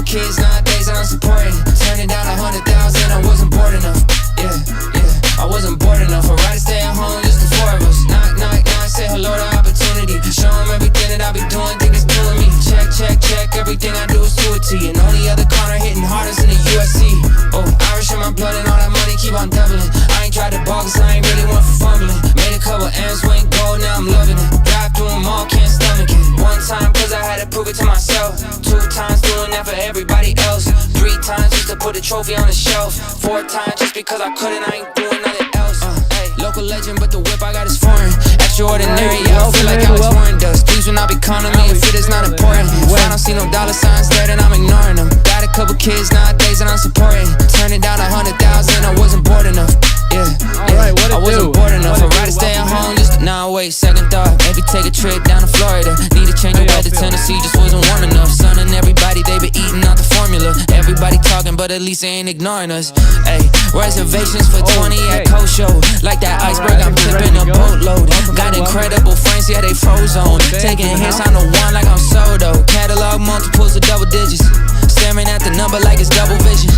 kids nowadays and I'm supporting. Turning down 100,000, I wasn't bored enough. Yeah, I wasn't bored enough. I'd rather stay at home, just the four of us. Knock, knock, knock, say hello to opportunity. Show them everything that I be doing, think it's doing me. Check, check, check, everything I do is to a T. And only other corner hitting hardest in the USC. Oh, Irish in my blood and all that money keep on doubling. I ain't tried to ball cause I ain't really one for fumbling. Made a couple M's, went gold, now I'm loving it. Drive through them all, can't stomach it. One time cause I had to prove it to myself. 2 times doing that for everybody else. 3 times just to put a trophy on the shelf. 4 times just because I couldn't, I ain't doing nothing else. Local legend, but the whip I got is foreign. Extraordinary, yeah, I feel like Alex Warren does. Please will not be counting me if it is not important. If I don't see no dollar signs there, then I'm ignoring them. Got a couple kids nowadays and I'm supporting. Turning down 100,000, I wasn't bored enough. Yeah, I wasn't bored enough. I'd rather stay at home, just nah, wait, second thought. Maybe take a trip down to Florida. Need to change the weather, Tennessee just wasn't warm enough. Son and everybody, they been eating out the formula. Everybody talking, but at least they ain't ignoring us. Ayy, reservations for 20 at Coast Show. Like that iceberg, I'm tipping a boatload. Got incredible friends, yeah, they froze on. Taking hits on the one like I'm Soto. Catalog multiples of double digits. Staring at the number like it's double vision.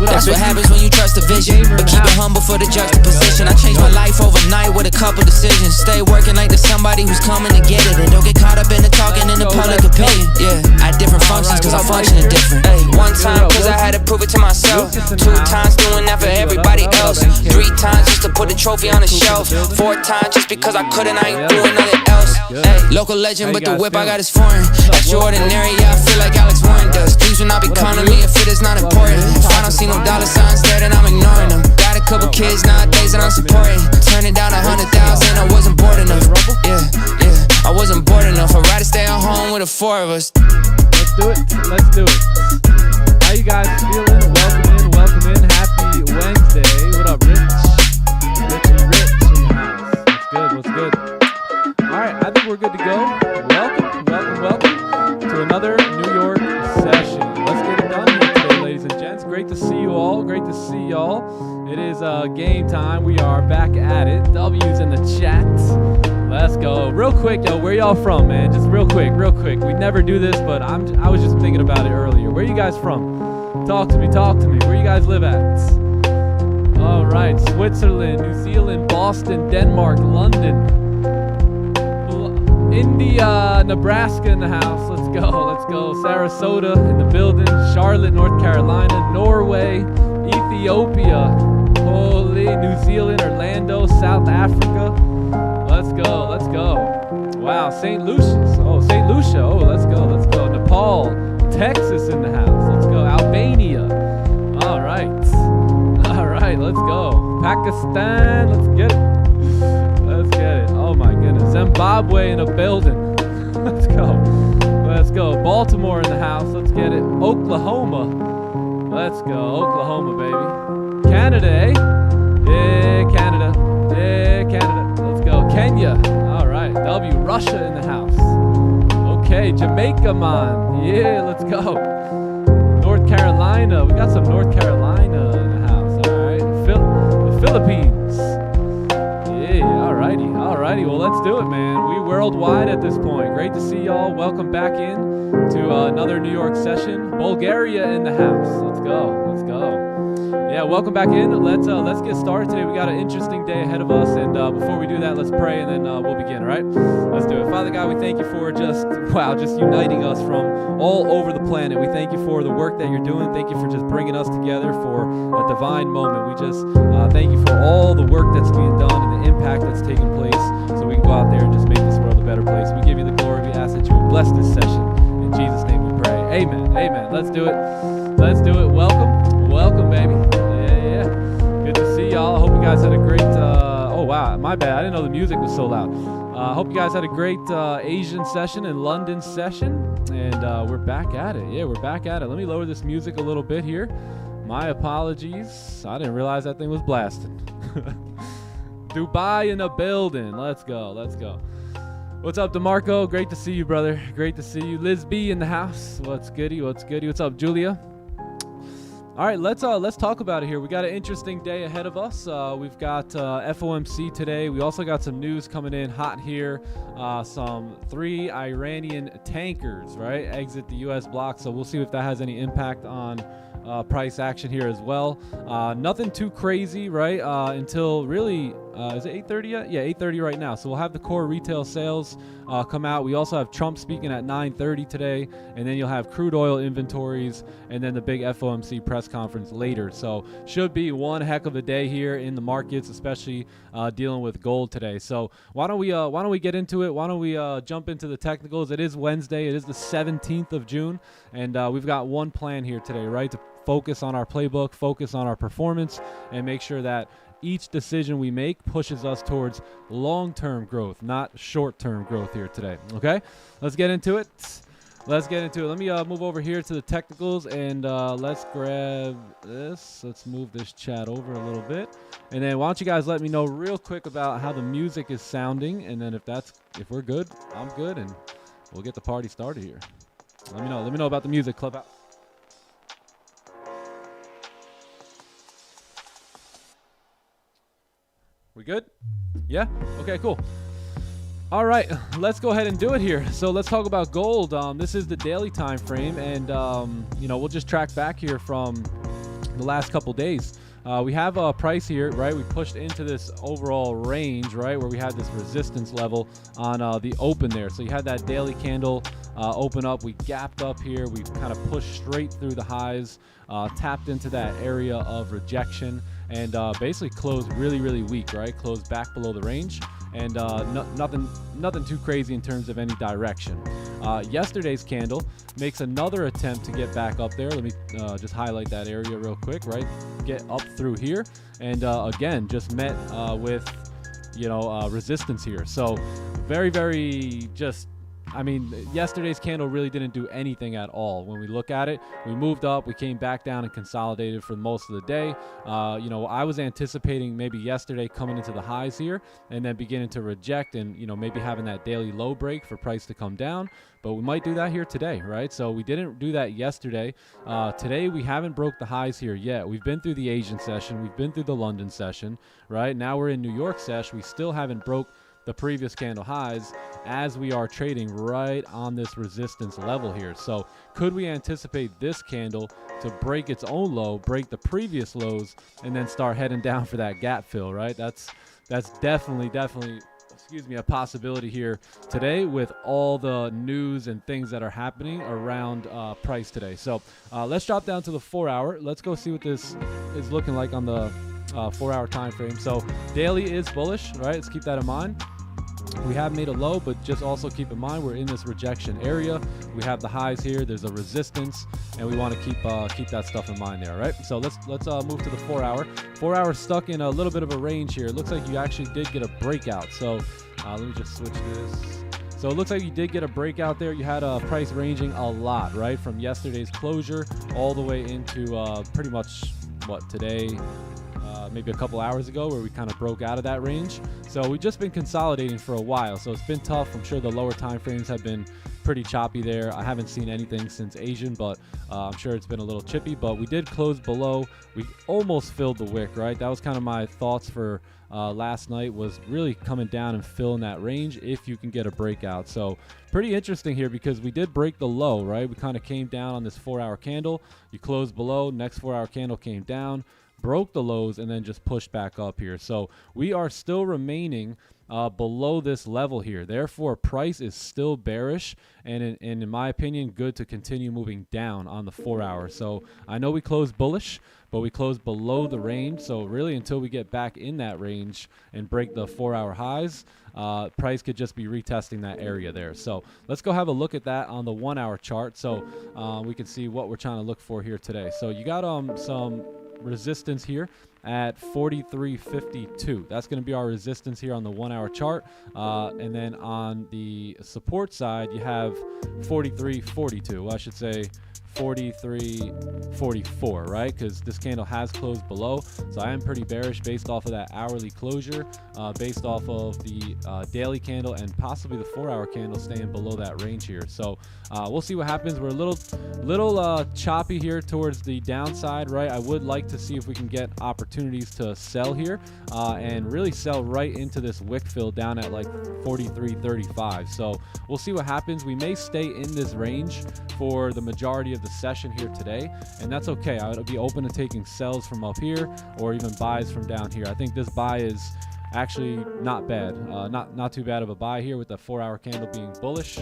That's what happens when you trust the vision. But keep it humble for the juxtaposition. I changed my life overnight with a couple decisions. Stay working like there's somebody who's coming to get it. And don't get caught up in the talking in the public opinion. Yeah, I had different functions cause I'm functioning different. Ay, 1 time cause I had to prove it to myself. 2 times doing that for everybody else. 3 times just to put a trophy on the shelf. 4 times just because I couldn't, I ain't doing nothing else. Ay, local legend, but the whip I got is foreign. Extraordinary, yeah, I feel like Alex Warren does. Please will not be counting me if it is not important. If I don't see no dollar signs there, then I'm ignoring them. Got a couple kids nowadays that I'm supporting. Turning down 100,000, I wasn't bored enough. Yeah, I wasn't bored enough. I'd rather stay at home with the 4 of us. Let's do it. Let's do it. How you guys feeling? Welcome in. Welcome in. Happy Wednesday. What up, Rich? Rich in the house. What's good? What's good? All right, I think we're good to go. Welcome to another New York session. Let's get it done here today, ladies and gents. Great to see you all. Great to see y'all. It is game time. We are back at it. W's in the chat. Let's go. Real quick, yo, where y'all from, man? Just real quick. We never do this, but I was just thinking about it earlier. Where you guys from? Talk to me. Where you guys live at? All right, Switzerland, New Zealand, Boston, Denmark, London, India, Nebraska in the house. Let's go. Sarasota in the building. Charlotte, North Carolina, Norway, Ethiopia, holy, New Zealand, Orlando, South Africa. Let's go. Wow, St. Lucia. Oh, let's go. Nepal, Texas in the house. Let's go. Albania. All right, let's go. Pakistan, let's get it. Oh my goodness. Zimbabwe in a building. Let's go. Baltimore in the house. Let's get it. Oklahoma. Let's go. Oklahoma, baby. Canada, eh? Yeah, Canada. Let's go. Kenya. All right. W. Russia in the house. Okay. Jamaica, man. Yeah, let's go. North Carolina. We got some North Carolina in the house. All right. The Philippines. Yeah, alrighty. Well, let's do it, man. We worldwide at this point. Great to see y'all. Welcome back in to another New York session. Bulgaria in the house. Let's go. Yeah, welcome back in. Let's get started today. We got an interesting day ahead of us, and before we do that, let's pray, and then we'll begin. All right? Let's do it. Father God, we thank you for just uniting us from all over the planet. We thank you for the work that you're doing. Thank you for just bringing us together for a divine moment. We just thank you for all the work that's being done and the impact that's taking place, so we can go out there and just make this world a better place. We give you the glory. We ask that you would bless this session. In Jesus' name we pray. Amen. Let's do it. Welcome, baby. Yeah. Good to see y'all. I hope you guys had a great, oh wow, my bad. I didn't know the music was so loud. I hope you guys had a great Asian session and London session. And we're back at it. Yeah, we're back at it. Let me lower this music a little bit here. My apologies. I didn't realize that thing was blasting. Dubai in the building. Let's go. What's up, DeMarco? Great to see you, brother. Great to see you. Liz B in the house. What's goody? What's up, Julia? All right, let's talk about it here. We got an interesting day ahead of us. We've got FOMC today. We also got some news coming in hot here. Some 3 Iranian tankers, right, exit the U.S. block. So we'll see if that has any impact on price action here as well. Nothing too crazy, right? Until really, is it 8:30 yet? Yeah, 8:30 right now. So we'll have the core retail sales come out. We also have Trump speaking at 9:30 today, and then you'll have crude oil inventories, and then the big FOMC press conference later. So should be one heck of a day here in the markets, especially dealing with gold today. So why don't we get into it? Why don't we jump into the technicals? It is Wednesday. It is the 17th of June, and we've got one plan here today, right? To focus on our playbook, focus on our performance, and make sure that each decision we make pushes us towards long-term growth, not short-term growth here today. Okay, let's get into it. Let me move over here to the technicals, and let's grab this. Let's move this chat over a little bit, and then why don't you guys let me know real quick about how the music is sounding, and then if we're good, I'm good, and we'll get the party started here. Let me know about the music, Clubhouse. We good? Yeah? Okay, cool. All right, let's go ahead and do it here. So let's talk about gold. This is the daily time frame, and we'll just track back here from the last couple days. We have a price here, right? We pushed into this overall range, right, where we had this resistance level on the open there. So you had that daily candle open up. We gapped up here. We kind of pushed straight through the highs, tapped into that area of rejection, and basically closed really, really weak, right? Closed back below the range, and nothing too crazy in terms of any direction. Yesterday's candle makes another attempt to get back up there. Let me just highlight that area real quick, right? Get up through here, and again, just met with resistance here. So very, very just, I mean, yesterday's candle really didn't do anything at all. When we look at it, we moved up, we came back down and consolidated for most of the day. I was anticipating maybe yesterday coming into the highs here and then beginning to reject and, maybe having that daily low break for price to come down. But we might do that here today, right? So we didn't do that yesterday. Today, we haven't broke the highs here yet. We've been through the Asian session. We've been through the London session, right? Now we're in New York session. We still haven't broke the previous candle highs as we are trading right on this resistance level here. So could we anticipate this candle to break its own low, break the previous lows, and then start heading down for that gap fill, right? That's definitely a possibility here today with all the news and things that are happening around price today. So let's drop down to the 4 hour. Let's go see what this is looking like on the 4 hour time frame. So daily is bullish, right? Let's keep that in mind. We have made a low, but just also keep in mind we're in this rejection area. We have the highs here. There's a resistance, and we want to keep that stuff in mind there, right? So let's move to the 4 hour. 4 hour stuck in a little bit of a range here. It looks like you actually did get a breakout. So let me just switch this. So it looks like you did get a breakout there. You had a price ranging a lot, right, from yesterday's closure all the way into pretty much today. Maybe a couple hours ago where we kind of broke out of that range. So we've just been consolidating for a while. So it's been tough. I'm sure the lower time frames have been pretty choppy there. I haven't seen anything since Asian, but I'm sure it's been a little chippy. But we did close below. We almost filled the wick, right? That was kind of my thoughts for last night, was really coming down and filling that range if you can get a breakout. So pretty interesting here because we did break the low, right? We kind of came down on this 4 hour candle. You closed below, next 4 hour candle came down, broke the lows, and then just pushed back up here. So we are still remaining below this level here. Therefore, price is still bearish, and in my opinion, good to continue moving down on the 4 hour. So I know we closed bullish, but we closed below the range. So really, until we get back in that range and break the 4 hour highs, price could just be retesting that area there. So let's go have a look at that on the 1 hour chart, so we can see what we're trying to look for here today. So you got some resistance here at 43.52. That's going to be our resistance here on the 1 hour chart, and then on the support side you have 43.42. Well, I should say 43.44, right? Because this candle has closed below, so I am pretty bearish based off of that hourly closure, based off of the daily candle and possibly the 4-hour candle staying below that range here. So we'll see what happens. We're a little choppy here towards the downside, right? I would like to see if we can get opportunities to sell here and really sell right into this wick fill down at like 43.35. So we'll see what happens. We may stay in this range for the majority of the session here today, and that's okay. I would be open to taking sells from up here or even buys from down here. I think this buy is actually not bad, not too bad of a buy here with the 4-hour candle being bullish,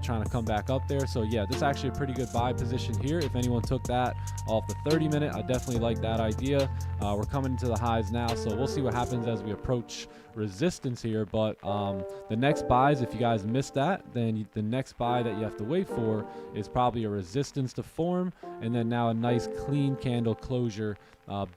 trying to come back up there. So yeah, this is actually a pretty good buy position here. If anyone took that off the 30-minute, I definitely like that idea. We're coming into the highs now, so we'll see what happens as we approach resistance here. But the next buys, if you guys missed that, then the next buy that you have to wait for is probably a resistance to form, and then now a nice clean candle closure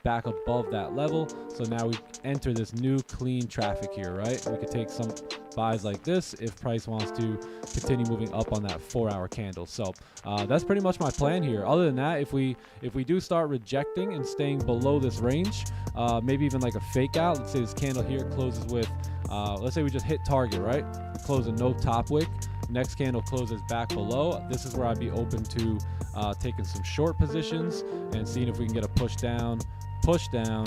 back above that level. So now we enter this new clean traffic here, right? We could take some buys like this if price wants to continue moving up on that 4-hour candle. So that's pretty much my plan here. Other than that, if we do start rejecting and staying below this range, maybe even like a fake out, let's say this candle here closes with let's say we just hit target, right? Close a no top wick, next candle closes back below. This is where I'd be open to taking some short positions and seeing if we can get a push down, push down,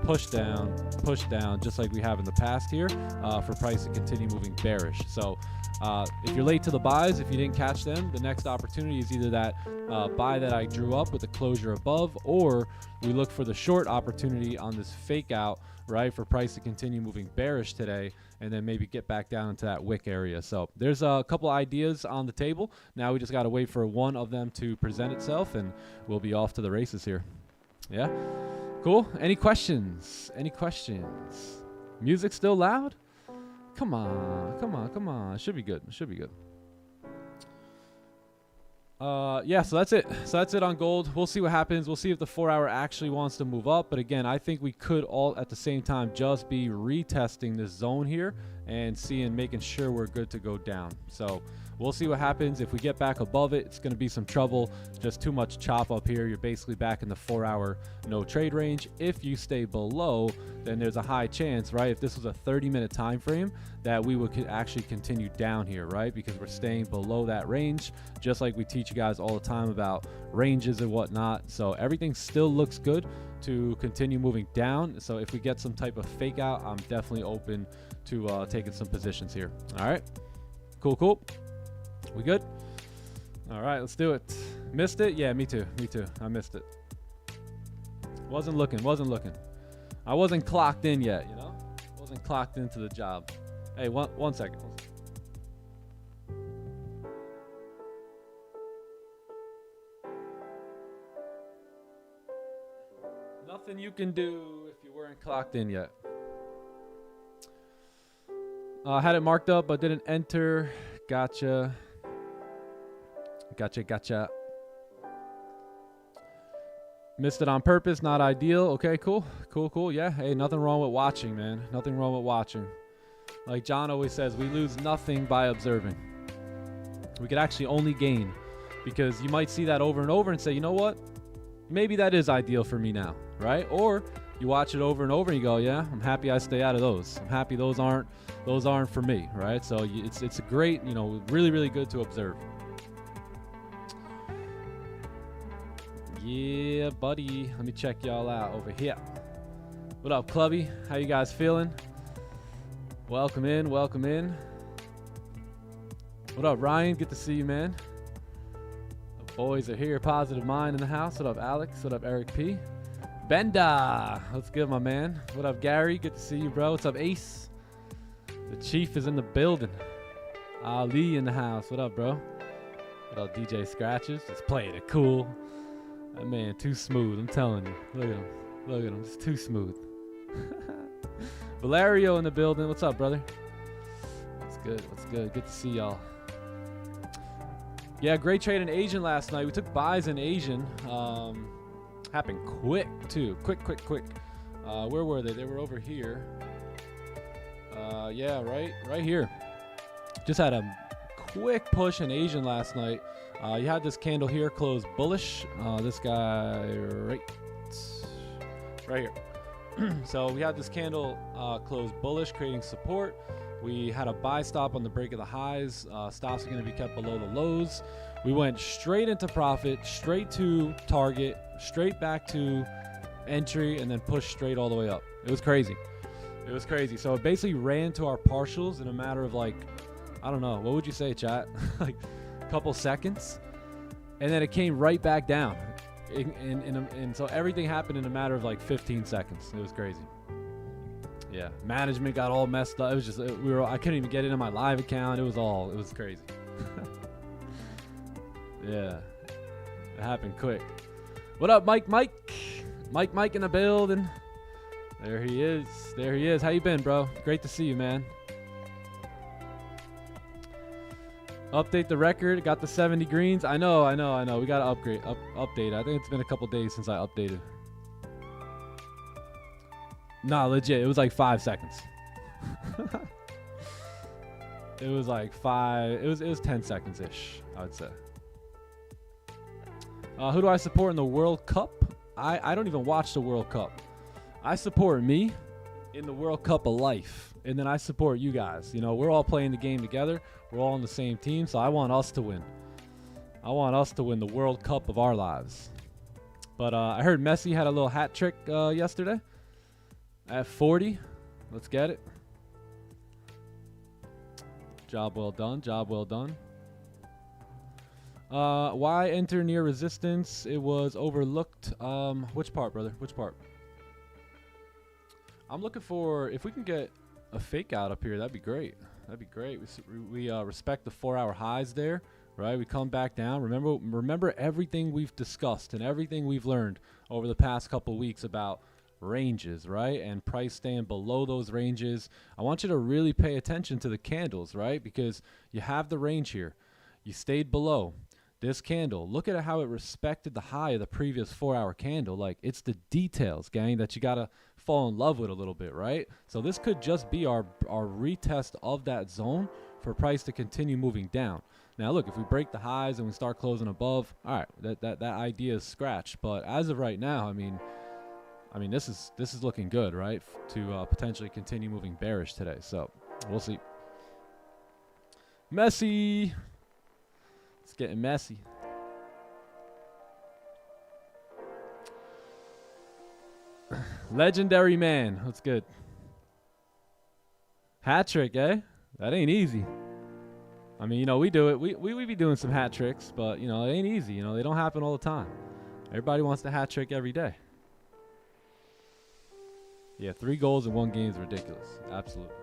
push down, push down, just like we have in the past here, for price to continue moving bearish. So if you're late to the buys, if you didn't catch them, the next opportunity is either that buy that I drew up with the closure above, or we look for the short opportunity on this fake out, right, for price to continue moving bearish today, and then maybe get back down into that wick area. So there's a couple ideas on the table. Now we just got to wait for one of them to present itself, and we'll be off to the races here. Yeah, cool. Any questions? Any questions? Music still loud? Come on, come on, come on. It should be good. It should be good. Yeah, so that's it. So that's it on gold. We'll see what happens. We'll see if the 4-hour actually wants to move up. But again, I think we could all at the same time just be retesting this zone here and making sure we're good to go down. So we'll see what happens. If we get back above it, it's going to be some trouble. Just too much chop up here. You're basically back in the 4-hour no trade range. If you stay below, then there's a high chance, right? If this was a 30-minute time frame, that we would actually continue down here, right? Because we're staying below that range, just like we teach you guys all the time about ranges and whatnot. So everything still looks good to continue moving down. So if we get some type of fake out, I'm definitely open to taking some positions here. All right, cool, cool. We good? All right, let's do it. Missed it? Yeah, me too. Me too. I missed it. Wasn't looking. I wasn't clocked in yet, you know? Wasn't clocked into the job. Hey, one second. Nothing you can do if you weren't clocked in yet. Had it marked up, but didn't enter. Gotcha. Gotcha. Missed it on purpose, not ideal. Okay, cool. Yeah, hey, nothing wrong with watching, man. Nothing wrong with watching. Like John always says, we lose nothing by observing. We could actually only gain, because you might see that over and over and say, you know what? Maybe that is ideal for me now, right? Or you watch it over and over and you go, yeah, I'm happy I stay out of those. I'm happy those aren't for me, right? So it's a great, you know, really good to observe. Yeah, buddy. Let me check y'all out over here. What up, Clubby? How you guys feeling? Welcome in. What up, Ryan? Good to see you, man. The boys are here. Positive Mind in the house. What up, Alex? What up, Eric P? Benda. What's good, my man? What up, Gary? Good to see you, bro. What's up, Ace? The Chief is in the building. Ali in the house. What up, bro? What up, DJ Scratches? Just playing it cool. That man, too smooth. I'm telling you. Look at him. It's too smooth. Valerio in the building. What's up, brother? What's good? Good to see y'all. Yeah, great trade in Asian last night. We took buys in Asian. Happened quick, too. Quick. Where were they? They were over here. Yeah, right here. Just had a quick push in Asian last night. You had this candle here close bullish. This guy right here. So we had this candle close bullish, creating support. We had a buy stop on the break of the highs. Stops are going to be kept below the lows. We went straight into profit, straight to target, straight back to entry, and then pushed straight all the way up. It was crazy. It was crazy. So it basically ran to our partials in a matter of like, I don't know, what would you say, chat? Like a couple seconds. And then it came right back down. And so everything happened in a matter of like 15 seconds. It was crazy. Yeah, management got all messed up. It was just I couldn't even get into my live account. It was crazy. Yeah, it happened quick. What up, Mike in the building. There he is. How you been, bro? Great to see you, man. Update the record. Got the 70 greens. I know. We gotta update. I think it's been a couple days since I updated. Nah, legit. It was like 5 seconds. It was like 5. It was 10 seconds ish, I would say. Who do I support in the World Cup? I don't even watch the World Cup. I support me in the World Cup of life, and then I support you guys. You know, we're all playing the game together. We're all on the same team, so I want us to win. I want us to win the World Cup of our lives. But I heard Messi had a little hat trick yesterday at 40. Let's get it. Job well done. Job well done. Why enter near resistance? It was overlooked. Which part, brother? Which part? I'm looking for, if we can get a fake out up here, that'd be great. That'd be great. We respect the 4-hour highs there, right? We come back down. Remember everything we've discussed and everything we've learned over the past couple weeks about ranges, right? And price staying below those ranges. I want you to really pay attention to the candles, right? Because you have the range here. You stayed below. This candle, look at how it respected the high of the previous 4-hour candle. Like, it's the details, gang, that you got to fall in love with a little bit, right? So this could just be our retest of that zone for price to continue moving down. Now, look, if we break the highs and we start closing above, all right, that idea is scratched. But as of right now, I mean, this is looking good, right? To potentially continue moving bearish today. So we'll see. Messi. It's getting messy. Legendary man. That's good. Hat trick, eh? That ain't easy. I mean, you know, we do it. We be doing some hat tricks, but, you know, it ain't easy. You know, they don't happen all the time. Everybody wants the hat trick every day. Yeah, 3 goals in 1 game is ridiculous. Absolutely.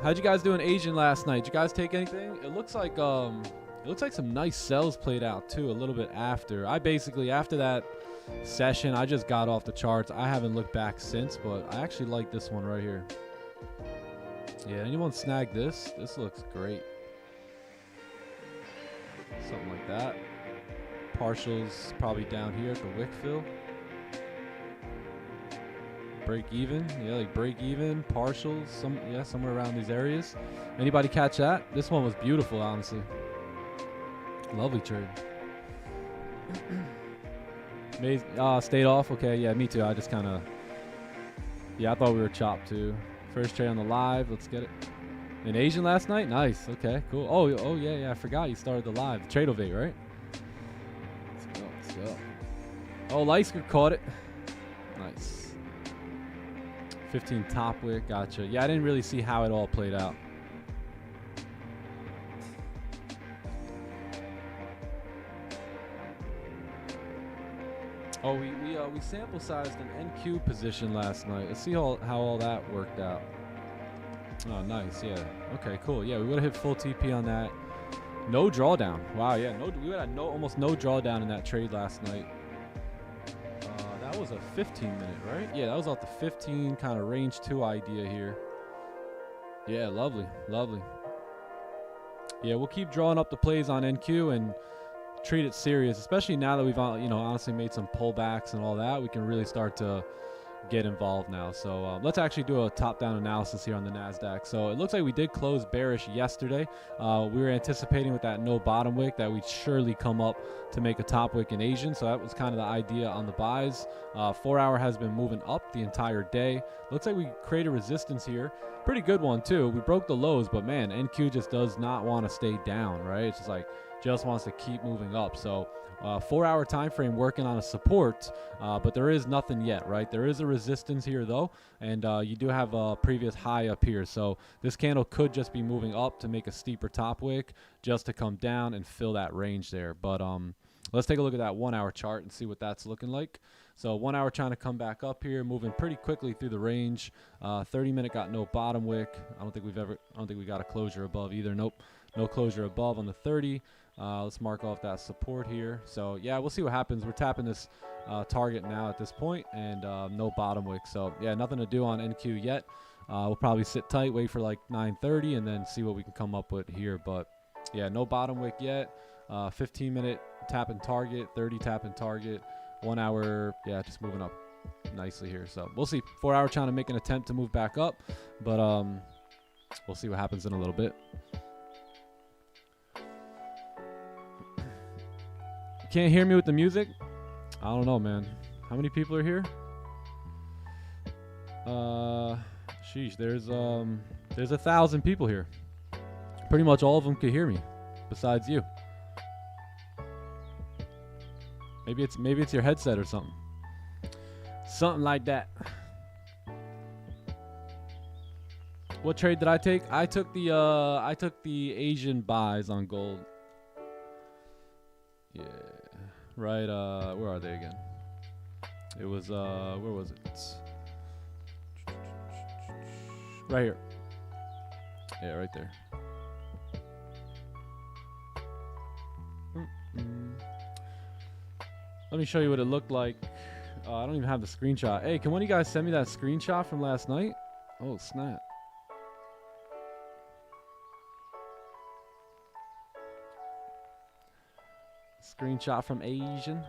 How'd you guys do in Asian last night? Did you guys take anything? It looks like some nice sells played out too a little bit after. I basically, after that session, I just got off the charts. I haven't looked back since, but I actually like this one right here. Yeah, anyone snag this? This looks great. Something like that. Partials probably down here at the wick fill. Break even, yeah, like break even, partials, somewhere around these areas. Anybody catch that? This one was beautiful, honestly. Lovely trade. Stayed off. Okay, yeah, me too. I just kind of, yeah, I thought we were chopped too. First trade on the live. Let's get it. In Asian last night, nice. Okay, cool. Oh yeah. I forgot you started the live. Trade ovate, right? Let's go. Oh, Leisker caught it. Nice. 15 top wick, gotcha. Yeah, I didn't really see how it all played out. Oh, we sample sized an NQ position last night. Let's see how all that worked out. Oh, nice. Yeah. Okay, cool. Yeah, we would have hit full TP on that. No drawdown. Wow. Yeah. We would have almost no drawdown in that trade last night. That was a 15-minute, right? Yeah, that was off the 15 kind of range 2 idea here. Yeah, lovely. Yeah, we'll keep drawing up the plays on NQ and treat it serious, especially now that we've honestly made some pullbacks and all that. We can really start to get involved now. So let's actually do a top-down analysis here on the NASDAQ. So it looks like we did close bearish yesterday. We were anticipating with that no bottom wick that we'd surely come up to make a top wick in Asian. So that was kind of the idea on the buys. 4 hour has been moving up the entire day. Looks like we created resistance here. Pretty good one too. We broke the lows, but man, NQ just does not want to stay down, right? It's just like just wants to keep moving up. So 4 hour time frame working on a support, but there is nothing yet, right? There is a resistance here though, and you do have a previous high up here. So this candle could just be moving up to make a steeper top wick, just to come down and fill that range there. But let's take a look at that 1 hour chart and see what that's looking like. So 1 hour trying to come back up here, moving pretty quickly through the range. 30-minute got no bottom wick. I don't think we got a closure above either. Nope, no closure above on the 30. Let's mark off that support here. So yeah, we'll see what happens. We're tapping this target now at this point, and no bottom wick. So yeah, nothing to do on NQ yet. We'll probably sit tight, wait for like 9:30, and then see what we can come up with here. But yeah, no bottom wick yet. 15-minute tapping target, 30 tapping target, 1 hour, yeah, just moving up nicely here. So we'll see. 4 hour trying to make an attempt to move back up, but we'll see what happens in a little bit. Can't hear me with the music? I don't know, man. How many people are here? Sheesh, there's 1,000 people here. Pretty much all of them could hear me, besides you. Maybe it's your headset or something. Something like that. What trade did I take? I took the Asian buys on gold. Yeah. Right, where are they again? It was, where was it? Right here. Yeah, right there. Let me show you what it looked like. I don't even have the screenshot. Hey, can one of you guys send me that screenshot from last night? Oh, snap. Screenshot from Asian.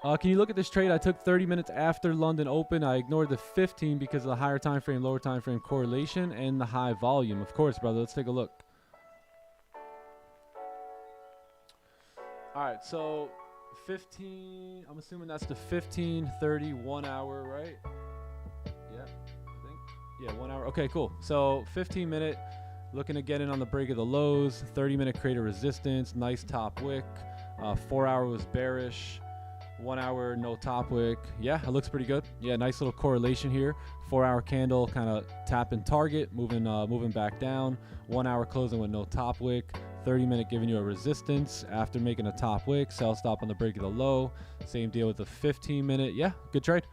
Can you look at this trade? I took 30 minutes after London open. I ignored the 15 because of the higher time frame, lower time frame correlation, and the high volume. Of course, brother. Let's take a look. All right, so 15. I'm assuming that's the 15:30 1 hour, right? Yeah, I think. Yeah, 1 hour. Okay, cool. So 15-minute. Looking to get in on the break of the lows. 30-minute create a resistance. Nice top wick. 4 hour was bearish. 1 hour no top wick. Yeah, it looks pretty good. Yeah, nice little correlation here. 4 hour candle kind of tapping target, moving back down. 1 hour closing with no top wick. 30-minute giving you a resistance after making a top wick. Sell stop on the break of the low. Same deal with the 15-minute. Yeah, good trade.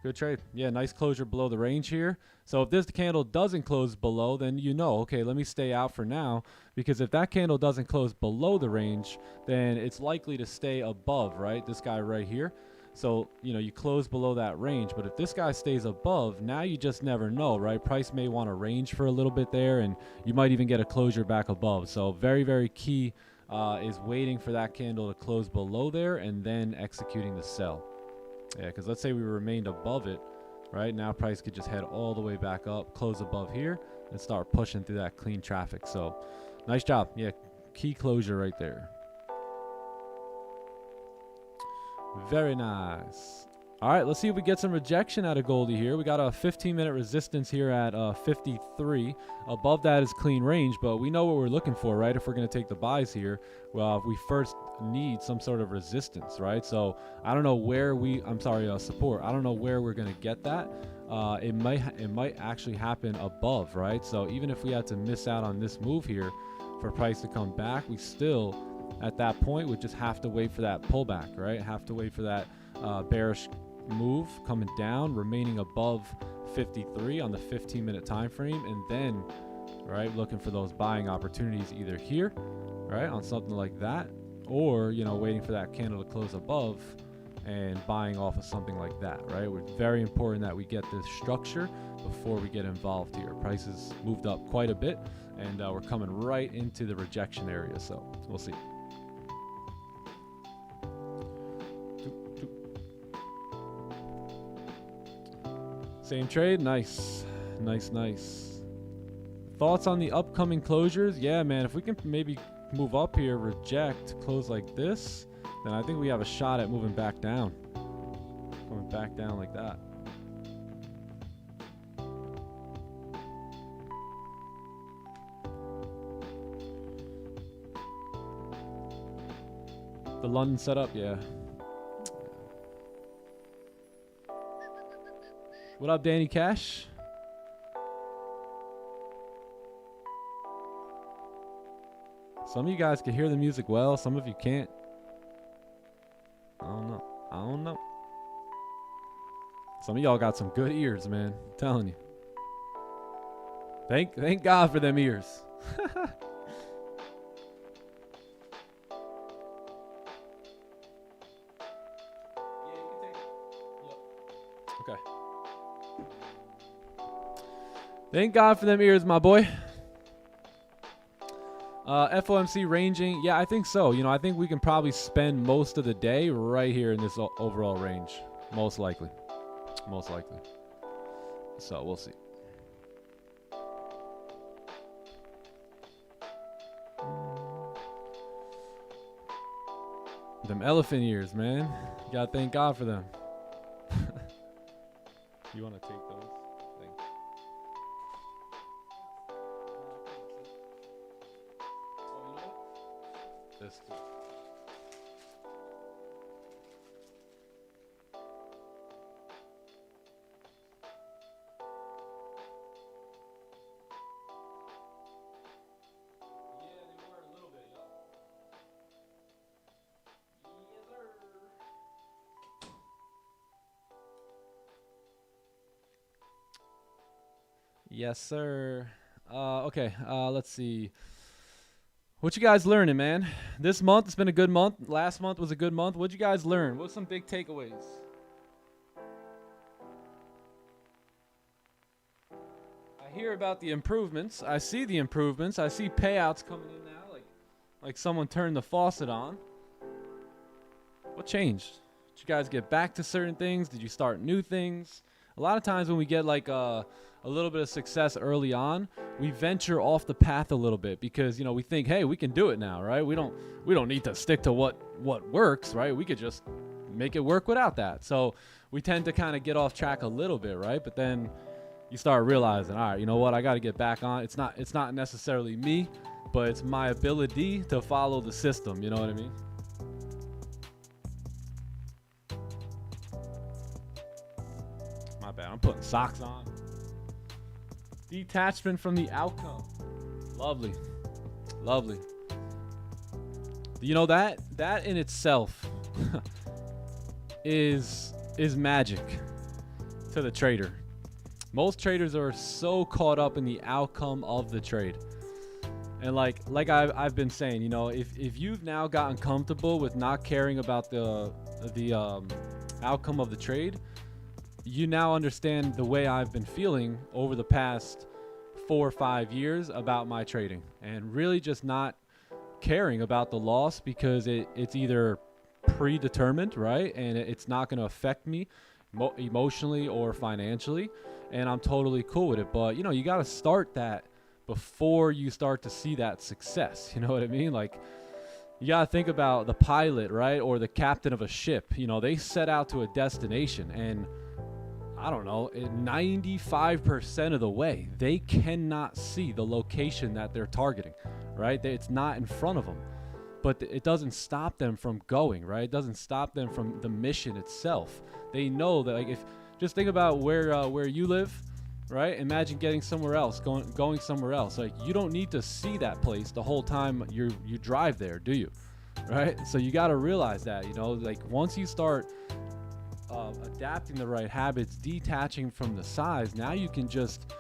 Good trade. Yeah, nice closure below the range here. So if this candle doesn't close below, then you know, okay, let me stay out for now, because if that candle doesn't close below the range, then it's likely to stay above, right? This guy right here. So, you know, you close below that range, but if this guy stays above, now you just never know, right? Price may want to range for a little bit there, and you might even get a closure back above. So very, very key is waiting for that candle to close below there and then executing the sell. Yeah, because let's say we remained above it, right? Now price could just head all the way back up, close above here, and start pushing through that clean traffic. So nice job. Yeah, key closure right there. Very nice. All right, let's see if we get some rejection out of Goldie here. We got a 15-minute resistance here at 53. Above that is clean range, but we know what we're looking for, right? If we're going to take the buys here, well, we first need some sort of resistance, right? So I don't know where support. I don't know where we're going to get that. It might actually happen above, right? So even if we had to miss out on this move here for price to come back, we still at that point would just have to wait for that pullback, right? Have to wait for that bearish move coming down, remaining above 53 on the 15-minute time frame, and then looking for those buying opportunities either here, right, on something like that, or waiting for that candle to close above and buying off of something like that, right? It's very important that we get this structure before we get involved here. Prices moved up quite a bit, and we're coming right into the rejection area, so we'll see. Same trade? Nice. Nice, nice. Thoughts on the upcoming closures? Yeah, man, if we can maybe move up here, reject, close like this, then I think we have a shot at moving back down. Coming back down like that. The London setup, yeah. What up, Danny Cash? Some of you guys can hear the music well, some of you can't. I don't know. I don't know. Some of y'all got some good ears, man. I'm telling you. Thank God for them ears. Okay. Thank God for them ears, my boy. FOMC ranging. Yeah, I think so. You know, I think we can probably spend most of the day right here in this overall range. Most likely. Most likely. So we'll see. Them elephant ears, man. You gotta thank God for them. You want to take those? Thanks. Oh, you know what? This too. Yeah, they were a little bit, yeah. Yes, sir. Yes, sir. Okay, let's see. What you guys learning, man? This month, it's been a good month. Last month was a good month. What'd you guys learn? What's some big takeaways? I hear about the improvements. I see the improvements. I see payouts coming in now, like someone turned the faucet on. What changed? Did you guys get back to certain things? Did you start new things? A lot of times when we get like a little bit of success early on, we venture off the path a little bit because, you know, we think, hey, we can do it now, right? We don't need to stick to what works, right? We could just make it work without that. So we tend to kind of get off track a little bit, right? But then you start realizing, all right, you know what? I got to get back on. It's not necessarily me, but it's my ability to follow the system. You know what I mean? My bad. I'm putting socks on. Detachment from the outcome. Lovely. Lovely. You know, that in itself is magic to the trader. Most traders are so caught up in the outcome of the trade. And like I've been saying, you know, if you've now gotten comfortable with not caring about the outcome of the trade, you now understand the way I've been feeling over the past 4 or 5 years about my trading, and really just not caring about the loss because it's either predetermined, right? And it's not going to affect me emotionally or financially, and I'm totally cool with it. But, you know, you got to start that before you start to see that success. You know what I mean? Like, you got to think about the pilot, right? Or the captain of a ship. You know, they set out to a destination, and I don't know, 95% of the way, they cannot see the location that they're targeting, right? It's not in front of them, but it doesn't stop them from going, right? It doesn't stop them from the mission itself. They know that, like, if just think about where you live, right? Imagine getting somewhere else, going somewhere else. Like, you don't need to see that place the whole time you drive there, do you? Right? So you got to realize that, you know, like, once you start adapting the right habits, detaching from the size, now you can just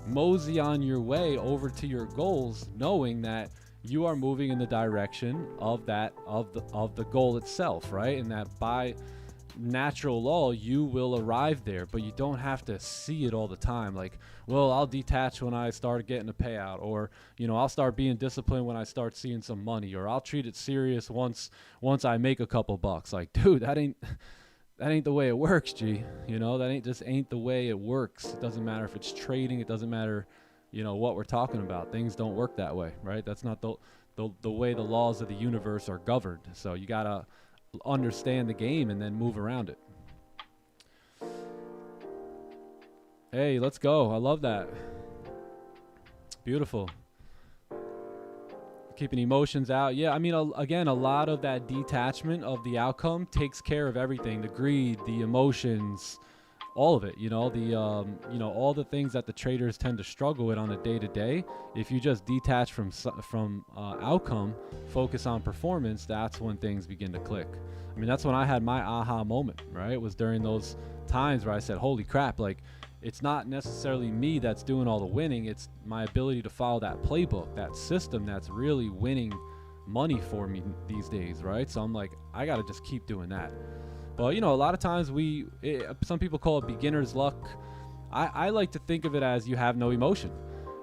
mosey on your way over to your goals, knowing that you are moving in the direction of the goal itself, right? And that by natural law you will arrive there, but you don't have to see it all the time. Like, well, I'll detach when I start getting a payout, or, you know, I'll start being disciplined when I start seeing some money, or I'll treat it serious once I make a couple bucks. Like, dude, that ain't the way it works, G. You know, that ain't the way it works. It doesn't matter if it's trading. It doesn't matter, you know, what we're talking about. Things don't work that way, right? That's not the way the laws of the universe are governed. So you gotta understand the game and then move around it. Hey, let's go. I love that. Beautiful. Keeping emotions out. Yeah, I mean, again, a lot of that detachment of the outcome takes care of everything. The greed, the emotions, all of it, you know, all the things that the traders tend to struggle with on a day-to-day. If you just detach from outcome, focus on performance, that's when things begin to click. I mean, that's when I had my aha moment, right? It was during those times where I said, holy crap, like, it's not necessarily me that's doing all the winning. It's my ability to follow that playbook, that system that's really winning money for me these days, right? So I'm like, I got to just keep doing that. But, you know, a lot of times some people call it beginner's luck. I like to think of it as you have no emotion.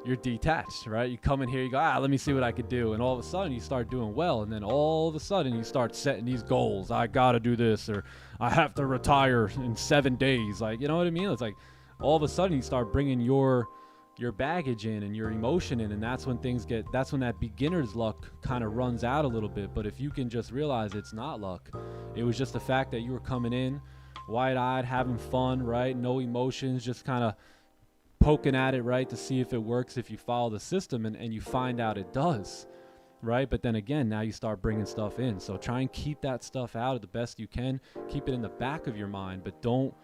You're detached, right? You come in here, you go, let me see what I could do. And all of a sudden you start doing well. And then all of a sudden you start setting these goals. I got to do this, or I have to retire in 7 days. Like, you know what I mean? It's like, all of a sudden you start bringing your baggage in and your emotion in, and that's when that beginner's luck kind of runs out a little bit. But if you can just realize it's not luck, it was just the fact that you were coming in wide-eyed, having fun, right? No emotions, just kind of poking at it, right, to see if it works, if you follow the system, and you find out it does, right? But then again, now you start bringing stuff in. So try and keep that stuff out the best you can. Keep it in the back of your mind, but don't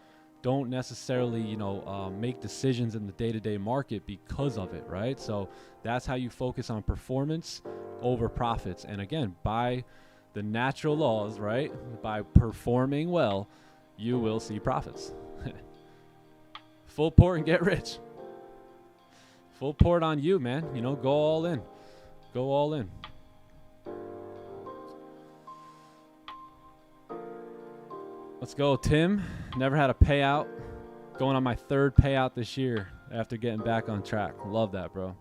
necessarily, you know, make decisions in the day-to-day market because of it, right? So that's how you focus on performance over profits. And again, by the natural laws, right, by performing well, you will see profits. Full port and get rich. Full port on you, man. You know, go all in. Go all in. Let's go, Tim. Never had a payout. Going on my 3rd payout this year after getting back on track. Love that, bro.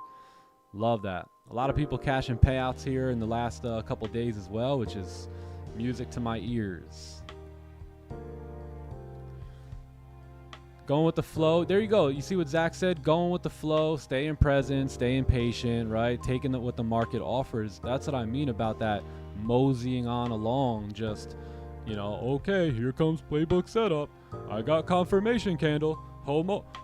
Love that. A lot of people cashing payouts here in the last couple days as well, which is music to my ears. Going with the flow. There you go. You see what Zach said? Going with the flow, staying present, staying patient, right? Taking what the market offers. That's what I mean about that moseying on along, just, you know, okay, here comes playbook setup. I got confirmation candle.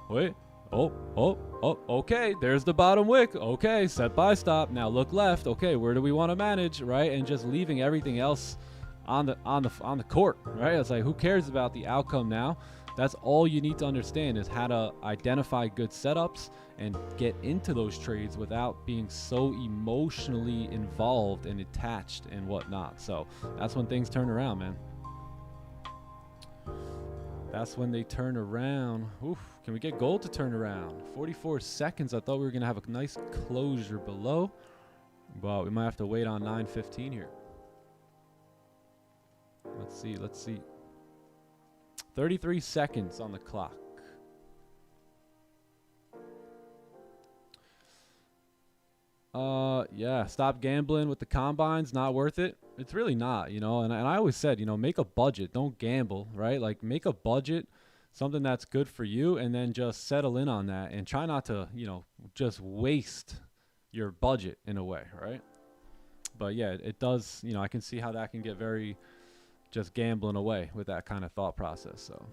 Wait. Okay, there's the bottom wick. Okay, set buy stop. Now look left. Okay, where do we want to manage, right? And just leaving everything else on the court, right? It's like, who cares about the outcome now? That's all you need to understand, is how to identify good setups and get into those trades without being so emotionally involved and attached and whatnot. So that's when things turn around, man. That's when they turn around. Oof, can we get gold to turn around? 44 seconds. I thought we were going to have a nice closure below. But we might have to wait on 9:15 here. Let's see. 33 seconds on the clock. Yeah, stop gambling with the combines. Not worth it. It's really not, you know, and I always said, you know, make a budget. Don't gamble, right? Like, make a budget, something that's good for you, and then just settle in on that and try not to, you know, just waste your budget in a way, right? But yeah, it does, you know, I can see how that can get very just gambling away with that kind of thought process. So,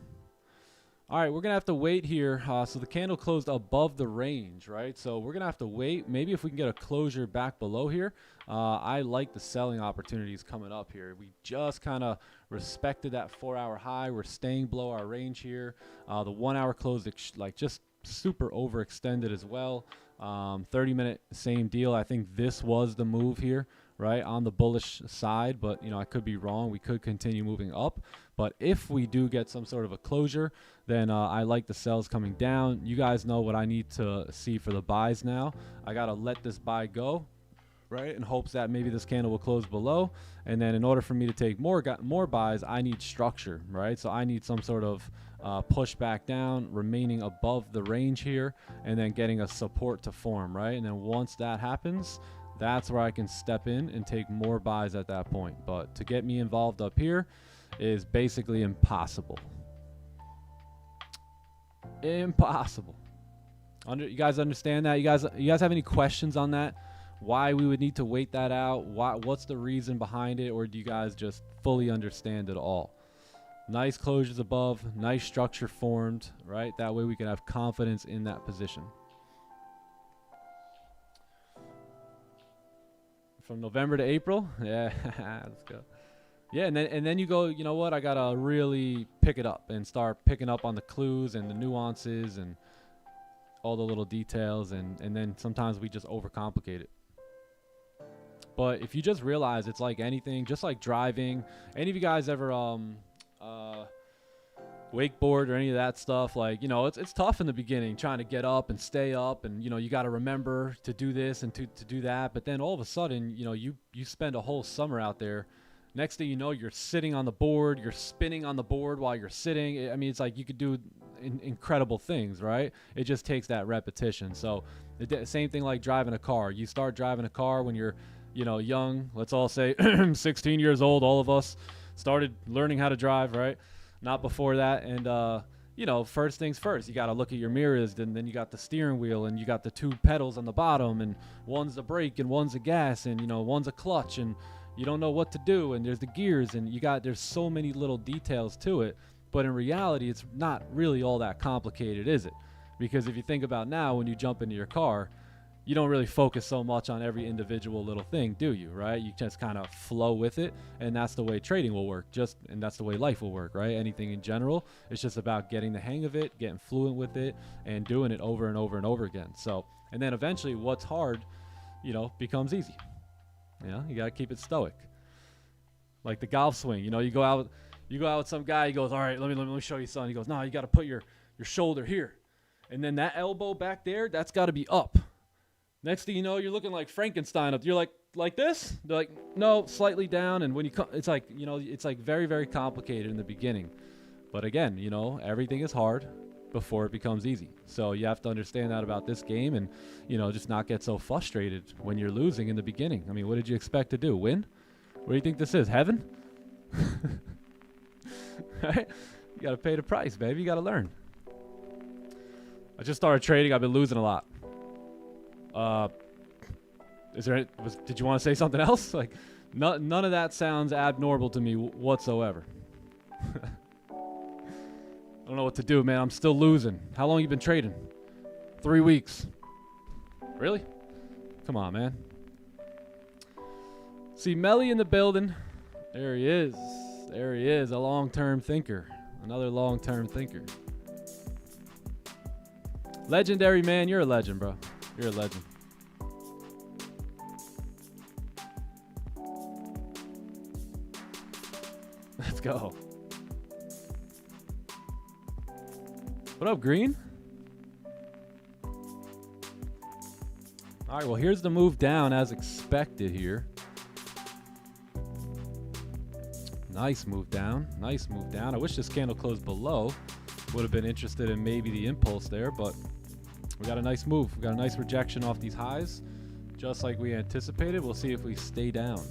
all right, we're going to have to wait here. So the candle closed above the range, right? So we're going to have to wait. Maybe if we can get a closure back below here. I like the selling opportunities coming up here. We just kind of respected that 4-hour high. We're staying below our range here. The 1 hour closed like just super overextended as well. 30-minute, same deal. I think this was the move here, right, on the bullish side, but, you know, I could be wrong. We could continue moving up, but if we do get some sort of a closure, then I like the sells coming down. You guys know what I need to see for the buys now. I got to let this buy go, right, in hopes that maybe this candle will close below, and then in order for me to take more buys, I need structure, right? So I need some sort of push back down, remaining above the range here, and then getting a support to form, right? And then once that happens, that's where I can step in and take more buys at that point. But to get me involved up here, is basically impossible. Impossible. You guys understand that? You guys have any questions on that? Why we would need to wait that out? What's the reason behind it? Or do you guys just fully understand it all? Nice closures above, nice structure formed, right? That way we can have confidence in that position. From November to April? Yeah, let's go. Yeah, and then you go, you know what? I got to really pick it up and start picking up on the clues and the nuances and all the little details. And then sometimes we just overcomplicate it. But if you just realize it's like anything, just like driving. Any of you guys ever wakeboard or any of that stuff? Like, you know, it's tough in the beginning trying to get up and stay up, and you know, you got to remember to do this and to do that. But then all of a sudden, you know, you spend a whole summer out there. Next thing you know, you're sitting on the board, you're spinning on the board while you're sitting. I mean, it's like you could do incredible things, right? It just takes that repetition. So same thing like driving a car. You start driving a car when you're, you know, young. Let's all say 16 years old. All of us started learning how to drive, right? Not before that. And you know, first things first, you got to look at your mirrors, and then you got the steering wheel, and you got the two pedals on the bottom, and one's the brake and one's the gas, and you know, one's a clutch, and you don't know what to do, and there's the gears, and there's so many little details to it. But in reality, it's not really all that complicated, is it? Because if you think about now, when you jump into your car, you don't really focus so much on every individual little thing, do you, right? You just kind of flow with it, and that's the way trading will work, and that's the way life will work, right? Anything in general, it's just about getting the hang of it, getting fluent with it, and doing it over and over and over again. So, and then eventually what's hard, you know, becomes easy. You know, you got to keep it stoic. Like the golf swing, you know, you go out with some guy, he goes, all right, let me show you something. He goes, no, you got to put your shoulder here. And then that elbow back there, that's got to be up. Next thing you know, you're looking like Frankenstein up. You're like this? They're like, no, slightly down. And when you come, it's like, you know, it's like very, very complicated in the beginning. But again, you know, everything is hard before it becomes easy. So you have to understand that about this game, and, you know, just not get so frustrated when you're losing in the beginning. I mean, what did you expect to do? Win? What do you think this is? Heaven? Right? You got to pay the price, baby. You got to learn. I just started trading. I've been losing a lot. Did you want to say something else? Like, none of that sounds abnormal to me whatsoever. I don't know what to do, man. I'm still losing. How long you been trading? 3 weeks. Really? Come on, man. See Melly in the building. There he is. There he is, a long-term thinker. Another long-term thinker. Legendary, man. You're a legend, bro. You're a legend. Let's go. What up, Green? All right, well, here's the move down as expected here. Nice move down. Nice move down. I wish this candle closed below. Would have been interested in maybe the impulse there, but we got a nice move. We got a nice rejection off these highs, just like we anticipated. We'll see if we stay down.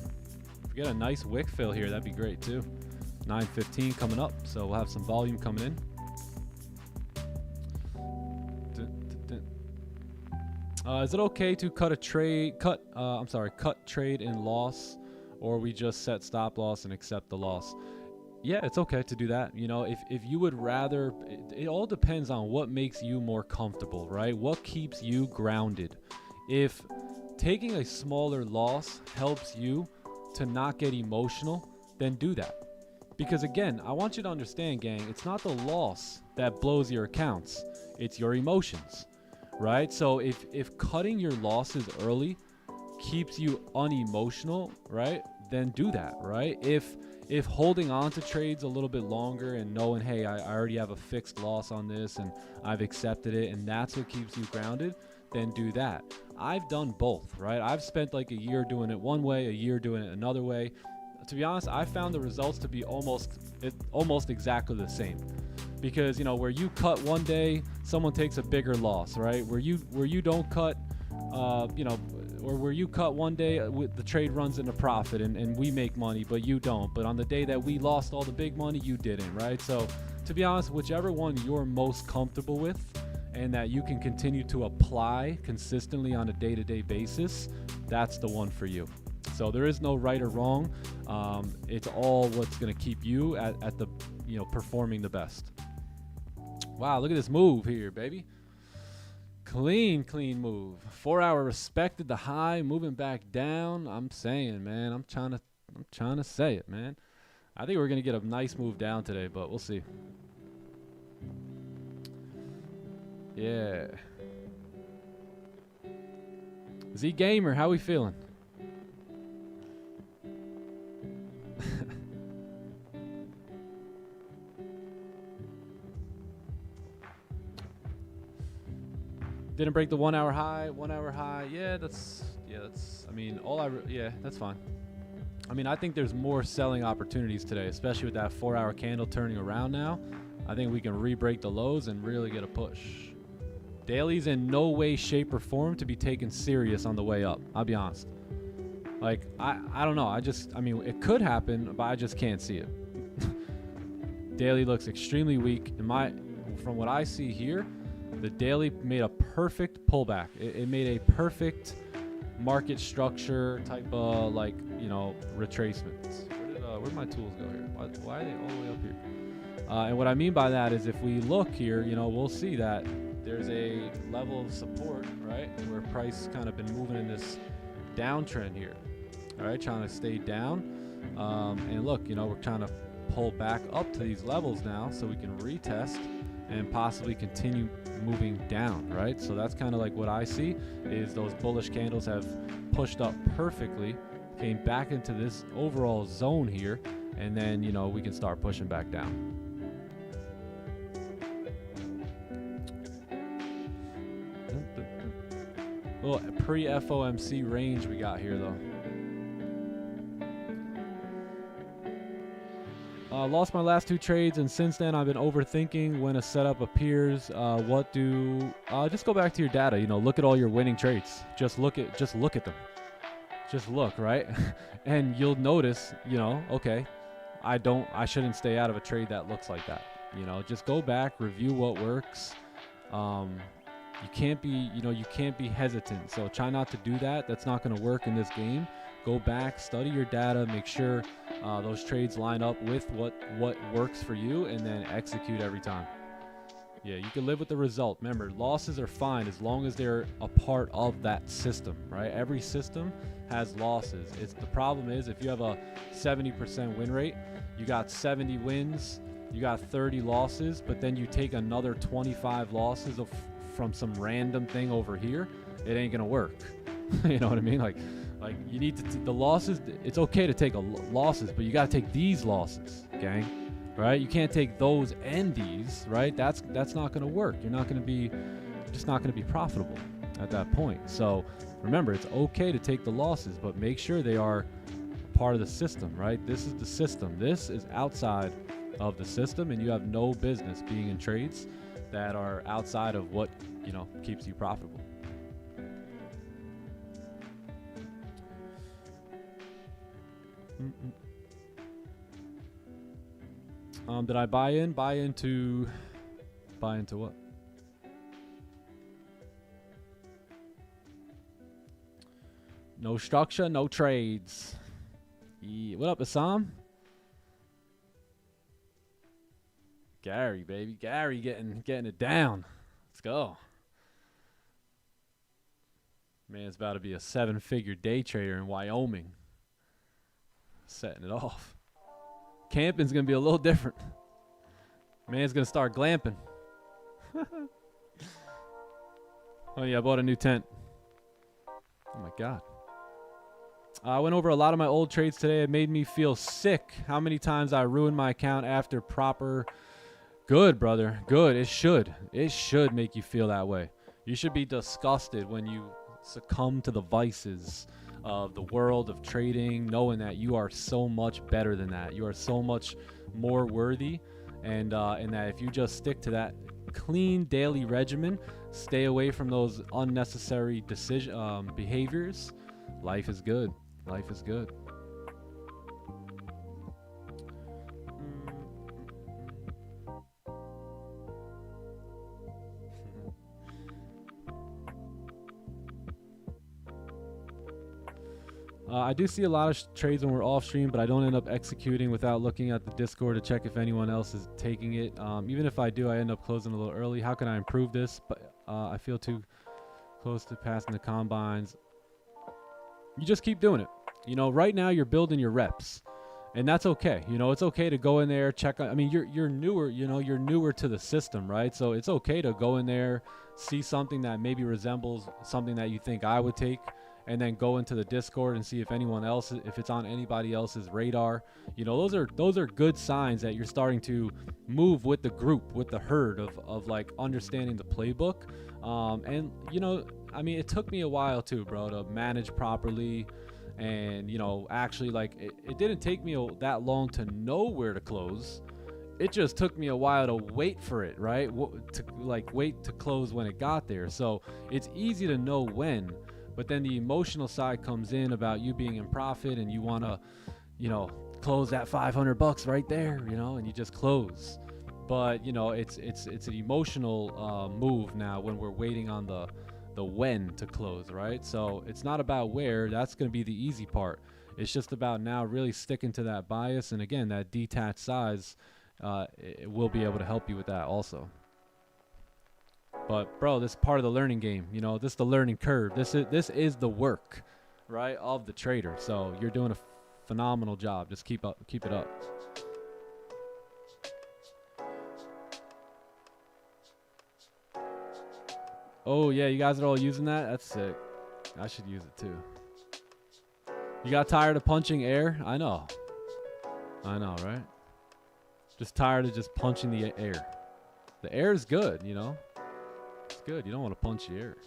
If we get a nice wick fill here, that'd be great too. 9:15 coming up, so we'll have some volume coming in. Is it okay to cut trade in loss, or we just set stop loss and accept the loss? Yeah, it's okay to do that. You know, if you would rather, it all depends on what makes you more comfortable, right? What keeps you grounded? If taking a smaller loss helps you to not get emotional, then do that. Because again, I want you to understand, gang, it's not the loss that blows your accounts, it's your emotions, right? So if cutting your losses early keeps you unemotional, right, then do that, right? If holding on to trades a little bit longer and knowing, hey, I already have a fixed loss on this and I've accepted it, and that's what keeps you grounded, then do that. I've done both, right? I've spent like a year doing it one way, a year doing it another way. To be honest, I found the results to be almost exactly the same. Because, you know, where you cut one day, someone takes a bigger loss, right? Where you don't cut, you know, or where you cut one day, the trade runs into profit and we make money, but you don't. But on the day that we lost all the big money, you didn't, right? So to be honest, whichever one you're most comfortable with and that you can continue to apply consistently on a day-to-day basis, that's the one for you. So there is no right or wrong. It's all what's going to keep you at the, performing the best. Wow, look at this move here, baby. Clean move. 4 hour respected the high, moving back down. I'm saying, man, I'm trying to say it, man. I think we're going to get a nice move down today, but we'll see. Yeah. Z Gamer, how we feeling? Didn't break the 1 hour high. 1 hour high. Yeah, that's. I mean, that's fine. I mean, I think there's more selling opportunities today, especially with that 4 hour candle turning around now. I think we can re-break the lows and really get a push. Daily's in no way, shape, or form to be taken serious on the way up. I'll be honest. Like, I don't know. I mean, it could happen, but I just can't see it. Daily looks extremely weak. From what I see here, the daily made a perfect pullback. It made a perfect market structure type of retracement. Where'd my tools go here? Why are they all the way up here? And what I mean by that is if we look here, we'll see that there's a level of support, right? Where price kind of been moving in this downtrend here. All right, trying to stay down. And look, we're trying to pull back up to these levels now so we can retest and possibly continue moving down, right? So that's kind of like what I see is those bullish candles have pushed up perfectly, came back into this overall zone here, and then, we can start pushing back down. Little pre-FOMC range we got here though. Lost my last 2 trades, and since then I've been overthinking when a setup appears. Just go back to your data. Look at all your winning trades. Just look at them. Just look, right? And you'll notice, okay, I shouldn't stay out of a trade that looks like that. Just go back, review what works. You can't be hesitant. So try not to do that. That's not going to work in this game. Go back, study your data, make sure those trades line up with what works for you, and then execute every time. Yeah, you can live with the result. Remember, losses are fine as long as they're a part of that system, right? Every system has losses. The problem is if you have a 70% win rate, you got 70 wins, you got 30 losses, but then you take another 25 losses from some random thing over here, it ain't gonna work. You know what I mean? Like you need to the losses. It's okay to take losses, but you got to take these losses, gang. Right? You can't take those and these, right? That's not going to work. You're just not going to be profitable at that point. So remember, it's okay to take the losses, but make sure they are part of the system, right? This is the system. This is outside of the system, and you have no business being in trades that are outside of what keeps you profitable. Did I buy in? Buy into what? No structure, no trades. Yeah. What up, Assam? Gary, baby. Gary getting it down. Let's go. Man's about to be a 7-figure day trader in Wyoming. Setting it off. Camping's gonna be a little different. Man's gonna start glamping. Oh yeah, I bought a new tent. Oh my god. I went over a lot of my old trades today. It made me feel sick how many times I ruined my account after proper. Good, brother. Good. It should make you feel that way. You should be disgusted when you succumb to the vices of the world of trading, knowing that you are so much better than that. You are so much more worthy, and that if you just stick to that clean daily regimen, stay away from those unnecessary behaviors, life is good. Life is good. I do see a lot of trades when we're off stream, but I don't end up executing without looking at the Discord to check if anyone else is taking it. Even if I do, I end up closing a little early. How can I improve this? But I feel too close to passing the combines. You just keep doing it. You know, right now you're building your reps, and that's okay. You know, it's okay to go in there, check. I mean, you're newer. You know, you're newer to the system, right? So it's okay to go in there, see something that maybe resembles something that you think I would take, and then go into the Discord and see if anyone else, if it's on anybody else's radar. You know, those are good signs that you're starting to move with the group, with the herd of like understanding the playbook. And you know, I mean, it took me a while too, bro, to manage properly. And, you know, actually, like, it didn't take me that long to know where to close. It just took me a while to wait for it, right? Wait to close when it got there. So it's easy to know when, but then the emotional side comes in about you being in profit and you want to, you know, close that $500 right there, you know, and you just close. But, you know, it's an emotional move now when we're waiting on the when to close, right? So it's not about where. That's going to be the easy part. It's just about now really sticking to that bias, and again, that detached size, it will be able to help you with that also. But bro, this is part of the learning game. You know, this is the learning curve. This is the work, right, of the trader. So you're doing a phenomenal job. Just keep it up. Oh yeah, you guys are all using that? That's sick. I should use it too. You got tired of punching air? I know, right? Just tired of just punching the air. The air is good, you know? It's good. You don't want to punch the air.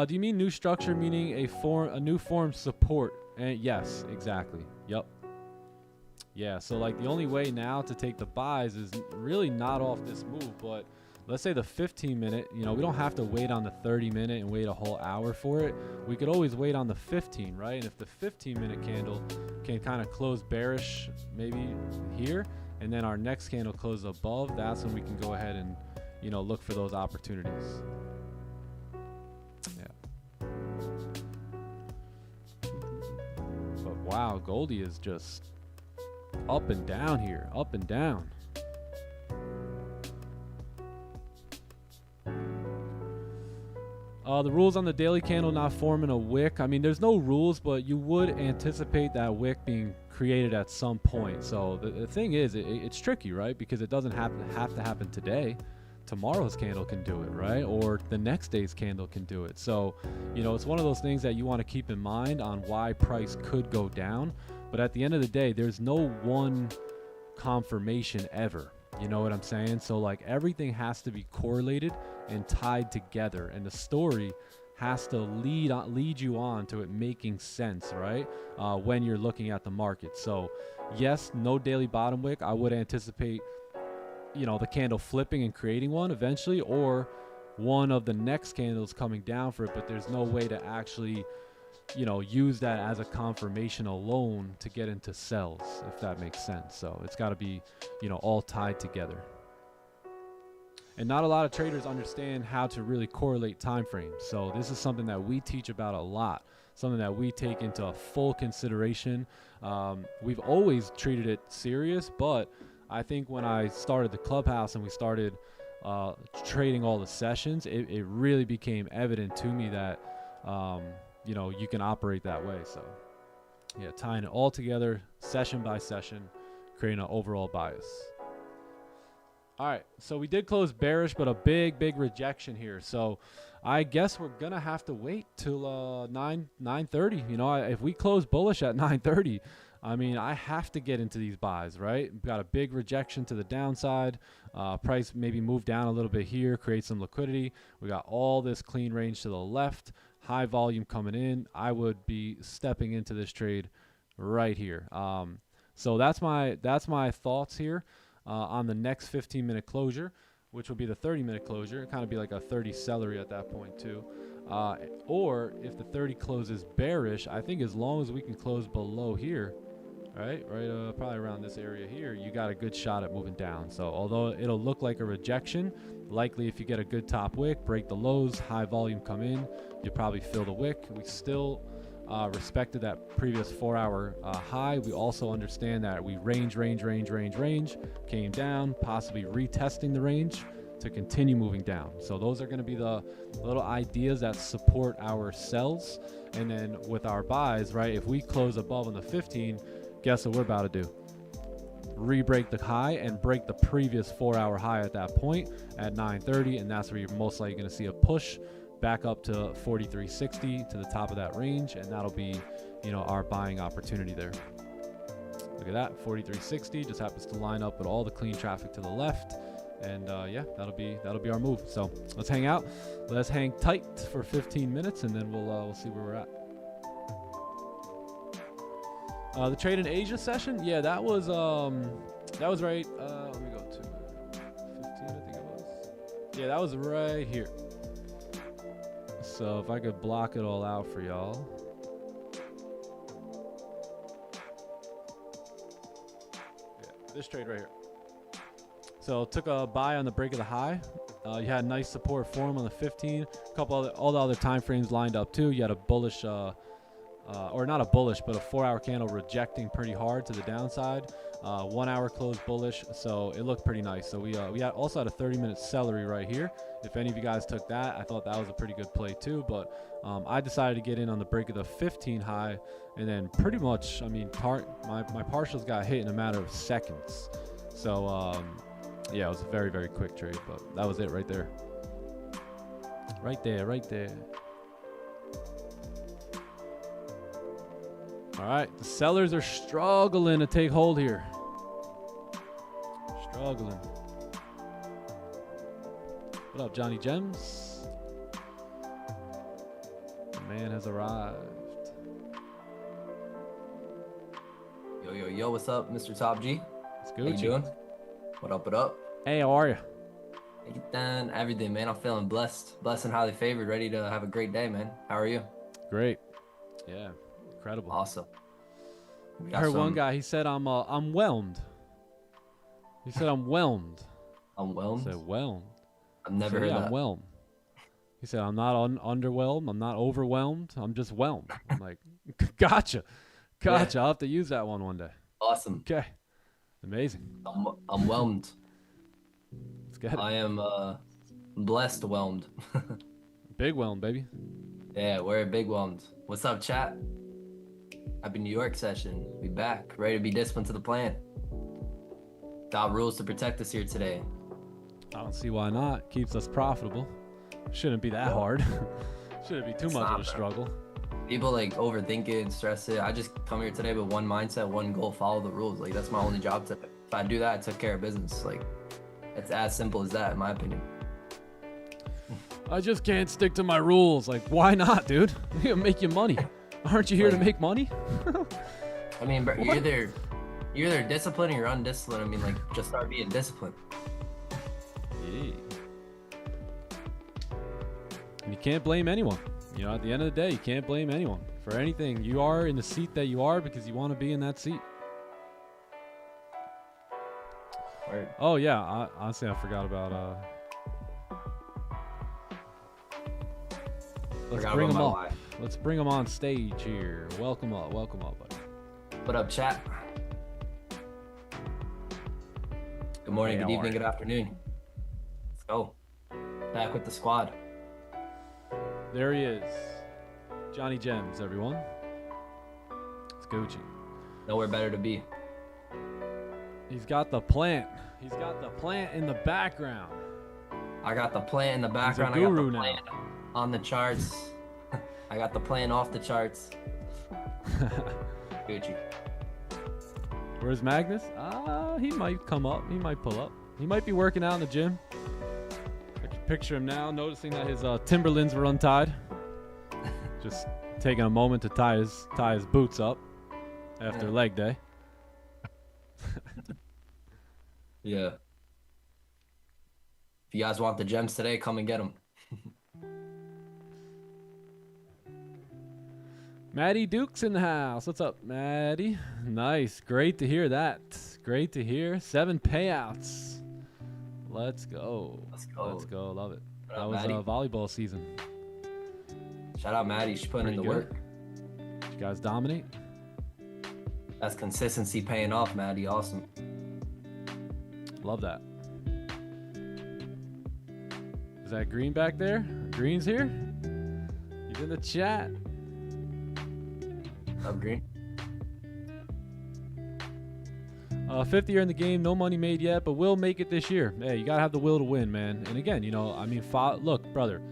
Do you mean new structure, meaning a new form support? And yes, exactly. Yep. Yeah, so like the only way now to take the buys is really not off this move, but let's say the 15 minute, you know, we don't have to wait on the 30 minute and wait a whole hour for it. We could always wait on the 15, right? And if the 15 minute candle can kind of close bearish maybe here, and then our next candle closes above, that's when we can go ahead and, you know, look for those opportunities. Yeah. But wow, Goldie is just up and down here, up and down. The rules on the daily candle not forming a wick. I mean, there's no rules, but you would anticipate that wick being created at some point. So the thing is, it's tricky, right? Because it doesn't have to happen today. Tomorrow's candle can do it, right? Or the next day's candle can do it. So, you know, it's one of those things that you want to keep in mind on why price could go down. But at the end of the day, there's no one confirmation ever. You know what I'm saying? So like everything has to be correlated and tied together, and the story has to lead you on to it making sense, right? When you're looking at the market. So yes, no daily bottom wick. I would anticipate, you know, the candle flipping and creating one eventually, or one of the next candles coming down for it, but there's no way to actually, you know, use that as a confirmation alone to get into sells, if that makes sense. So it's got to be, you know, all tied together. And not a lot of traders understand how to really correlate time frames. So this is something that we teach about a lot, something that we take into full consideration. We've always treated it serious, but I think when I started the clubhouse and we started trading all the sessions, it really became evident to me that you know, you can operate that way. So yeah, tying it all together, session by session, creating an overall bias. All right, so we did close bearish, but a big rejection here. So I guess we're gonna have to wait till 9:30. You know, if we close bullish at 9:30, I mean, I have to get into these buys, right? We've got a big rejection to the downside. Price maybe move down a little bit here, create some liquidity. We got all this clean range to the left, high volume coming in. I would be stepping into this trade right here. So that's my thoughts here on the next 15-minute closure, which will be the 30-minute closure. It kind of be like a 30 celery at that point too. Or if the 30 closes bearish, I think as long as we can close below here, right, probably around this area here, you got a good shot at moving down. So although it'll look like a rejection, likely if you get a good top wick, break the lows, high volume come in, you'll probably fill the wick. We still respected that previous 4-hour high. We also understand that we range, came down, possibly retesting the range to continue moving down. So those are going to be the little ideas that support our sells. And then with our buys, right, if we close above on the 15, guess what we're about to do? Re-break the high and break the previous 4-hour high at that point at 9:30, and that's where you're most likely going to see a push back up to 43.60 to the top of that range, and that'll be, you know, our buying opportunity there. Look at that, 43.60 just happens to line up with all the clean traffic to the left, and yeah, that'll be our move. So let's hang out, let's hang tight for 15 minutes, and then we'll see where we're at. The trade in Asia session, yeah, that was right. Let me go to 15, I think it was. Yeah, that was right here. So if I could block it all out for y'all. Yeah, this trade right here. So took a buy on the break of the high. You had nice support form on the 15. All the other time frames lined up too. You had a bullish, or not a bullish, but a 4-hour candle rejecting pretty hard to the downside. 1 hour closed bullish, so it looked pretty nice. So we also had a 30-minute celery right here. If any of you guys took that, I thought that was a pretty good play too. But I decided to get in on the break of the 15 high, and then pretty much, I mean, my partials got hit in a matter of seconds. So yeah, it was a very, very quick trade, but that was it right there. Right there. All right, the sellers are struggling to take hold here. Struggling. What up, Johnny Gems? The man has arrived. Yo, what's up, Mr. Top G? It's Gucci. How you doing? What up? Hey, how are you? Done everything, man. I'm feeling blessed and highly favored, ready to have a great day, man. How are you? Great. Yeah, incredible. Awesome. I heard one guy, he said, I'm whelmed. He said, I'm whelmed. I'm whelmed? I said, whelmed. I've never heard that. I'm whelmed. He said, I'm not underwhelmed. I'm not overwhelmed. I'm just whelmed. I'm like, gotcha. Yeah. I'll have to use that one day. Awesome. Okay. Amazing. I'm whelmed. Let's get it. I am blessed whelmed. Big whelmed, baby. Yeah, we're big whelmed. What's up, chat? Happy New York session. We back, ready to be disciplined to the plan. Got rules to protect us here today. I don't see why not. Keeps us profitable. Shouldn't be that hard. Shouldn't be too much of a struggle. People like overthink it and stress it. I just come here today with one mindset, one goal, follow the rules. Like that's my only job today. If I do that, I took care of business. Like it's as simple as that, in my opinion. I just can't stick to my rules. Like, why not, dude? You'll make you money. Aren't you here to make money? I mean, bro, you're either disciplined or you're undisciplined. I mean, like, just start being disciplined. Yeah. And you can't blame anyone. You know, at the end of the day, you can't blame anyone for anything. You are in the seat that you are because you want to be in that seat. Word. Oh, yeah. Honestly, I forgot about... Let's bring them up. Let's bring them on stage here. Welcome up, buddy. What up, chat? Good morning, Hey, good evening, good afternoon. Let's go. Back with the squad. There he is. Johnny Gems, everyone. It's Gucci. Nowhere better to be. He's got the plant. He's got the plant in the background. I got the plant in the background. He's a I got guru the plant on the charts. I got the plan off the charts. Gucci. Where's Magnus? He might come up. He might pull up. He might be working out in the gym. I can picture him now, noticing that his Timberlands were untied. Just taking a moment to tie his boots up after leg day. Yeah. If you guys want the gems today, come and get them. Maddie Duke's in the house. What's up, Maddie? Nice. Great to hear that. Great to hear. 7 payouts. Let's go. Let's go. Let's go. Love it. Shout That out, was Maddie. volleyball season. Shout out Maddie. She's putting in the Pretty work. good. Did you guys dominate? That's consistency paying off, Maddie. Awesome. Love that. Is that Green back there? Green's here? He's in the chat. Up green. 5th year in the game, no money made yet, but will make it this year. Hey, you gotta have the will to win, man. And again, you know, I mean, look, brother,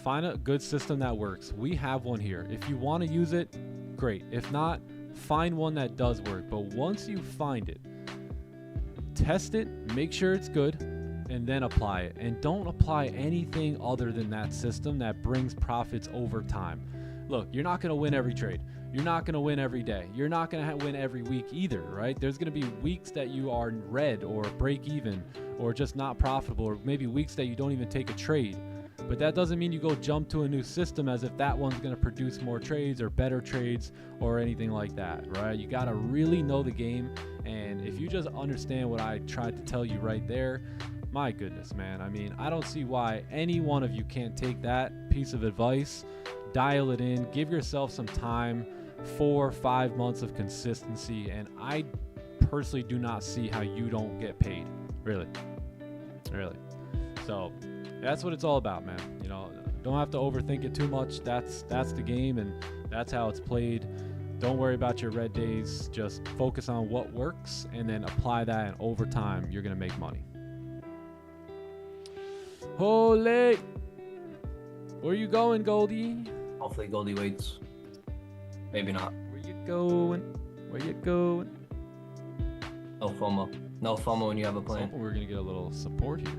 find a good system that works. We have one here. If you want to use it, great. If not, find one that does work. But once you find it, test it, make sure it's good, and then apply it. And don't apply anything other than that system that brings profits over time. Look, you're not gonna win every trade. You're not going to win every day. You're not going to win every week either, right? There's going to be weeks that you are red or break even or just not profitable, or maybe weeks that you don't even take a trade. But that doesn't mean you go jump to a new system as if that one's going to produce more trades or better trades or anything like that, right? You got to really know the game. And if you just understand what I tried to tell you right there, my goodness, man. I mean, I don't see why any one of you can't take that piece of advice, dial it in, give yourself some time, 4 or 5 months of consistency, and I personally do not see how you don't get paid. Really. So that's what it's all about, man. You know, don't have to overthink it too much. That's the game, and that's how it's played. Don't worry about your red days. Just focus on what works and then apply that, and over time you're gonna make money. Holy, where you going, Goldie? Hopefully Goldie waits. Maybe not. Where you going? Where you going? No FOMO. No FOMO when you have a plan. We're gonna get a little support here.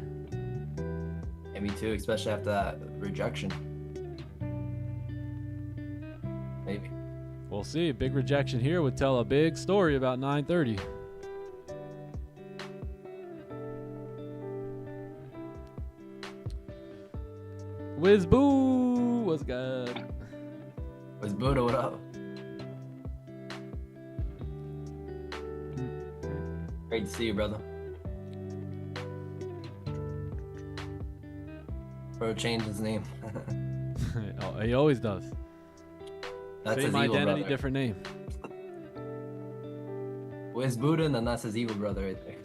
Yeah, me too, especially after that rejection. Maybe. We'll see. A big rejection here would tell a big story about 9:30. Wiz Boo, what's good? What's Buddha? What up? Great to see you, brother. Bro changed his name. Oh, he always does. That's Same his evil identity, brother. different name. Where's Buddha? And then that's his evil brother right there.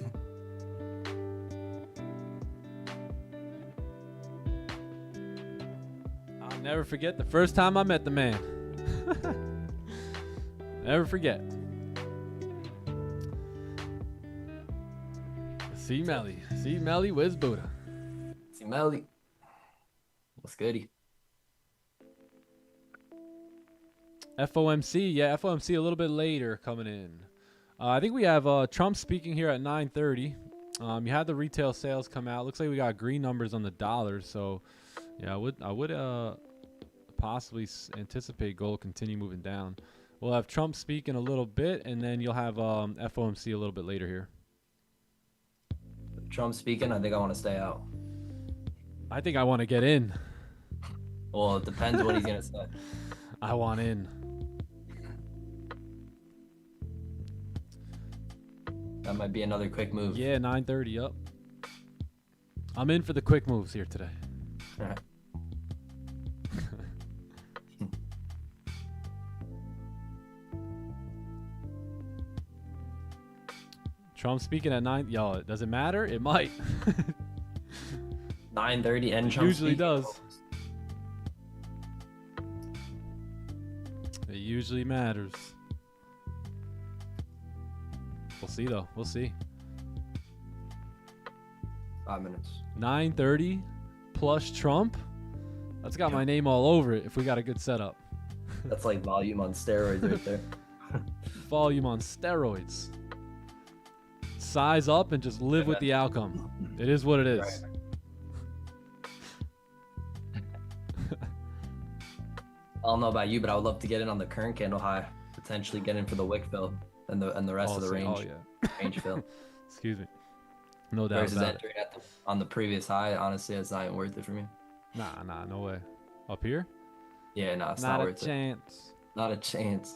I'll never forget the first time I met the man. Never forget. See Melly, Wiz Buddha. See Melly. What's goody? FOMC, yeah, FOMC a little bit later coming in. I think we have Trump speaking here at 9:30. You had the retail sales come out. Looks like we got green numbers on the dollar. So, yeah, I would possibly anticipate gold continue moving down. We'll have Trump speak in a little bit, and then you'll have FOMC a little bit later here. Trump speaking, I think I want to stay out. I think I want to get in. Well, it depends what he's going to say. I want in. That might be another quick move. Yeah, 9:30 up. I'm in for the quick moves here today. Trump speaking at 9. Yo, does it matter? It might. 9:30 and Trump Usually speaking. does. It usually matters. We'll see though. We'll see. 5 minutes. 9:30 plus Trump. That's got my name all over it if we got a good setup. That's like volume on steroids right there. Volume on steroids. Size up and just live with the outcome. It is what it is. Right. I don't know about you, but I would love to get in on the current candle high. Potentially get in for the wick fill and the rest of the range. Oh yeah. Range fill. Excuse me. No doubt Versus about it. entering on the previous high, honestly, it's not even worth it for me. Nah, no way. Up here? Yeah, no, it's Not not a worth it. chance. Not a chance.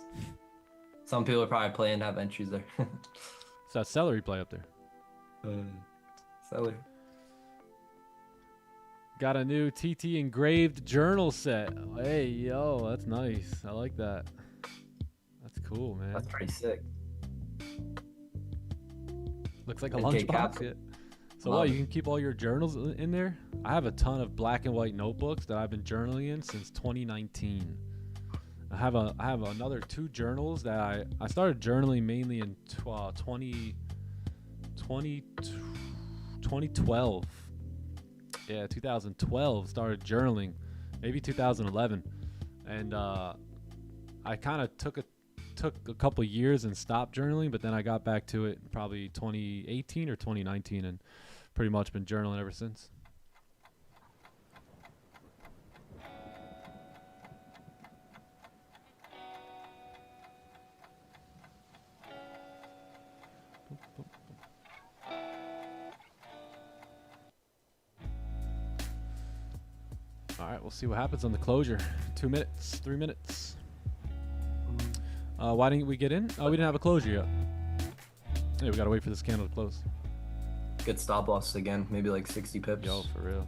Some people are probably playing to have entries there. It's that celery play up there. Seller. Got a new TT engraved journal set. Hey, yo, that's nice. I like that. That's cool, man. That's pretty sick. Looks like a 10K lunchbox. cap. Yeah. So Love what? You it. can keep all your journals in there? I have a ton of black and white notebooks that I've been journaling in since 2019. I have another 2 journals that I started journaling mainly in 2012. Yeah, 2012 started journaling, maybe 2011, and I kind of took a couple years and stopped journaling, but then I got back to it probably 2018 or 2019, and pretty much been journaling ever since. All right, we'll see what happens on the closure. 2 minutes, 3 minutes. Why didn't we get in? Oh, we didn't have a closure yet. Yeah, we gotta wait for this candle to close. Good stop loss again, maybe like 60 pips. Yo, for real.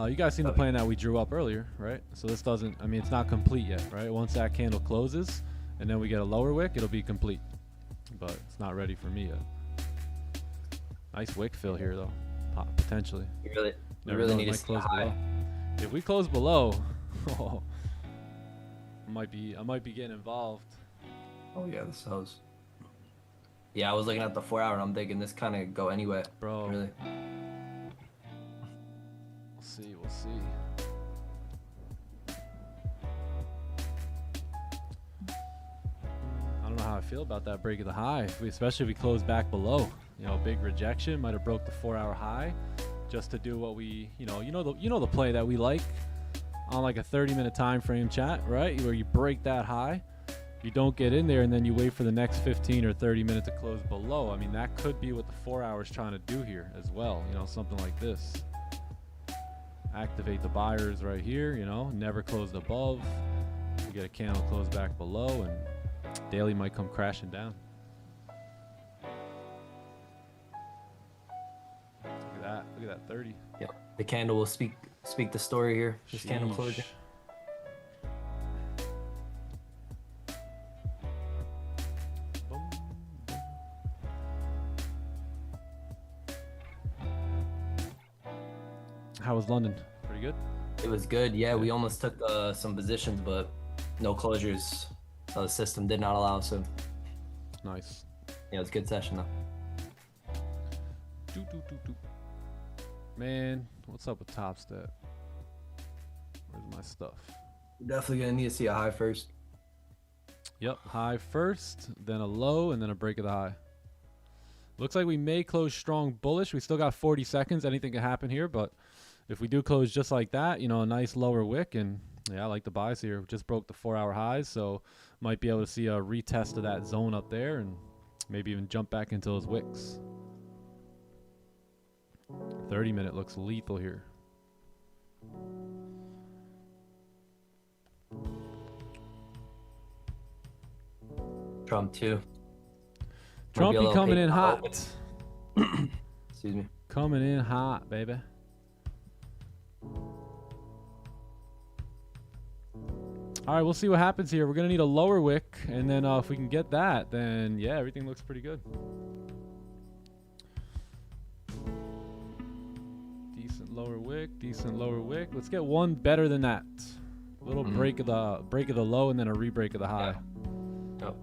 You guys seen the plan that we drew up earlier, right? So this doesn't, I mean, it's not complete yet, right? Once that candle closes and then we get a lower wick, it'll be complete. But it's not ready for me yet. Nice wick fill here, though. Potentially. You really Never know, need it to might close high. below. If we close below, I might be getting involved. Oh yeah, this house. Yeah, I was looking at the 4 hour and I'm thinking this kind of go anywhere. Bro. Really. We'll see. I don't know how I feel about that break of the high, especially if we close back below. You know, big rejection, might have broke the 4 hour high just to do what we, you know the play that we like on like a 30-minute time frame chat, right? Where you break that high, you don't get in there, and then you wait for the next 15 or 30 minutes to close below. I mean, that could be what the 4 hours trying to do here as well. You know, something like this. Activate the buyers right here, you know, never closed above. You get a candle close back below, and daily might come crashing down. Look at that 30. Yeah, the candle will speak the story here. This candle Sheesh. closure. Boom, boom. How was London? Pretty good? It was good. Yeah, we almost took some positions, but no closures. So the system did not allow. So Nice. yeah, it was a good session though. Do. Man, what's up with Top Step? Where's my stuff? We're definitely gonna need to see a high first. Yep, high first, then a low, and then a break of the high. Looks like we may close strong bullish. We still got 40 seconds. Anything can happen here, but if we do close just like that, you know, a nice lower wick, and yeah, I like the buys here. Just broke the 4 hour highs, so might be able to see a retest of that zone up there and maybe even jump back into those wicks. 30-minute looks lethal here. Trump too. Trumpy coming in hot. Excuse me. Coming in hot, baby. All right, we'll see what happens here. We're going to need a lower wick, and then if we can get that, then yeah, everything looks pretty good. Decent lower wick. Let's get one better than that. A little break of the low, and then a re-break of the high. Yeah. Yep.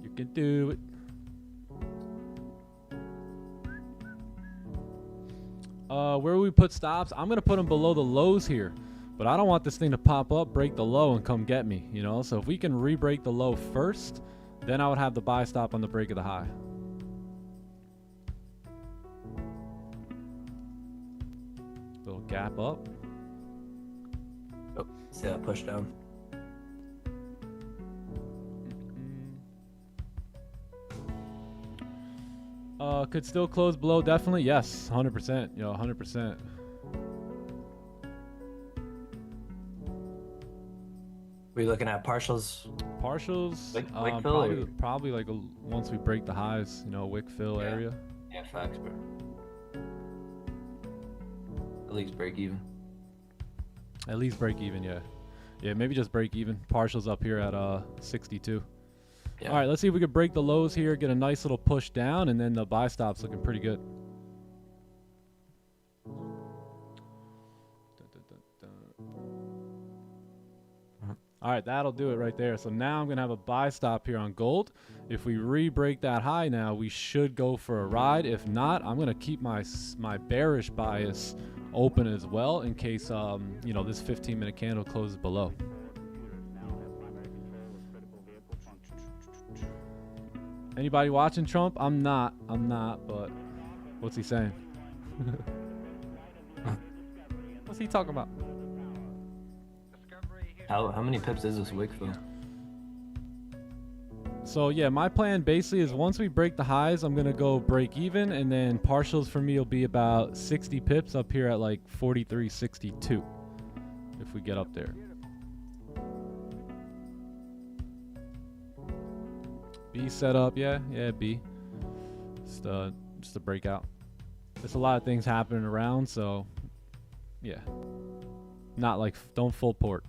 You can do it. Where we put stops, I'm gonna put them below the lows here, but I don't want this thing to pop up, break the low, and come get me, you know. So if we can re-break the low first, then I would have the buy stop on the break of the high. Little gap up. Oh, see that push down. Could still close below, definitely. Yes, 100%. Yo, 100%. We're looking at partials. Partials, Wick fill probably like once we break the highs, you know, wick fill area. Yeah, facts, bro. At least break even. At least break even, yeah. Yeah, maybe just break even. Partials up here at 62. Yeah. All right, let's see if we can break the lows here, get a nice little push down, and then the buy stop's looking pretty good. All right, that'll do it right there. So now I'm going to have a buy stop here on gold. If we re-break that high now, we should go for a ride. If not, I'm going to keep my bearish bias open as well in case, you know, this 15-minute candle closes below. Anybody watching Trump? I'm not, but what's he saying? What's he talking about? How many pips is this wick fill? So yeah, my plan basically is once we break the highs, I'm gonna go break even, and then partials for me will be about 60 pips up here at like 43.62 if we get up there. B setup, yeah, B. Just a breakout. There's a lot of things happening around, so yeah. Not like don't full port.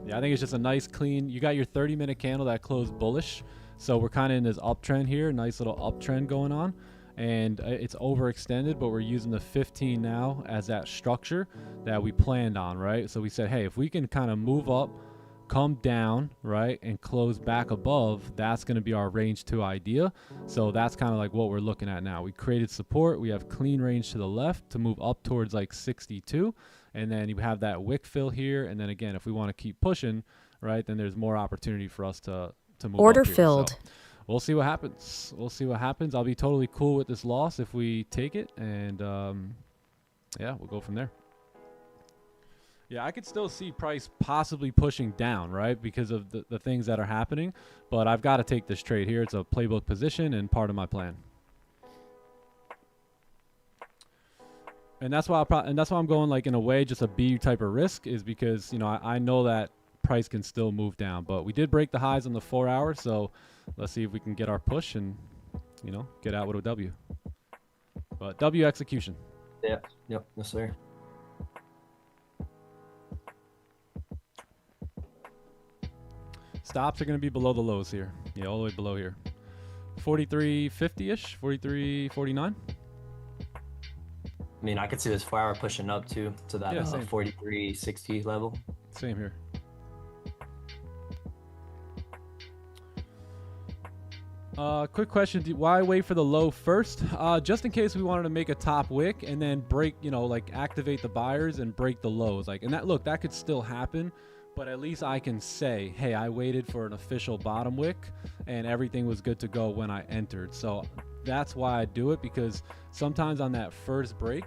Yeah, I think it's just a nice clean. You got your 30-minute candle that closed bullish, so we're kind of in this uptrend here. Nice little uptrend going on, and it's overextended, but we're using the 15 now as that structure that we planned on, right? So we said, hey, if we can kind of move up, come down, right, and close back above, that's going to be our range 2 idea. So that's kind of like what we're looking at now. We created support. We have clean range to the left to move up towards like 62. And then you have that wick fill here. And then again, if we want to keep pushing, right, then there's more opportunity for us to move Order up here. filled. So we'll see what happens. We'll see what happens. I'll be totally cool with this loss if we take it. And yeah, we'll go from there. Yeah, I could still see price possibly pushing down, right, because of the things that are happening. But I've got to take this trade here. It's a playbook position and part of my plan. And that's why I'm going like in a way just a B type of risk, is because, you know, I know that price can still move down. But we did break the highs on the 4 hour, so let's see if we can get our push and, you know, get out with a W. But W execution. Yeah. Yep. Yes, sir. Stops are going to be below the lows here. Yeah, all the way below here. 43.50-ish, 43.49. I mean, I could see this 4 hour pushing up too to that 43.60 level. Same here. Quick question. Why wait for the low first? Just in case we wanted to make a top wick and then break, you know, like activate the buyers and break the lows. Like, and that could still happen. But at least I can say, hey, I waited for an official bottom wick and everything was good to go when I entered. So that's why I do it, because sometimes on that first break,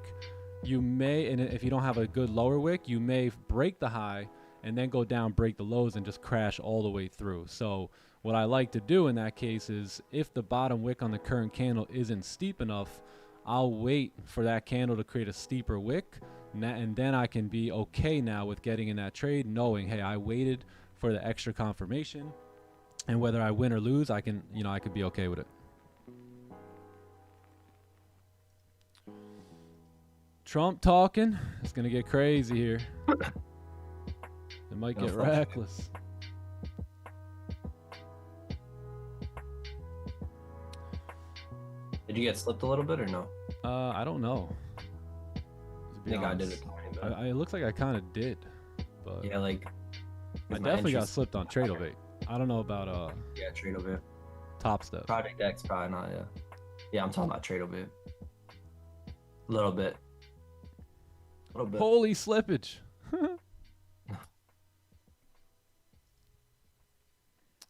you may, and if you don't have a good lower wick, you may break the high and then go down, break the lows, and just crash all the way through. So what I like to do in that case is, if the bottom wick on the current candle isn't steep enough, I'll wait for that candle to create a steeper wick. And then I can be okay now with getting in that trade, knowing, hey, I waited for the extra confirmation, and whether I win or lose, I can, you know, I could be okay with it. Trump talking. It's gonna get crazy here. It might get reckless. Did you get slipped a little bit or no? I don't know. I think I did it. It looks like I kind of did, but yeah, like I definitely got slipped on Tradeovate. I don't know about yeah, Tradeovate. Top Step. Project X probably not. Yeah, I'm talking about Tradeovate. A little bit. Holy slippage.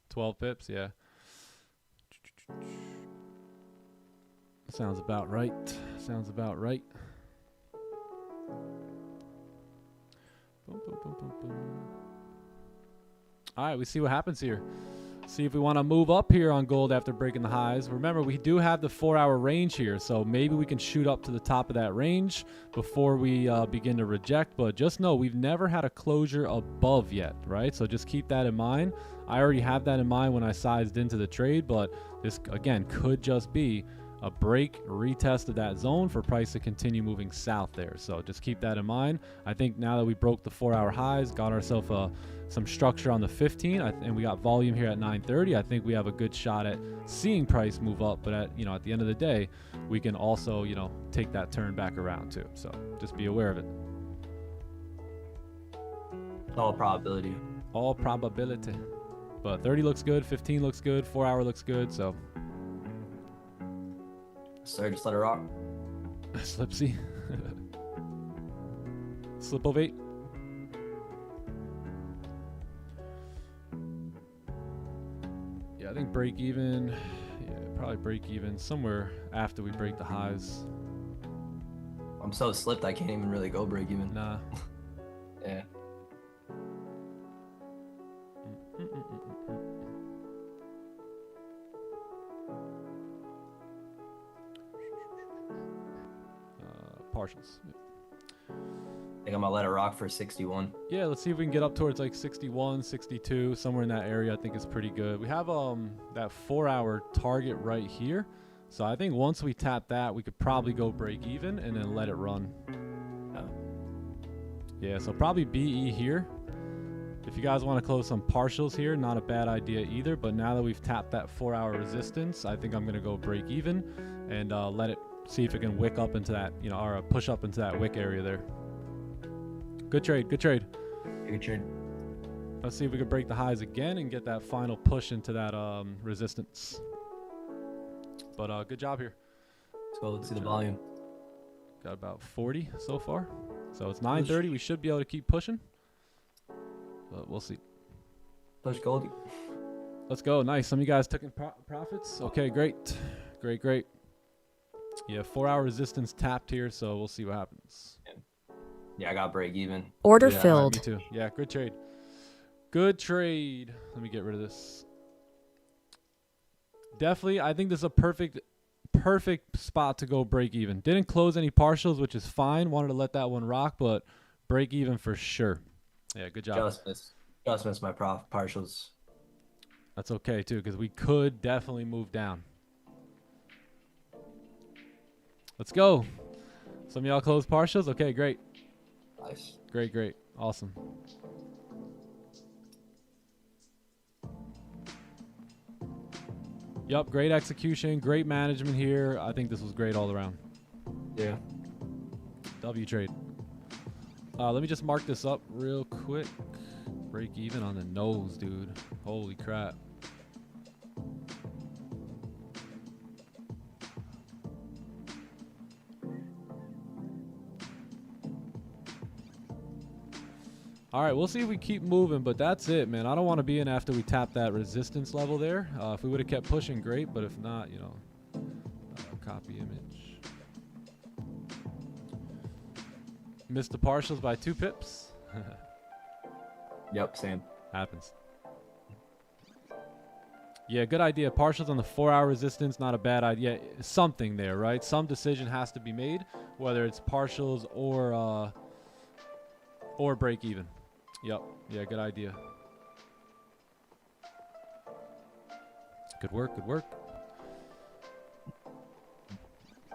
12 pips, yeah. Sounds about right. Sounds about right. Boom, boom, boom, boom, boom. All right, we see what happens here. See if we want to move up here on gold after breaking the highs. Remember, we do have the 4-hour range here, so maybe we can shoot up to the top of that range before we begin to reject. But just know we've never had a closure above yet, right? So just keep that in mind. I already have that in mind when I sized into the trade, but this, again, could just be a break, retest of that zone for price to continue moving south there. So just keep that in mind. I think now that we broke the 4-hour highs, got ourselves some structure on the 15, and we got volume here at 9:30. I think we have a good shot at seeing price move up. But at the end of the day, we can also take that turn back around too. So just be aware of it. All probability. All probability. But 30 looks good, 15 looks good, 4-hour looks good. So. Sorry, just let it rock. Slipsy. Slip of 8. Yeah, I think break even. Yeah, probably break even somewhere after we break the highs. I'm so slipped I can't even really go break even. Nah. Yeah. Partials. I think I'm gonna let it rock for 61. Yeah, let's see if we can get up towards like 61, 62, somewhere in that area. I think is pretty good. We have that 4-hour target right here. So I think once we tap that, we could probably go break even and then let it run. Yeah, so probably BE here. If you guys want to close some partials here, not a bad idea either. But now that we've tapped that 4-hour resistance, I think I'm gonna go break even and let it see if it can wick up into that, or push up into that wick area there. Good trade, good trade. Good trade. Let's see if we can break the highs again and get that final push into that resistance. But good job here. Let's go. Let's see the volume. Got about 40 so far. So it's 9:30. We should be able to keep pushing. But we'll see. Push Goldie. Let's go. Nice. Some of you guys took in profits. Okay, great. Great, great. Yeah, 4-hour resistance tapped here, so we'll see what happens. Yeah, I got break even. Order Yeah, filled. me too. Yeah, good trade. Good trade. Let me get rid of this. Definitely, I think this is a perfect spot to go break even. Didn't close any partials, which is fine. Wanted to let that one rock, but break even for sure. Yeah, good job. Just missed my partials. That's okay too, because we could definitely move down. Let's go. Some of y'all close partials. Okay, great. Nice. Great, great. Awesome. Yup, great execution, great management here. I think this was great all around. Yeah. W trade. Let me just mark this up real quick. Break even on the nose, dude. Holy crap. All right, we'll see if we keep moving, but that's it, man. I don't want to be in after we tap that resistance level there. If we would have kept pushing, great, but if not, copy image. Missed the partials by 2 pips. Yep, same. Happens. Yeah, good idea. Partials on the 4-hour resistance, not a bad idea. Something there, right? Some decision has to be made, whether it's partials or break even. Yep. Yeah, good idea. Good work, good work.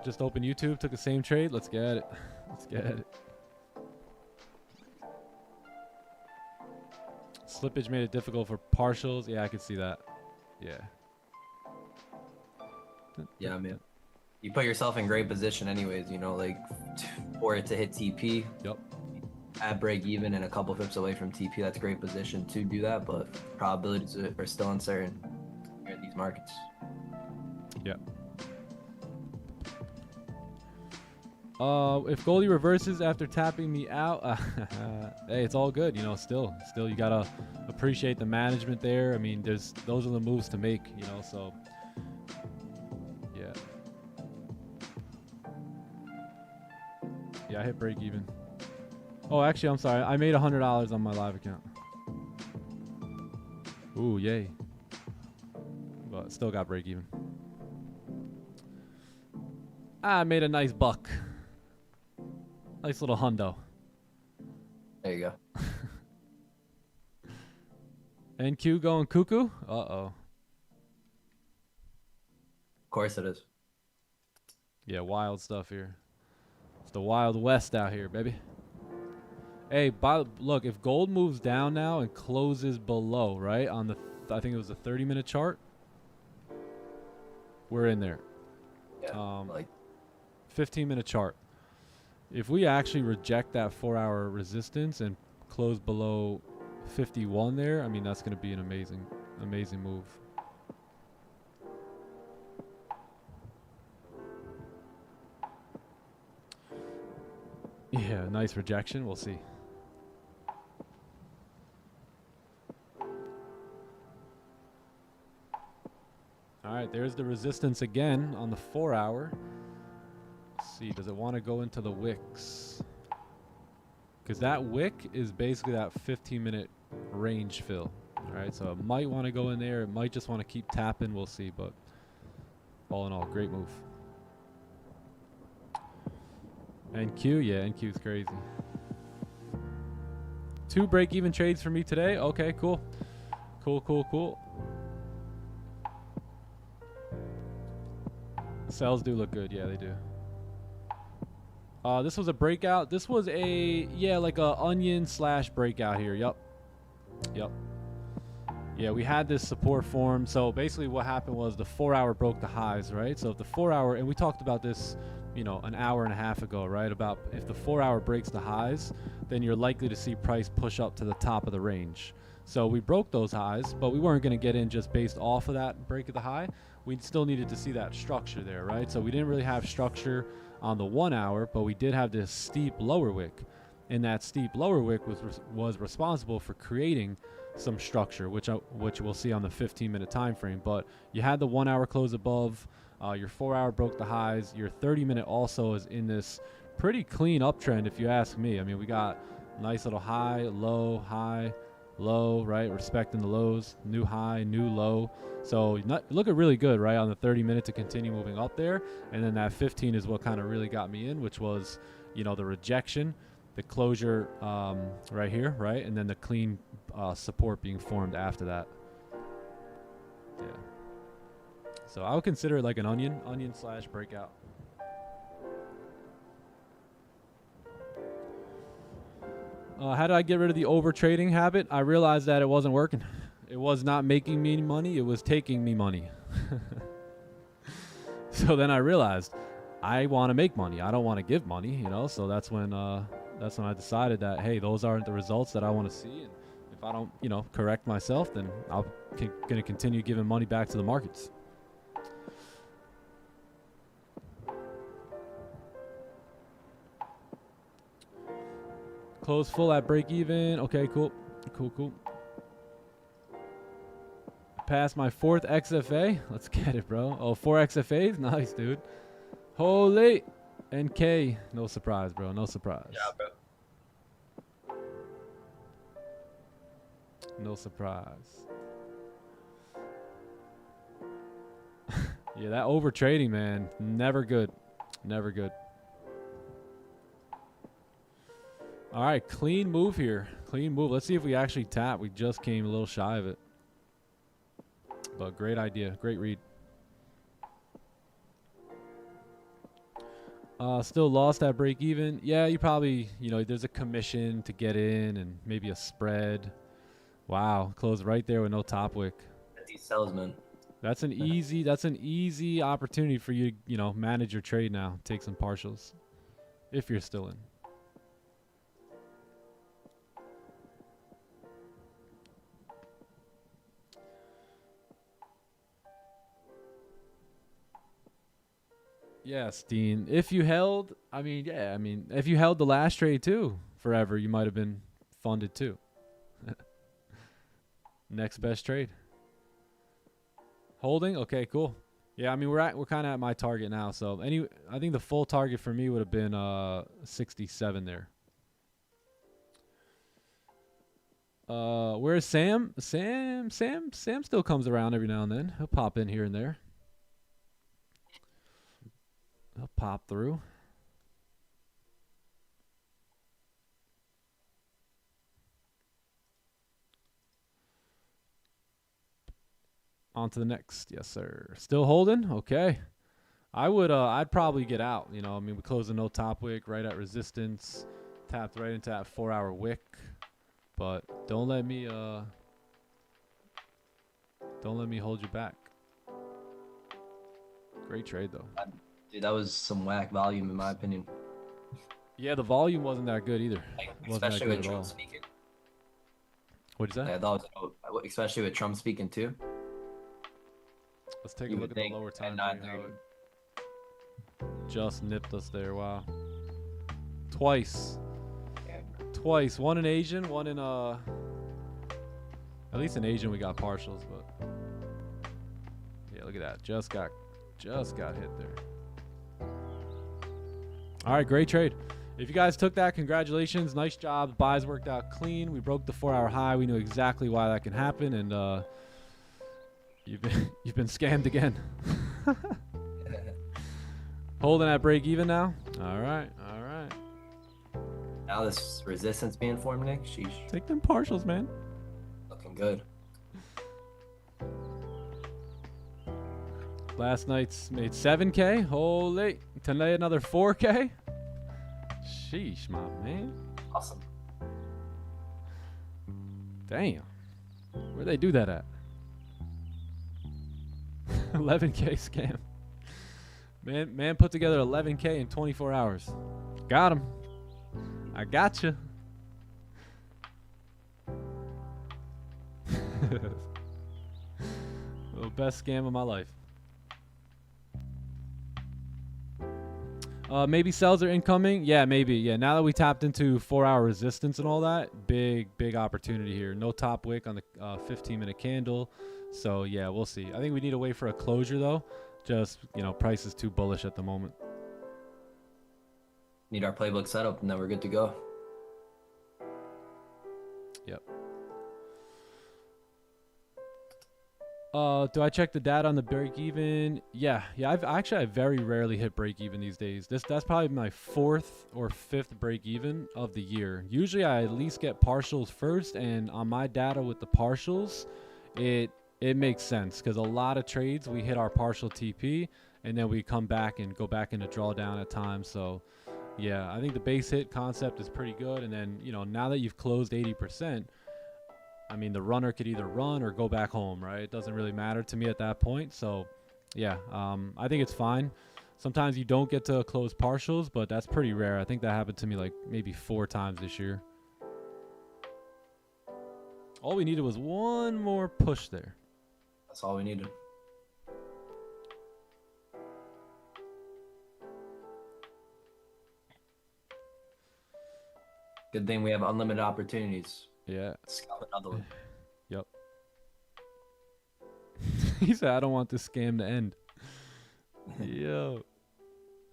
Just open YouTube, took the same trade. Let's get it. Let's get it. Slippage made it difficult for partials. Yeah, I could see that. Yeah. Yeah, man. You put yourself in great position anyways, like for it to hit TP. Yep. At break even and a couple pips away from TP, that's a great position to do that, but probabilities are still uncertain here in these markets. Yeah. If Goldie reverses after tapping me out, hey, it's all good. Still you gotta appreciate the management there. I mean, those are the moves to make. So yeah. Yeah, I hit break even. Oh, actually, I'm sorry. I made $100 on my live account. Ooh, yay. still got break even. I made a nice buck. Nice little hundo. There you go. NQ going cuckoo? Uh-oh. Of course it is. Yeah, wild stuff here. It's the Wild West out here, baby. Hey, look, if gold moves down now and closes below, right, on the, I think it was a 30-minute chart, we're in there. Yeah, like 15-minute chart. If we actually reject that 4-hour resistance and close below 51 there, I mean, that's going to be an amazing, amazing move. Yeah, nice rejection. We'll see. All right, there's the resistance again on the 4-hour. Let's see, does it want to go into the wicks? Because that wick is basically that 15-minute range fill. All right, so it might want to go in there. It might just want to keep tapping. We'll see, but all in all, great move. NQ, yeah, NQ is crazy. 2 break-even trades for me today. Okay, cool. Cool. Sells do look good. Yeah, they do. This was a breakout. This was a, yeah, like a onion / breakout here. Yep. Yeah, we had this support form. So basically what happened was the 4-hour broke the highs, right? So if the 4-hour, and we talked about this, you know, an hour and a half ago, right? About if the 4-hour breaks the highs, then you're likely to see price push up to the top of the range. So we broke those highs, but we weren't going to get in just based off of that break of the high. We still needed to see that structure there, right? So we didn't really have structure on the 1-hour, but we did have this steep lower wick. And that steep lower wick was responsible for creating some structure, which we'll see on the 15-minute time frame. But you had the 1-hour close above, your 4-hour broke the highs, your 30-minute also is in this pretty clean uptrend, if you ask me. I mean, we got nice little high, low, right? Respecting the lows, new high, new low. So looking really good, right, on the 30-minute to continue moving up there. And then that 15 is what kind of really got me in, which was, you know, the rejection, the closure right here, right? And then the clean support being formed after that. Yeah. So I would consider it like an onion / breakout. How did I get rid of the over trading habit? I realized that it wasn't working. It was not making me money. It was taking me money. So then I realized I want to make money. I don't want to give money, you know. So that's when I decided that, hey, those aren't the results that I want to see. And if I don't, you know, correct myself, then I'm going to continue giving money back to the markets. Close full at break even. Okay, cool. Passed my 4th XFA. Let's get it, bro. Oh, 4 XFAs? Nice, dude. Holy. NK. No surprise, bro. No surprise. Yeah, bro. No surprise. Yeah, that over trading, man. Never good. Never good. All right, clean move here. Clean move. Let's see if we actually tap. We just came a little shy of it. But great idea. Great read. Still lost that break even. Yeah, you probably, you know, there's a commission to get in and maybe a spread. Wow, closed right there with no top wick. These salesmen. That's an easy opportunity for you to, you know, manage your trade now. Take some partials if you're still in. Yes, Dean. If you held, if you held the last trade too forever, you might have been funded too. Next best trade. Holding? Okay, cool. Yeah, I mean we're kind of at my target now, so I think the full target for me would have been 67 there. Where's Sam? Sam still comes around every now and then. He'll pop in here and there. He'll pop through. On to the next. Yes, sir. Still holding? Okay. I'd probably get out. You know, I mean, we closed a no top wick right at resistance. Tapped right into that 4-hour wick. But don't let me hold you back. Great trade though. Dude, that was some whack volume in my opinion. Yeah, the volume wasn't that good either. Like, Wasn't that especially good with at all. Trump speaking. What'd you say? Like, I thought it was, especially with Trump speaking too. Let's take a You look would at the think lower time at frame. How 9:30. it just nipped us there. Wow. Twice. Yeah. Twice. One in Asian, one in at least in Asian we got partials, but yeah, look at that. Just got hit there. All right, great trade. If you guys took that, congratulations. Nice job. Buys worked out clean. We broke the 4-hour high. We knew exactly why that can happen, and you've been scammed again. Holding at break even now. All right. Now this resistance being formed, Nick. Sheesh. Take them partials, man. Looking good. Last night's made 7K. Holy. Tonight another 4K. Sheesh, my man. Awesome. Damn. Where'd they do that at? 11K scam. Man put together 11K in 24 hours. Got him. I got you. The best scam of my life. Maybe sells are incoming. Yeah, maybe. Yeah, now that we tapped into 4-hour resistance and all that, big opportunity here. No top wick on the 15-minute candle. So, yeah, we'll see. I think we need to wait for a closure, though. Just, you know, price is too bullish at the moment. Need our playbook set up, and then we're good to go. Yep. Do I check the data on the break even? Yeah. I very rarely hit break even these days. That's probably my 4th or 5th break even of the year. Usually I at least get partials first, and on my data with the partials, it makes sense because a lot of trades we hit our partial TP and then we come back and go back into drawdown at times. So yeah, I think the base hit concept is pretty good. And then, you know, now that you've closed 80%, I mean, the runner could either run or go back home, right? It doesn't really matter to me at that point. So, yeah, I think it's fine. Sometimes you don't get to close partials, but that's pretty rare. I think that happened to me like maybe 4 times this year. All we needed was one more push there. That's all we needed. Good thing we have unlimited opportunities. Yeah. Scalp another one. Yep. He said, I don't want this scam to end. Yo.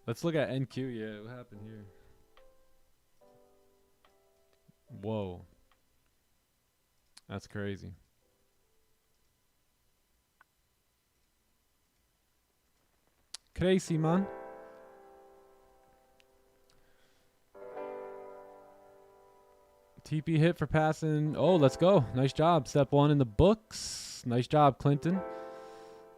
Let's look at NQ. Yeah, what happened here? Whoa. That's crazy. Crazy, man. TP hit for passing. Oh, let's go. Nice job. Step 1 in the books. Nice job, Clinton.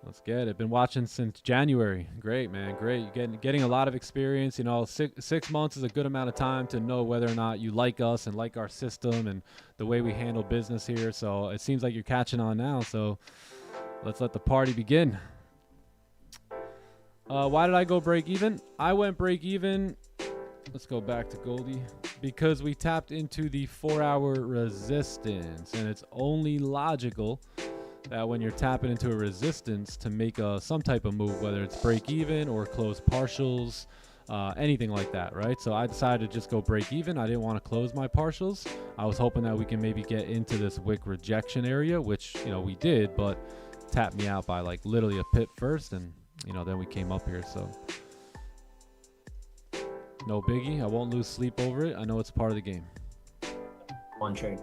Let's get it. Been watching since January. Great, man. Great. You're getting a lot of experience. You know, six months is a good amount of time to know whether or not you like us and like our system and the way we handle business here. So it seems like you're catching on now. So let's let the party begin. Why did I go break even? I went break even. Let's go back to Goldie. Because we tapped into the 4-hour resistance, and it's only logical that when you're tapping into a resistance to make some type of move, whether it's break even or close partials, anything like that, right? So I decided to just go break even. I didn't want to close my partials. I was hoping that we can maybe get into this wick rejection area, which, you know, we did, but tapped me out by like literally a pip first, and, you know, then we came up here. So no biggie. I won't lose sleep over it. I know it's part of the game. One trade.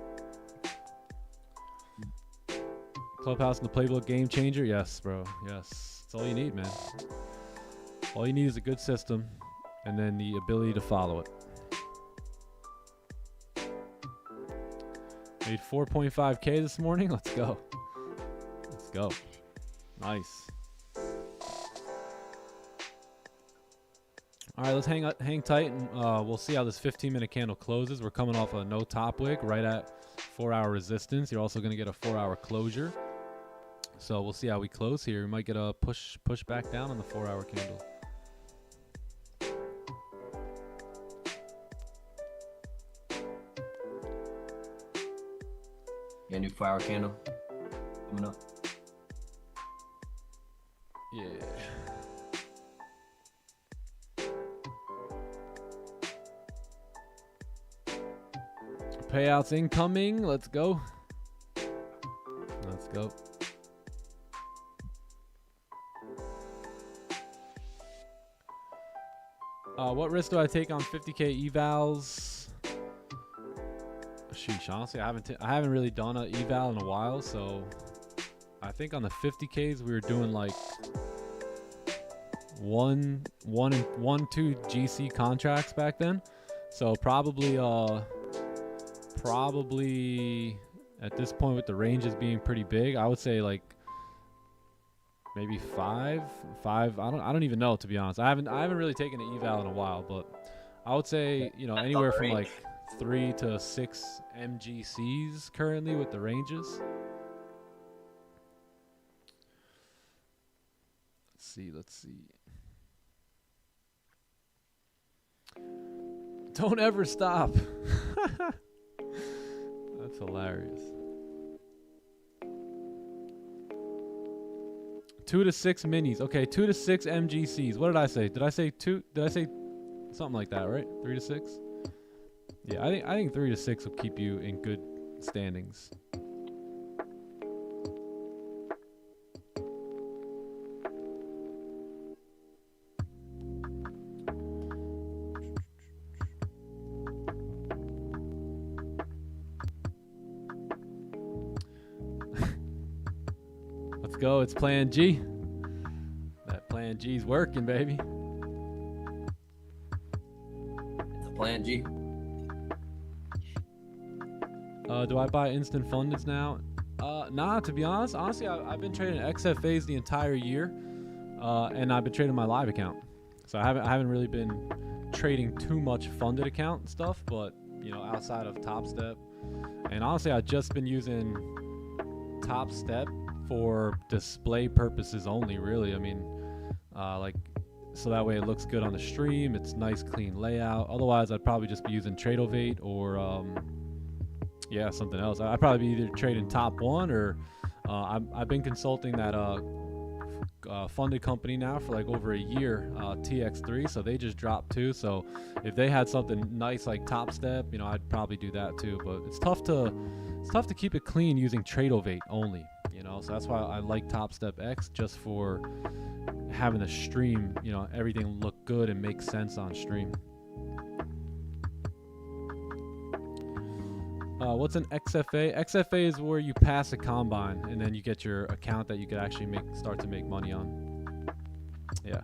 Clubhouse and the playbook game changer. Yes, bro. Yes. That's all you need, man. All you need is a good system and then the ability to follow it. Made 4.5K this morning. Let's go. Let's go. Nice. All right, let's hang tight, and we'll see how this 15-minute candle closes. We're coming off a no top wick right at 4-hour resistance. You're also going to get a 4-hour closure. So we'll see how we close here. We might get a push back down on the 4-hour candle. Yeah, new 4-hour candle coming up. Yeah. Payouts incoming. Let's go. Let's go. What risk do I take on 50K evals? Sheesh, honestly, I haven't really done an eval in a while, so I think on the 50Ks we were doing like one, two GC contracts back then. So probably at this point with the ranges being pretty big, I would say like maybe five. I don't even know, to be honest. I haven't really taken an eval in a while, but I would say, you know, anywhere from like 3 to 6 MGCs currently with the ranges. Let's see. Don't ever stop. That's hilarious. 2 to 6 minis. Okay, 2 to 6 MGCs. What did I say? Did I say 2? Did I say something like that, right? 3 to 6? Yeah, I think 3 to 6 will keep you in good standings. Let's go. It's Plan G. That Plan G's working, baby. It's a Plan G. Do I buy instant fundeds now? Nah, to be honest. Honestly, I've been trading XFAs the entire year, and I've been trading my live account. So I haven't really been trading too much funded account stuff, but you know, outside of Top Step, and honestly, I've just been using Top Step for display purposes only. Really, I mean, like, so that way it looks good on the stream. It's nice, clean layout. Otherwise, I'd probably just be using Tradeovate or yeah, something else. I'd probably be either trading Top One or I've been consulting that funded company now for like over a year, TX3. So they just dropped too. So if they had something nice like Top Step, you know, I'd probably do that too. But it's tough to keep it clean using Tradeovate only. You know, so that's why I like Top Step X, just for having the stream, you know, everything look good and make sense on stream. What's an XFA? XFA is where you pass a combine and then you get your account that you could actually start to make money on. Yeah.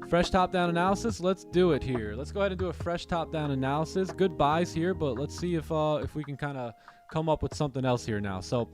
Fresh top-down analysis. Let's do it here. Let's go ahead and do a fresh top-down analysis. Good buys here, but let's see if we can kind of come up with something else here now. So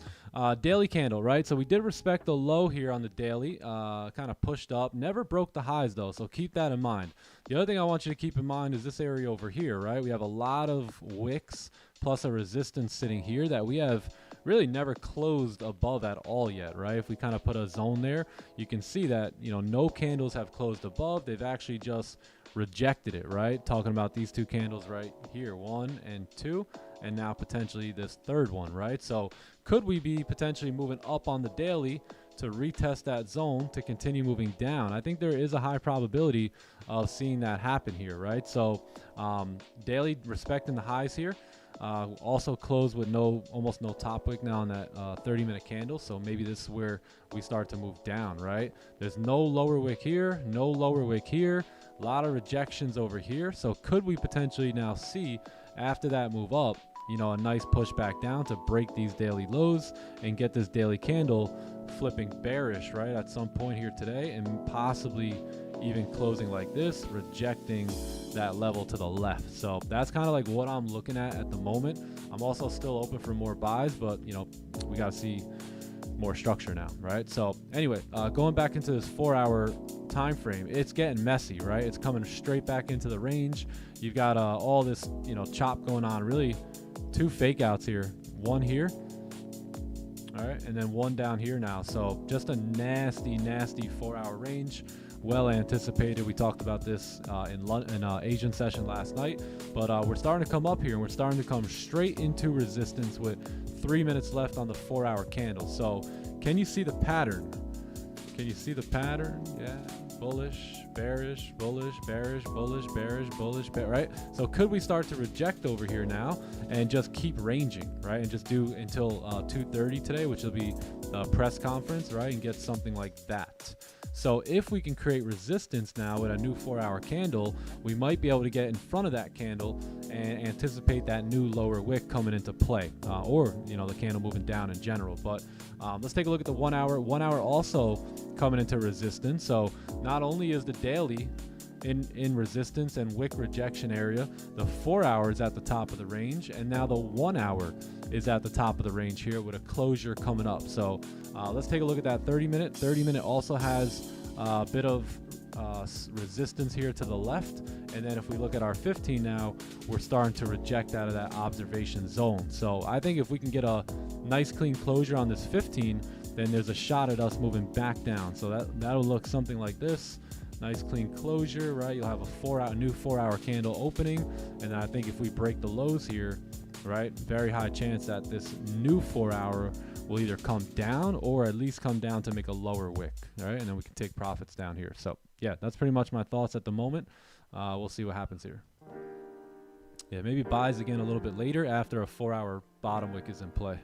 daily candle, right? So we did respect the low here on the daily, kind of pushed up, never broke the highs though, so keep that in mind. The other thing I want you to keep in mind is this area over here, right? We have a lot of wicks plus a resistance sitting here that we have really never closed above at all yet, right? If we kind of put a zone there, you can see that, you know, no candles have closed above. They've actually just rejected it, right? Talking about these two candles right here, 1 and 2, and now potentially this third one, right? So could we be potentially moving up on the daily to retest that zone to continue moving down? I think there is a high probability of seeing that happen here, right? So daily respecting the highs here. Also closed with almost no top wick now on that 30-minute candle, so maybe this is where we start to move down, right? There's no lower wick here, no lower wick here, a lot of rejections over here. So could we potentially now see, after that move up, you know, a nice push back down to break these daily lows and get this daily candle flipping bearish, right, at some point here today, and possibly even closing like this, rejecting that level to the left. So that's kind of like what I'm looking at the moment. I'm also still open for more buys, but you know, we got to see more structure now, right? So anyway, going back into this 4-hour time frame, it's getting messy, right? It's coming straight back into the range. You've got all this, you know, chop going on. Really, 2 fake outs here, one here, all right, and then one down here now. So just a nasty 4-hour range, well anticipated. We talked about this in Asian session last night, but we're starting to come up here, and we're starting to come straight into resistance with 3 minutes left on the 4-hour candle. So can you see the pattern? Can you see the pattern? Yeah, bullish, bearish, bullish, bearish, bullish, bearish, bullish, right? So could we start to reject over here now and just keep ranging, right? And just do until 2:30 today, which will be the press conference, right? And get something like that. So if we can create resistance now with a new 4-hour candle, we might be able to get in front of that candle and anticipate that new lower wick coming into play, or you know, the candle moving down in general. But let's take a look at the 1 hour. 1 hour also coming into resistance. So not only is the daily in resistance and wick rejection area, the 4 hours at the top of the range, and now the 1 hour is at the top of the range here with a closure coming up. So let's take a look at that 30 minute. 30 minute also has a bit of resistance here to the left, and then if we look at our 15 now, we're starting to reject out of that observation zone. So I think if we can get a nice clean closure on this 15, then there's a shot at us moving back down. So that'll look something like this. Nice clean closure, right? You'll have a new 4-hour candle opening, and then I think if we break the lows here, right, very high chance that this new 4-hour will either come down or at least come down to make a lower wick, right? And then we can take profits down here. So yeah, that's pretty much my thoughts at the moment. We'll see what happens here. Yeah, maybe buys again a little bit later after a 4-hour bottom wick is in play.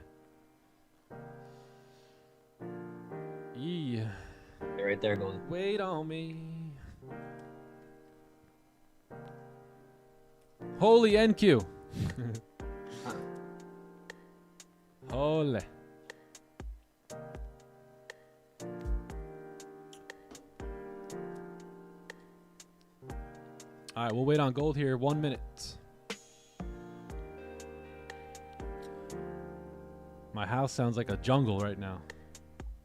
Yeah. Right there, Gold. Wait on me. Holy NQ. Holy. All right, we'll wait on gold here. 1 minute. My house sounds like a jungle right now.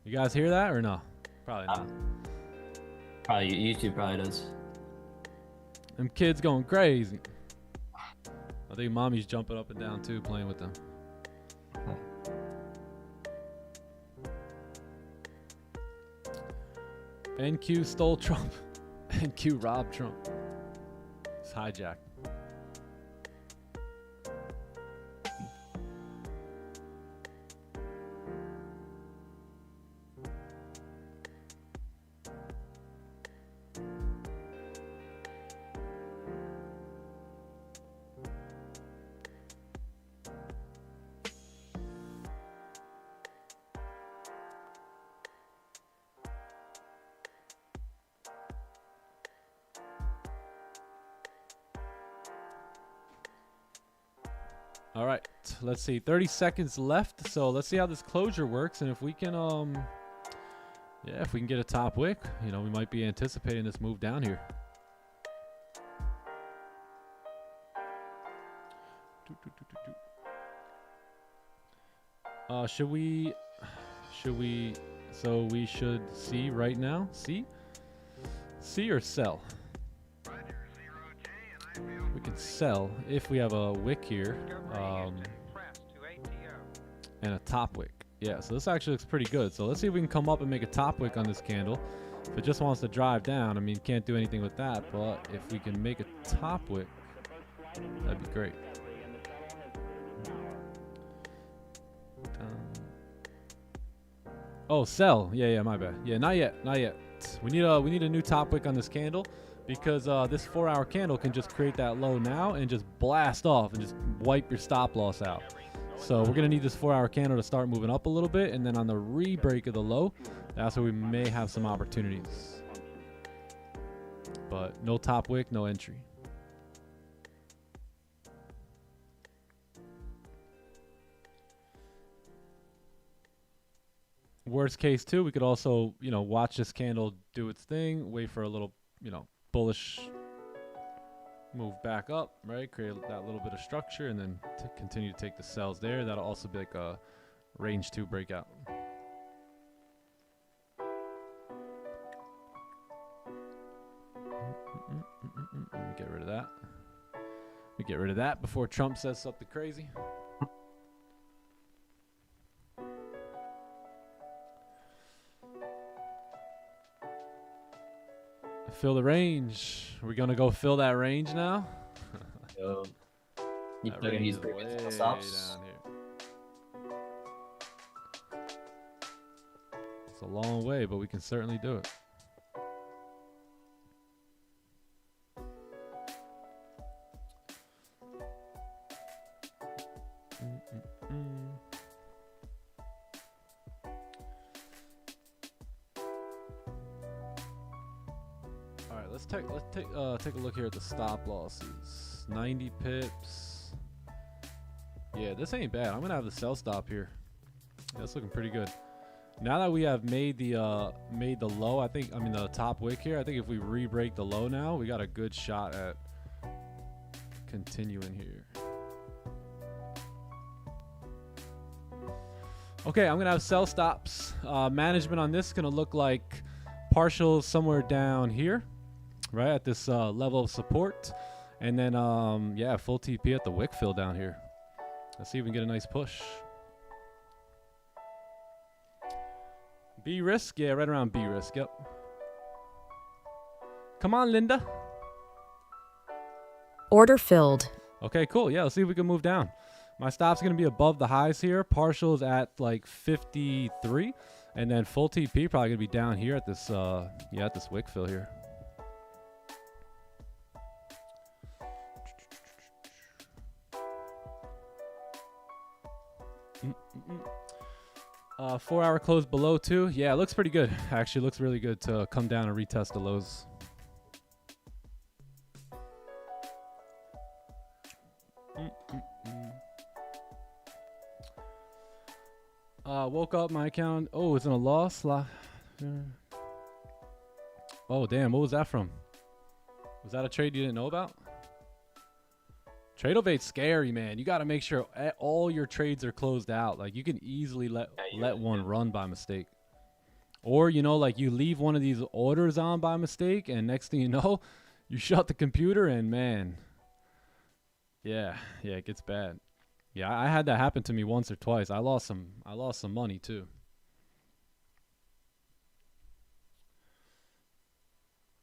You guys hear that or no? Probably not. Probably YouTube probably does. Them kids going crazy. I think mommy's jumping up and down too, playing with them. NQ stole Trump. NQ robbed Trump. It's hijacked. All right, let's see, 30 seconds left. So let's see how this closure works. And if we can, yeah, if we can get a top wick, you know, we might be anticipating this move down here. Should we, so we should see right now, see or sell? We can sell if we have a wick here, and a top wick. Yeah, so this actually looks pretty good. So let's see if we can come up and make a top wick on this candle. If it just wants to drive down, I mean, can't do anything with that. But if we can make a top wick, that'd be great. Oh, sell. Yeah, my bad. Yeah, not yet. We need a new top wick on this candle, because this 4-hour candle can just create that low now and just blast off and just wipe your stop loss out. So we're gonna need this 4-hour candle to start moving up a little bit, and then on the re-break of the low, that's where we may have some opportunities. But no top wick, no entry. Worst case too, we could also, you know, watch this candle do its thing, wait for a little, you know, bullish move back up, right? Create that little bit of structure, and then continue to take the sells there. That'll also be like a range 2 breakout. Get rid of that. We get rid of that before Trump says something crazy. Fill the range. We're gonna go fill that range now. Yo. You That plug in range these is previous way stops. down here. It's a long way, but we can certainly do it. All right, let's take a look here at the stop losses. 90 pips. Yeah, this ain't bad. I'm gonna have the sell stop here. That's looking pretty good. Now that we have made the low, the top wick here, I think if we re-break the low now, we got a good shot at continuing here. Okay, I'm gonna have sell stops. Management on this is gonna look like partials somewhere down here, right at this level of support, and then yeah, full TP at the wick fill down here. Let's see if we can get a nice push. B risk, yeah, right around B risk. Yep. Come on, Linda. Order filled. Okay, cool. Yeah, let's see if we can move down. My stop's gonna be above the highs here. Partials at like 53, and then full TP probably gonna be down here at this at this wick fill here. 4 hour close below 2. Yeah, it looks pretty good. Actually, looks really good to come down and retest the lows. Woke up my account. Oh, it's in a loss. Oh, damn. What was that from? Was that a trade you didn't know about? Trade ovate's scary, man. You got to make sure all your trades are closed out. Like, you can easily let one run by mistake. Or, you know, like you leave one of these orders on by mistake, and next thing you know, you shut the computer, and man, yeah, it gets bad. Yeah, I had that happen to me once or twice. I lost some money too.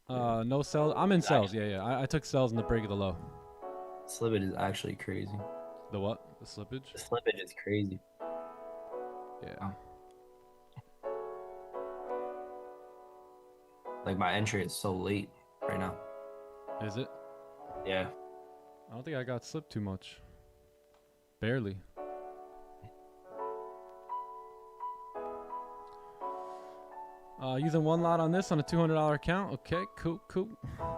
No sells. I'm in sells. Yeah. I took sells in the break of the low. Slippage is actually crazy. The what? The slippage? The slippage is crazy. Yeah. Like, my entry is so late right now. Is it? Yeah. I don't think I got slipped too much. Barely. Using one lot on this on a $200 account. Okay, cool.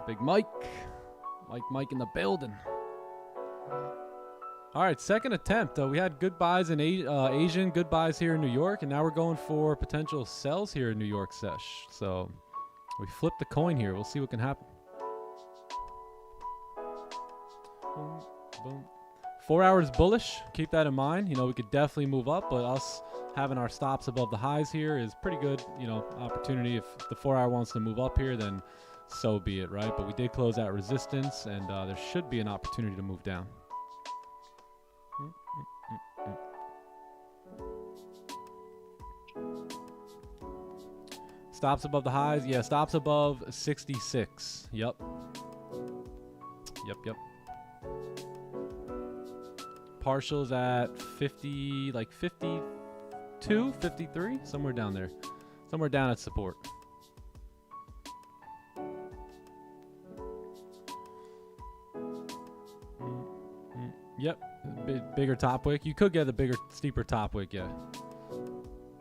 Big Mike in the building. All right, second attempt. We had good buys in Asian, good buys here in New York, and now we're going for potential sells here in New York sesh. So we flipped the coin here. We'll see what can happen. Boom, boom. 4 hours bullish. Keep that in mind. You know, we could definitely move up, but us having our stops above the highs here is pretty good, you know, opportunity. If the 4 hour wants to move up here, then so be it, right? But we did close at resistance, and there should be an opportunity to move down. Stops above the highs. Yeah, stops above 66. Yep. Partials at 50, like 52, 53, somewhere down there. Somewhere down at support. Yep, bigger top wick. You could get a bigger, steeper top wick, yeah.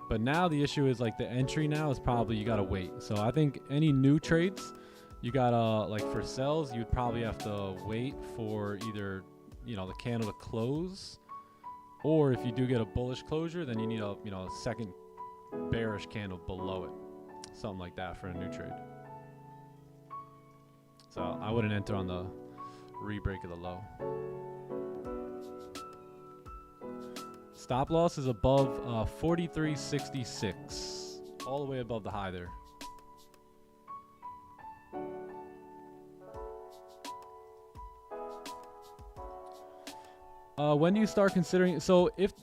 But now the issue is like the entry now is probably you gotta wait. So I think any new trades, you gotta, like for sells, you'd probably have to wait for either, you know, the candle to close, or if you do get a bullish closure, then you need a, you know, a second bearish candle below it. Something like that for a new trade. So I wouldn't enter on the re-break of the low. Stop loss is above 43.66. All the way above the high there. When do you start considering? So if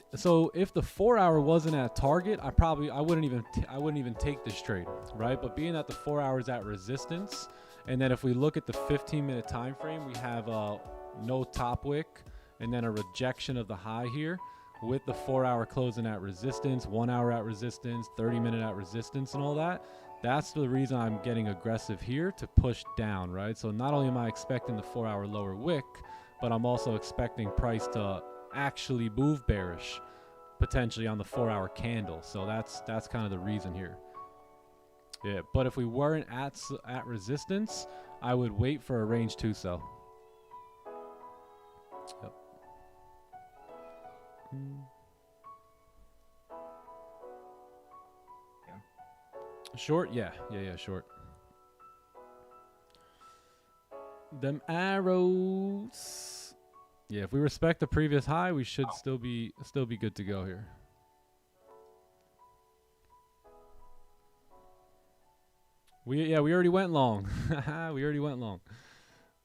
the 4 hour wasn't at target, I wouldn't even take this trade, right? But being that the 4 hours at resistance, and then if we look at the 15-minute time frame, we have no top wick, and then a rejection of the high here, with the 4 hour closing at resistance, 1 hour at resistance, 30-minute at resistance, and all that. That's the reason I'm getting aggressive here to push down, right? So not only am I expecting the 4 hour lower wick, but I'm also expecting price to actually move bearish, potentially on the 4 hour candle. So that's kind of the reason here. Yeah, but if we weren't at resistance, I would wait for a range 2 sell. Yep. Short? Yeah, short. Them arrows. Yeah, if we respect the previous high, we should still be good to go here. We already went long. We already went long.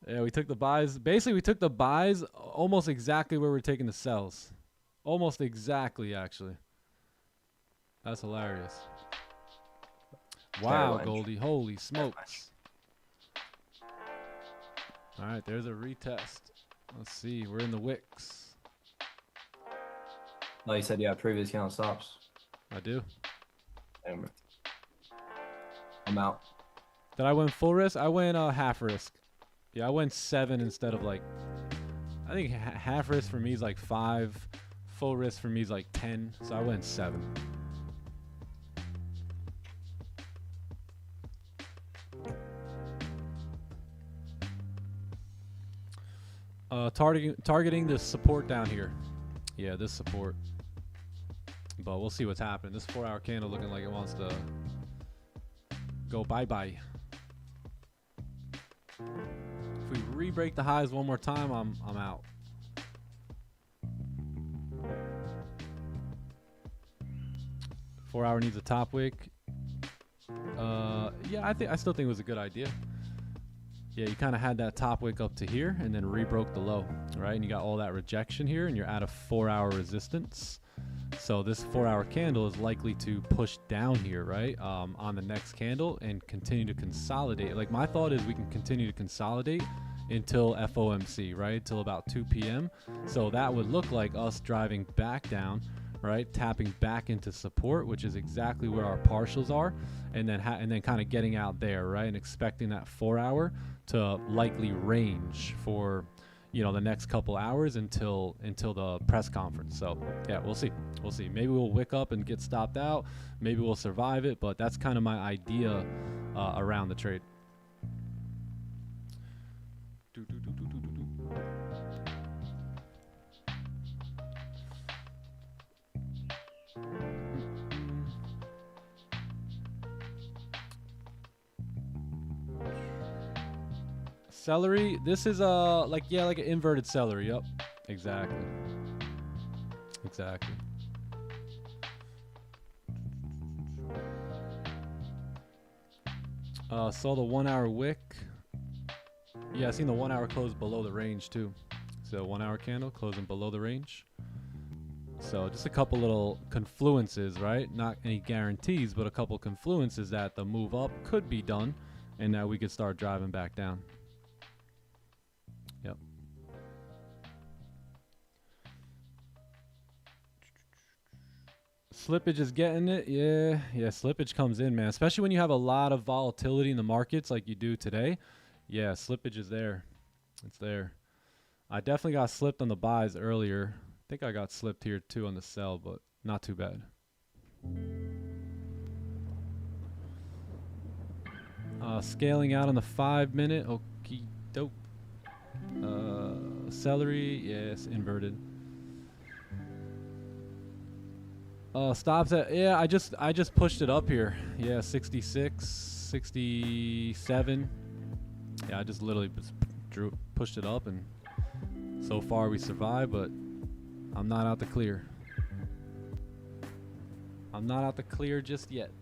Yeah, we took the buys. Basically, we took the buys almost exactly where we're taking the sells. Almost exactly, actually. That's hilarious. Wow, Goldie. Holy smokes. All right, there's a retest. Let's see. We're in the wicks. No, you said you have previous candle stops. I do. Damn. I'm out. Did I win full risk? I went half risk. Yeah, I went 7 instead of like, I think half risk for me is like 5. Full risk for me is like 10. So I went 7. Targeting the support down here. Yeah, this support. But we'll see what's happening. This 4 hour candle looking like it wants to go bye-bye. If we re-break the highs one more time, I'm out. Four hour needs a top wick. Yeah, I still think it was a good idea. Yeah, you kind of had that top wick up to here and then re-broke the low, right? And you got all that rejection here and you're at a 4 hour resistance. So this 4 hour candle is likely to push down here, right? On the next candle and continue to consolidate. Like my thought is we can continue to consolidate until FOMC, right? Until about 2 p.m. So that would look like us driving back down, right? Tapping back into support, which is exactly where our partials are. And then kind of getting out there, right? And expecting that 4 hour to likely range for, you know, the next couple hours until the press conference. So yeah, we'll see. Maybe we'll wick up and get stopped out. Maybe we'll survive it, but that's kind of my idea around the trade. Celery, this is like an inverted celery. Yep, exactly. Saw the 1 hour wick. Yeah, I seen the 1 hour close below the range too. So 1 hour candle closing below the range. So just a couple little confluences, right? Not any guarantees, but a couple confluences that the move up could be done and that we could start driving back down. Yep. Slippage is getting it. Yeah, slippage comes in, man. Especially when you have a lot of volatility in the markets like you do today. Yeah, slippage is there. It's there. I definitely got slipped on the buys earlier. I think I got slipped here too on the sell, but not too bad. Scaling out on the 5 minute. Okie doke. Celery, yes, inverted. Stops at, yeah, I just pushed it up here. Yeah, 66, 67. Yeah, I just literally pushed it up, and so far we survived, but I'm not out to clear. I'm not out to clear just yet.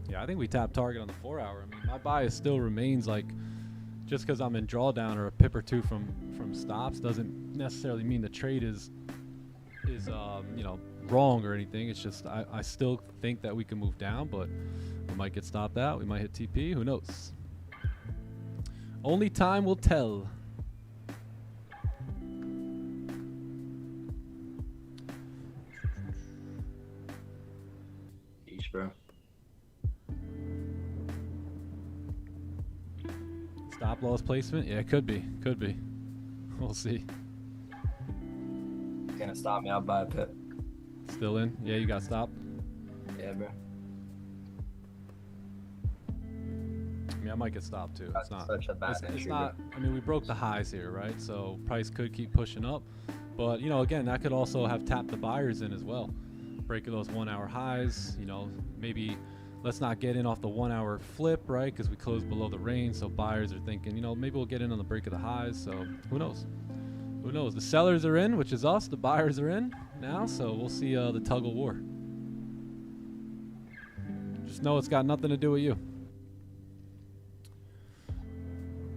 Yeah, I think we tapped target on the 4 hour. I mean, my bias still remains like, just because I'm in drawdown or a pip or two from stops doesn't necessarily mean the trade is you know, wrong or anything. It's just I still think that we can move down, but we might get stopped out. We might hit TP. Who knows? Only time will tell. Each, bro. Stop loss placement? Yeah, it could be. Could be. We'll see. It's gonna stop me out by a pip. Still in? Yeah, you got stopped. Yeah, bro. I mean, I might get stopped too. That's It's not. such a bad It's entry, not. bro. I mean, we broke the highs here, right? So price could keep pushing up, but you know, again, that could also have tapped the buyers in as well, breaking those 1 hour highs. You know, maybe let's not get in off the 1 hour flip, right? Because we closed below the range, so buyers are thinking, you know, maybe we'll get in on the break of the highs. So who knows? Who knows? The sellers are in, which is us. The buyers are in now, so we'll see the tug of war. Just know it's got nothing to do with you.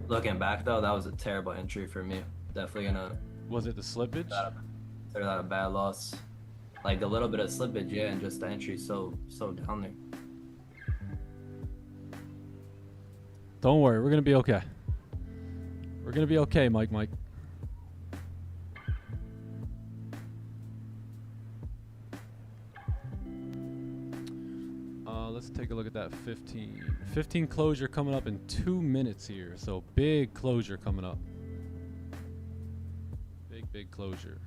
Looking back though, that was a terrible entry for me. Definitely gonna Was it the slippage? consider that a bad loss. Like a little bit of slippage, yeah, and just the entry so down there. Don't worry, we're gonna be okay. We're gonna be okay, Mike. Let's take a look at that 15 closure coming up in 2 minutes here. So big closure coming up. Big closure.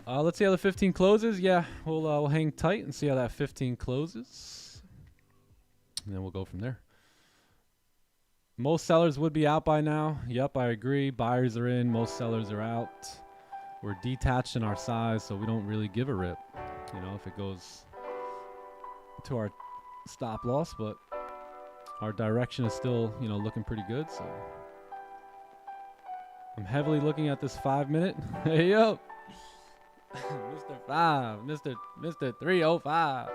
Let's see how the 15 closes. Yeah, we'll hang tight and see how that 15 closes, and then we'll go from there. Most sellers would be out by now. Yep, I agree. Buyers are in. Most sellers are out. We're detached in our size, so we don't really give a rip, you know, if it goes to our stop loss, but our direction is still, you know, looking pretty good. So I'm heavily looking at this 5 minute. Hey, yo. Mr. 5, Mr. 305.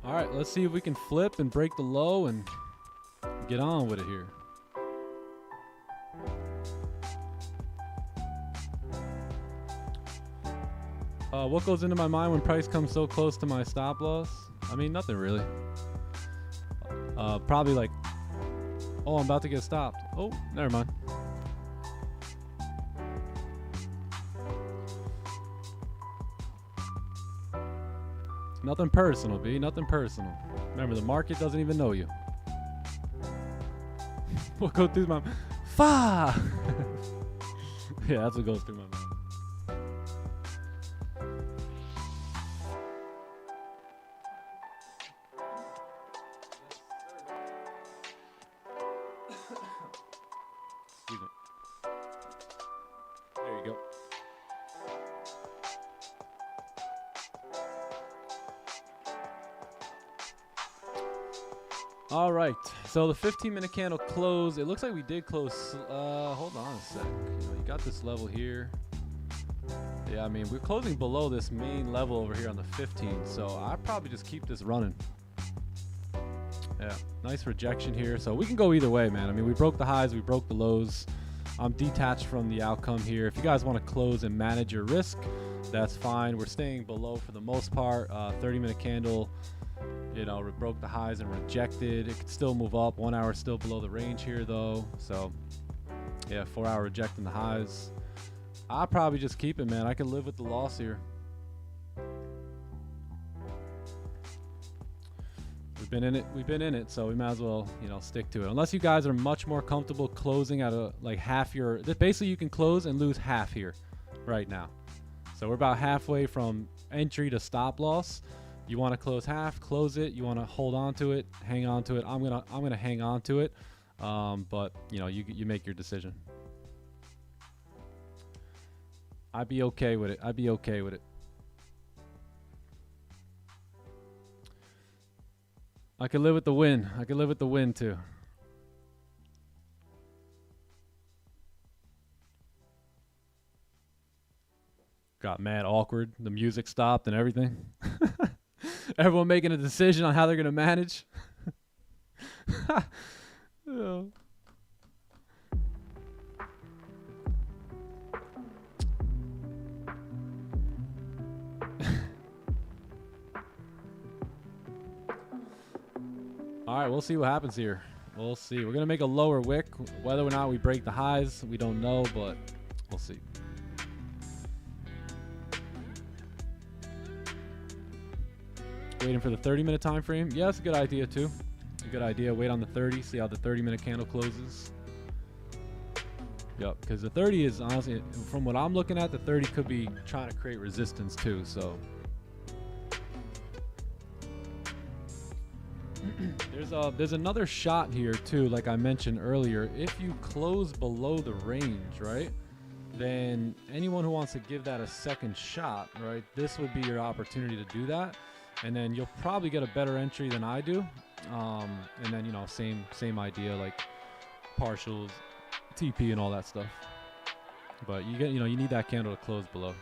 All right, let's see if we can flip and break the low and get on with it here. What goes into my mind when price comes so close to my stop loss? I mean, nothing really. Probably like, oh, I'm about to get stopped. Oh, never mind. Nothing personal, B. Nothing personal. Remember, the market doesn't even know you. What goes through my fa? Yeah, that's what goes through my mind. Excuse me. There you go. All right, so the 15-minute candle closed. It looks like we did close. Hold on a sec. You know, you got this level here. Yeah, I mean, we're closing below this main level over here on the 15, so I'd probably just keep this running. Yeah, nice rejection here. So we can go either way, man. I mean, we broke the highs, we broke the lows. I'm detached from the outcome here. If you guys want to close and manage your risk, that's fine. We're staying below for the most part. 30-minute candle, you know, broke the highs and rejected. It could still move up. 1 hour still below the range here, though. So, yeah, 4 hour rejecting the highs. I'll probably just keep it, man. I can live with the loss here. We've been in it, so we might as well, you know, stick to it. Unless you guys are much more comfortable closing at a like half your. Basically, you can close and lose half here, right now. So we're about halfway from entry to stop loss. You want to close half, close it. You want to hold on to it, hang on to it. I'm gonna hang on to it, but you know, you make your decision. I'd be okay with it. I'd be okay with it. I could live with the win. I could live with the win too. Got mad awkward. The music stopped and everything. Everyone making a decision on how they're gonna manage. Oh. All right, we'll see what happens here. We'll see. We're gonna make a lower wick. Whether or not we break the highs, we don't know, but we'll see. Waiting for the 30-minute time frame. Yeah, that's a good idea too. A good idea. Wait on the 30. See how the 30-minute candle closes. Yep, because the 30 is honestly, from what I'm looking at, the 30 could be trying to create resistance too. So. There's another shot here too, like I mentioned earlier. If you close below the range, right, then anyone who wants to give that a second shot, right, this would be your opportunity to do that, and then you'll probably get a better entry than I do. And then, you know, same idea, like partials, TP, and all that stuff. But you need that candle to close below.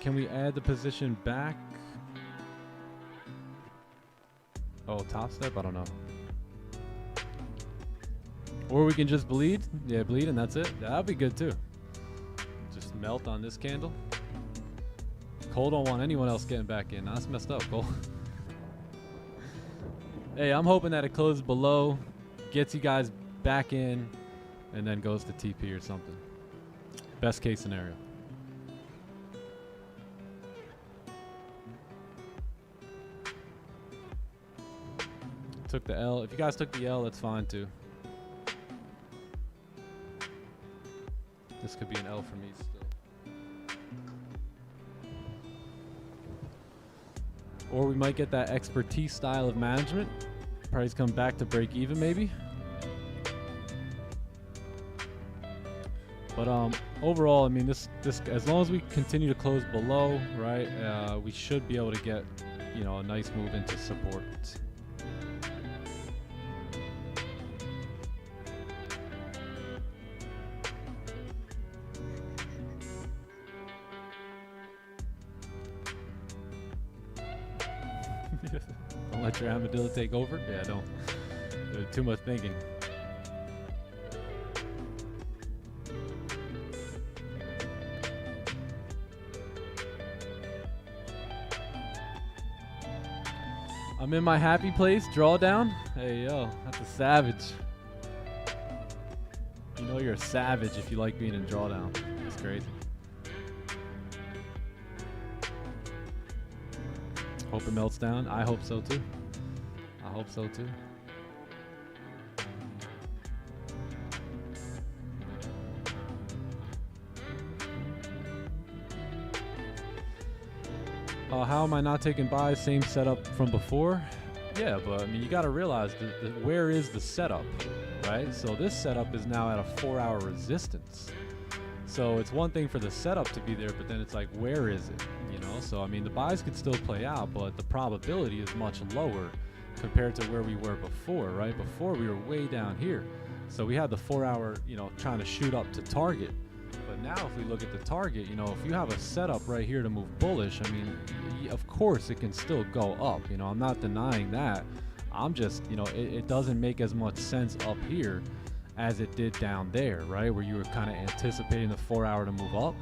Can we add the position back? Oh, top step? I don't know. Or we can just bleed. Yeah, bleed and that's it. That'd be good too. Just melt on this candle. Cole don't want anyone else getting back in. That's messed up, Cole. Hey, I'm hoping that it closes below, gets you guys back in, and then goes to TP or something. Best case scenario. Took the L. If you guys took the L, that's fine too. This could be an L for me still. Or we might get that expertise style of management. Price come back to break even maybe. But overall, I mean, this as long as we continue to close below, right, we should be able to get, you know, a nice move into support. Don't let your armadillo take over. Yeah, don't. There's too much thinking. I'm in my happy place. Drawdown. Hey, yo, that's a savage. You know you're a savage if you like being in drawdown. That's crazy. Hope it melts down. I hope so too. I hope so too. How am I not taking buys? Same setup from before? Yeah, but I mean, you got to realize where is the setup, right? So this setup is now at a 4-hour resistance. So it's one thing for the setup to be there, but then it's like, where is it? You know, so I mean, the buys could still play out, but the probability is much lower compared to where we were before, right? Before we were way down here. So we had the 4-hour, you know, trying to shoot up to target. But now if we look at the target, you know, if you have a setup right here to move bullish, I mean, of course it can still go up. You know, I'm not denying that. I'm just, you know, it doesn't make as much sense up here as it did down there, right? Where you were kind of anticipating the 4-hour to move up.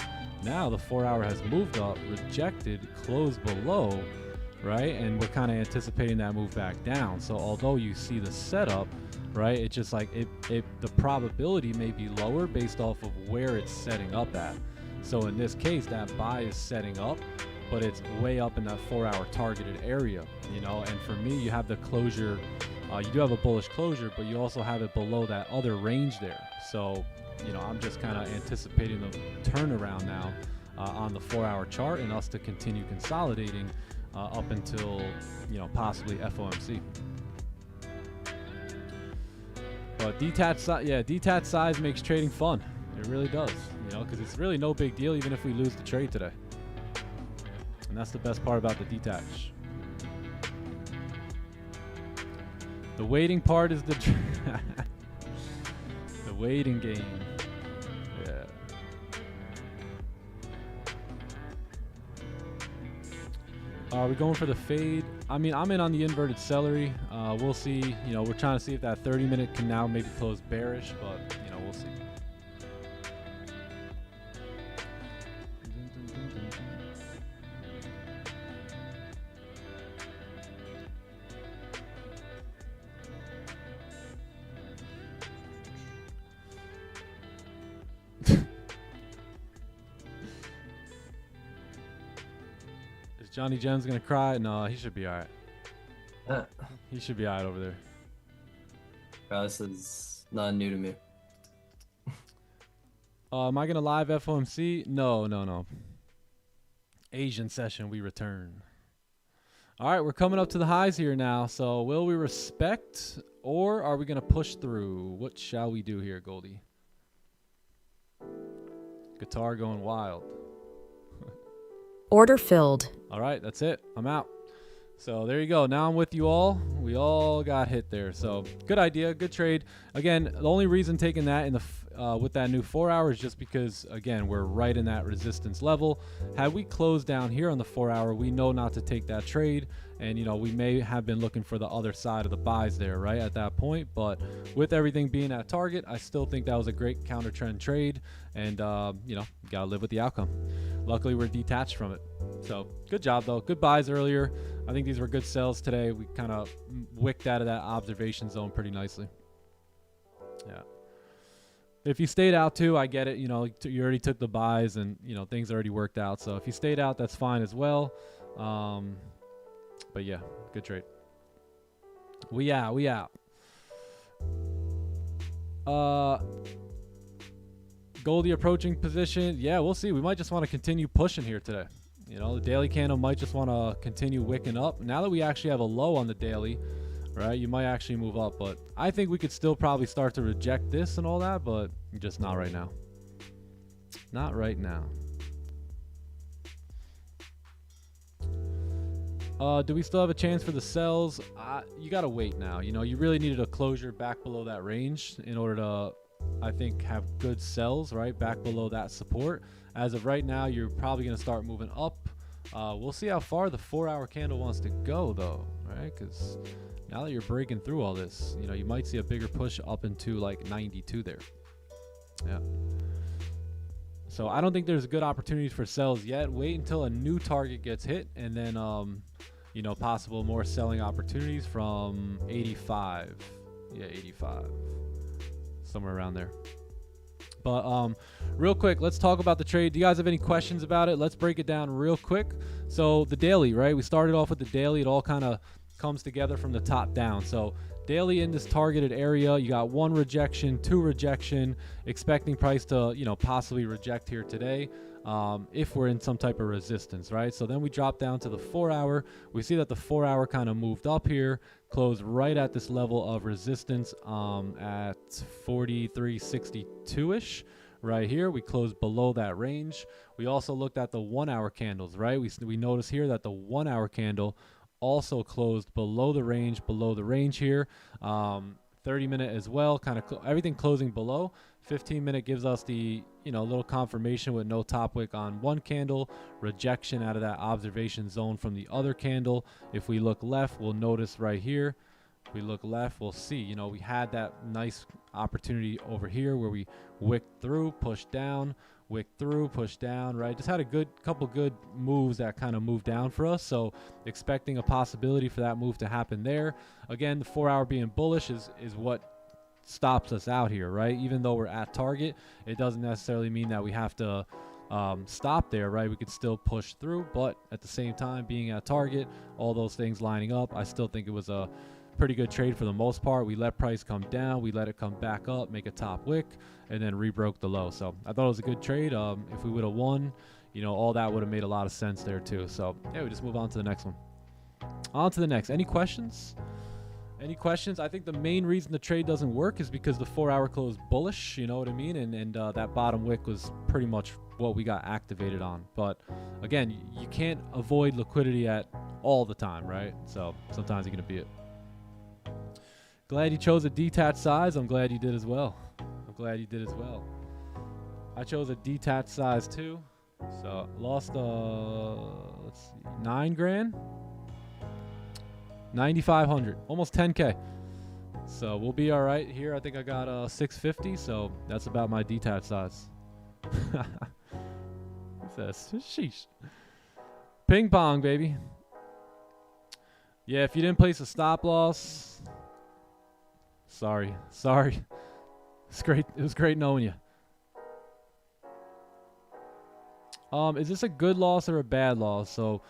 Now the 4-hour has moved up, rejected, closed below, right? And we're kind of anticipating that move back down. So although you see the setup, right, it's just like the probability may be lower based off of where it's setting up at. So in this case, that buy is setting up, but it's way up in that 4-hour targeted area, you know. And for me, you have the closure, you do have a bullish closure, but you also have it below that other range there. So, you know, I'm just kind of anticipating the turnaround now on the 4-hour chart, and us to continue consolidating up until, you know, possibly FOMC. But detached size makes trading fun. It really does, you know, because it's really no big deal even if we lose the trade today. And that's the best part about the detach. The waiting part is the the waiting game. Yeah. Are we going for the fade? I mean, I'm in on the inverted celery. We'll see. You know, we're trying to see if that 30-minute can now maybe close bearish, but, you know, we'll see. Johnny Gem's gonna cry? No, he should be alright. He should be alright over there. Bro, this is nothing new to me. Am I gonna live FOMC? No. Asian session, we return. Alright, we're coming up to the highs here now. So will we respect, or are we gonna push through? What shall we do here, Goldie? Guitar going wild. Order filled. All right, that's it. I'm out. So there you go. Now I'm with you all. We all got hit there. So good idea, good trade. Again, the only reason taking that in the with that new 4-hour is just because, again, we're right in that resistance level. Had we closed down here on the 4-hour, we know not to take that trade. And, you know, we may have been looking for the other side of the buys there, right, at that point. But with everything being at target, I still think that was a great counter trend trade. And, you know, got to live with the outcome. Luckily, we're detached from it. So good job, though. Good buys earlier. I think these were good sells today. We kind of wicked out of that observation zone pretty nicely. Yeah. If you stayed out too, I get it. You know, you already took the buys and, you know, things already worked out. So if you stayed out, that's fine as well. But yeah, good trade. We out. Goldie approaching position. Yeah, we'll see. We might just want to continue pushing here today. You know, the daily candle might just want to continue wicking up. Now that we actually have a low on the daily, right, you might actually move up. But I think we could still probably start to reject this and all that, but just not right now. Not right now. Do we still have a chance for the sells? You got to wait now. You know, you really needed a closure back below that range in order to, I think, have good sells, right, back below that support. As of right now, you're probably going to start moving up. We'll see how far the 4-hour candle wants to go, though, right? Because now that you're breaking through all this, you know, you might see a bigger push up into like 92 there. Yeah. So I don't think there's good opportunities for sells yet. Wait until a new target gets hit, and then, you know, possible more selling opportunities from 85. Yeah, 85. Somewhere around there. But real quick, let's talk about the trade. Do you guys have any questions about it? Let's break it down real quick. So the daily, right? We started off with the daily. It all kind of comes together from the top down. So daily in this targeted area, you got 1 rejection, 2 rejection, expecting price to, you know, possibly reject here today if we're in some type of resistance, right? So then we drop down to the 4-hour. We see that the 4-hour kind of moved up here, closed right at this level of resistance at 43.62-ish. Right here, we closed below that range. We also looked at the 1-hour candles, right? We notice here that the 1-hour candle also closed below the range here. 30-minute as well, kind of everything closing below. 15-minute gives us the, you know, little confirmation with no top wick on one candle, rejection out of that observation zone from the other candle. If we look left, we'll notice right here. If we look left, we'll see, you know, we had that nice opportunity over here where we wicked through, pushed down. wick through, push down, right? Just had a couple good moves that kind of moved down for us. So expecting a possibility for that move to happen there. Again, the 4 hour being bullish is what stops us out here, right? Even though we're at target, it doesn't necessarily mean that we have to stop there, right? We could still push through, but at the same time, being at target, all those things lining up, I still think it was a pretty good trade for the most part. We let price come down, we let it come back up, make a top wick, and then rebroke the low. So I thought it was a good trade. If we would have won, you know, all that would have made a lot of sense there too. So yeah, we just move on to the next one. On to the next. Any questions? Any questions? I think the main reason the trade doesn't work is because the 4 hour closed bullish, you know what I mean? And that bottom wick was pretty much what we got activated on. But again, you can't avoid liquidity at all the time, right? So sometimes you're going to be it. Glad you chose a detached size. I'm glad you did as well. I'm glad you did as well. I chose a detached size too. So lost, let's see, 9 grand. 9,500, almost 10K. So we'll be all right here. I think I got 650, so that's about my detached size. Says, sheesh. Ping pong, baby. Yeah, if you didn't place a stop loss, sorry. It's great. It was great knowing you. Is this a good loss or a bad loss? So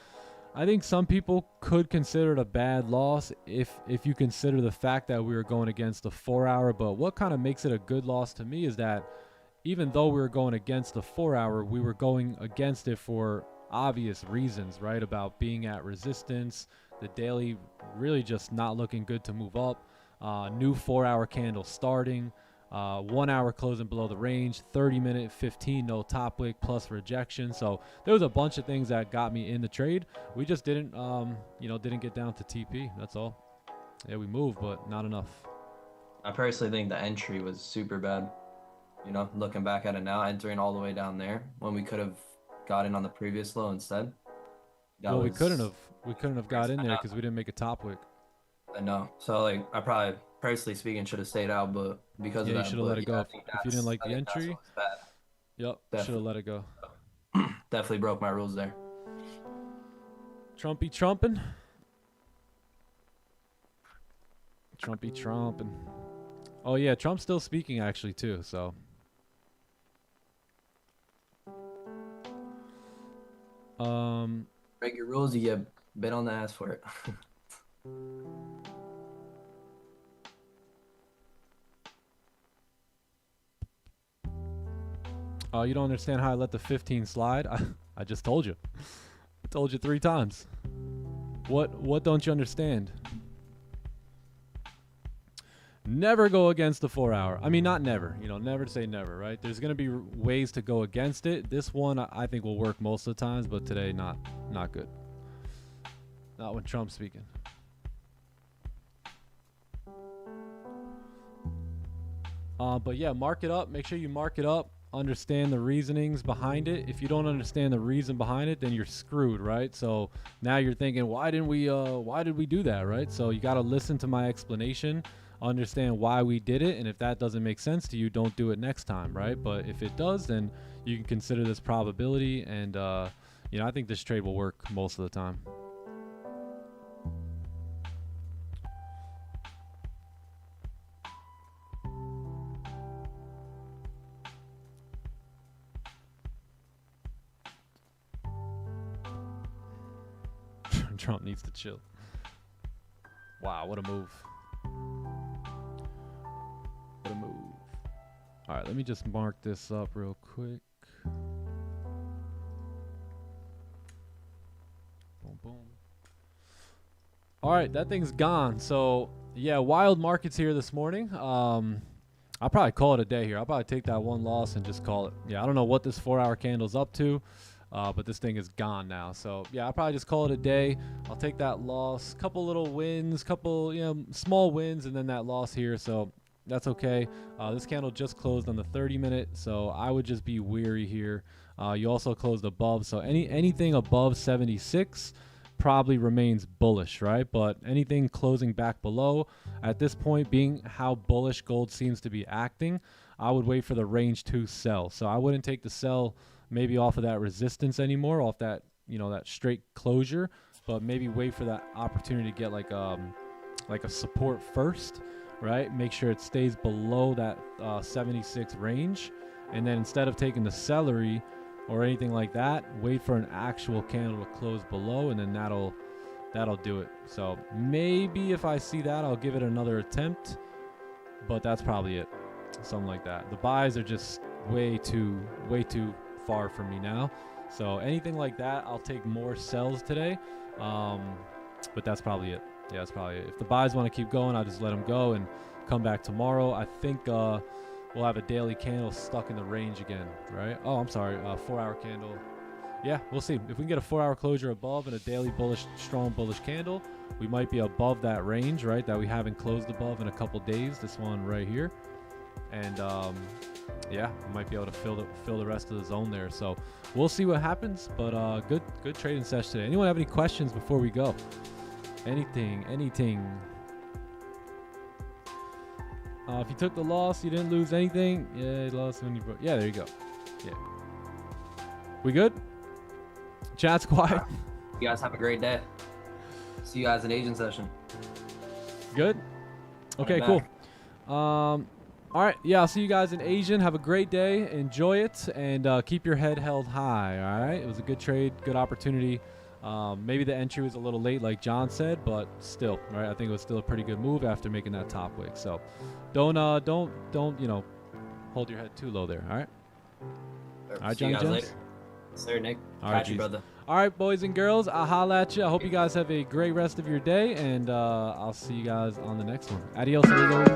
I think some people could consider it a bad loss if you consider the fact that we were going against the 4 hour. But what kind of makes it a good loss to me is that even though we were going against the 4 hour, we were going against it for obvious reasons, right? About being at resistance, the daily really just not looking good to move up, new 4 hour candle starting, 1 hour closing below the range, 30-minute 15 no top wick plus rejection. So there was a bunch of things that got me in the trade. We just didn't didn't get down to TP. That's all. Yeah, we moved, but not enough. I personally think the entry was super bad. You know, looking back at it now, entering all the way down there when we could have got in on the previous low instead. Well, we couldn't have got in there because we didn't make a top wick. I know. So like, I probably, personally speaking, should have stayed out, but because of that, you should have let it go. If you didn't like the entry, yep, should have let it go. Definitely broke my rules there. Trumpy trumping. Oh yeah, Trump's still speaking actually too, so. Break your rules, you get bit on the ass for it. Oh, you don't understand how I let the 15 slide? I just told you. I told you 3 times. What don't you understand? Never go against the 4 hour. I mean, not never. You know, never say never, right? There's going to be ways to go against it. This one I think will work most of the times, but today not good. Not when Trump's speaking. But yeah, mark it up. Make sure you mark it up. Understand the reasonings behind it. If you don't understand the reason behind it, then you're screwed, right? So now you're thinking, why did we do that, right? So you got to listen to my explanation, understand why we did it, and if that doesn't make sense to you, don't do it next time, right? But if it does, then you can consider this probability, and I think this trade will work most of the time. Trump needs to chill. Wow, what a move. What a move. All right, let me just mark this up real quick. Boom, boom. All right, that thing's gone. So, yeah, wild markets here this morning. I'll probably call it a day here. I'll probably take that one loss and just call it. Yeah, I don't know what this 4 hour candle's up to. But this thing is gone now. So, yeah, I'll probably just call it a day. I'll take that loss. Couple little wins, couple, small wins, and then that loss here. So, that's okay. This candle just closed on the 30-minute, so I would just be weary here. You also closed above, so anything above 76 probably remains bullish, right? But anything closing back below, at this point, being how bullish gold seems to be acting, I would wait for the range to sell. So I wouldn't take the sell maybe off of that resistance anymore, off that, you know, that straight closure, but maybe wait for that opportunity to get like a support first, right? Make sure it stays below that 76 range, and then instead of taking the celery or anything like that, wait for an actual candle to close below, and then that'll do it. So maybe if I see that, I'll give it another attempt, but that's probably it. Something like that. The buys are just way too far from me now. So anything like that, I'll take more sells today. But that's probably it. Yeah, that's probably it. If the buys want to keep going, I'll just let them go and come back tomorrow. I think we'll have a daily candle stuck in the range again, right? Oh, I'm sorry, 4-hour candle. Yeah, we'll see. If we can get a 4-hour closure above and a daily bullish, strong bullish candle, we might be above that range, right, that we haven't closed above in a couple days. This one right here. And yeah, we might be able to fill the rest of the zone there. So we'll see what happens. But good trading session today. Anyone have any questions before we go? Anything? If you took the loss, you didn't lose anything. Yeah, you lost when you broke. Yeah, there you go. Yeah. We good? Chat's quiet. You guys have a great day. See you guys in Asian session. Good? Okay, cool. All right, yeah, I'll see you guys in Asian. Have a great day. Enjoy it, and keep your head held high, all right? It was a good trade, good opportunity. Maybe the entry was a little late, like John said, but still, right? I think it was still a pretty good move after making that top wick. So don't you know, hold your head too low there, all right? All right, Johnny Jones? Later. Sir, Nick. All right, you, brother. All right, boys and girls, I'll holla at you. I hope you guys have a great rest of your day, and I'll see you guys on the next one. Adios, amigos.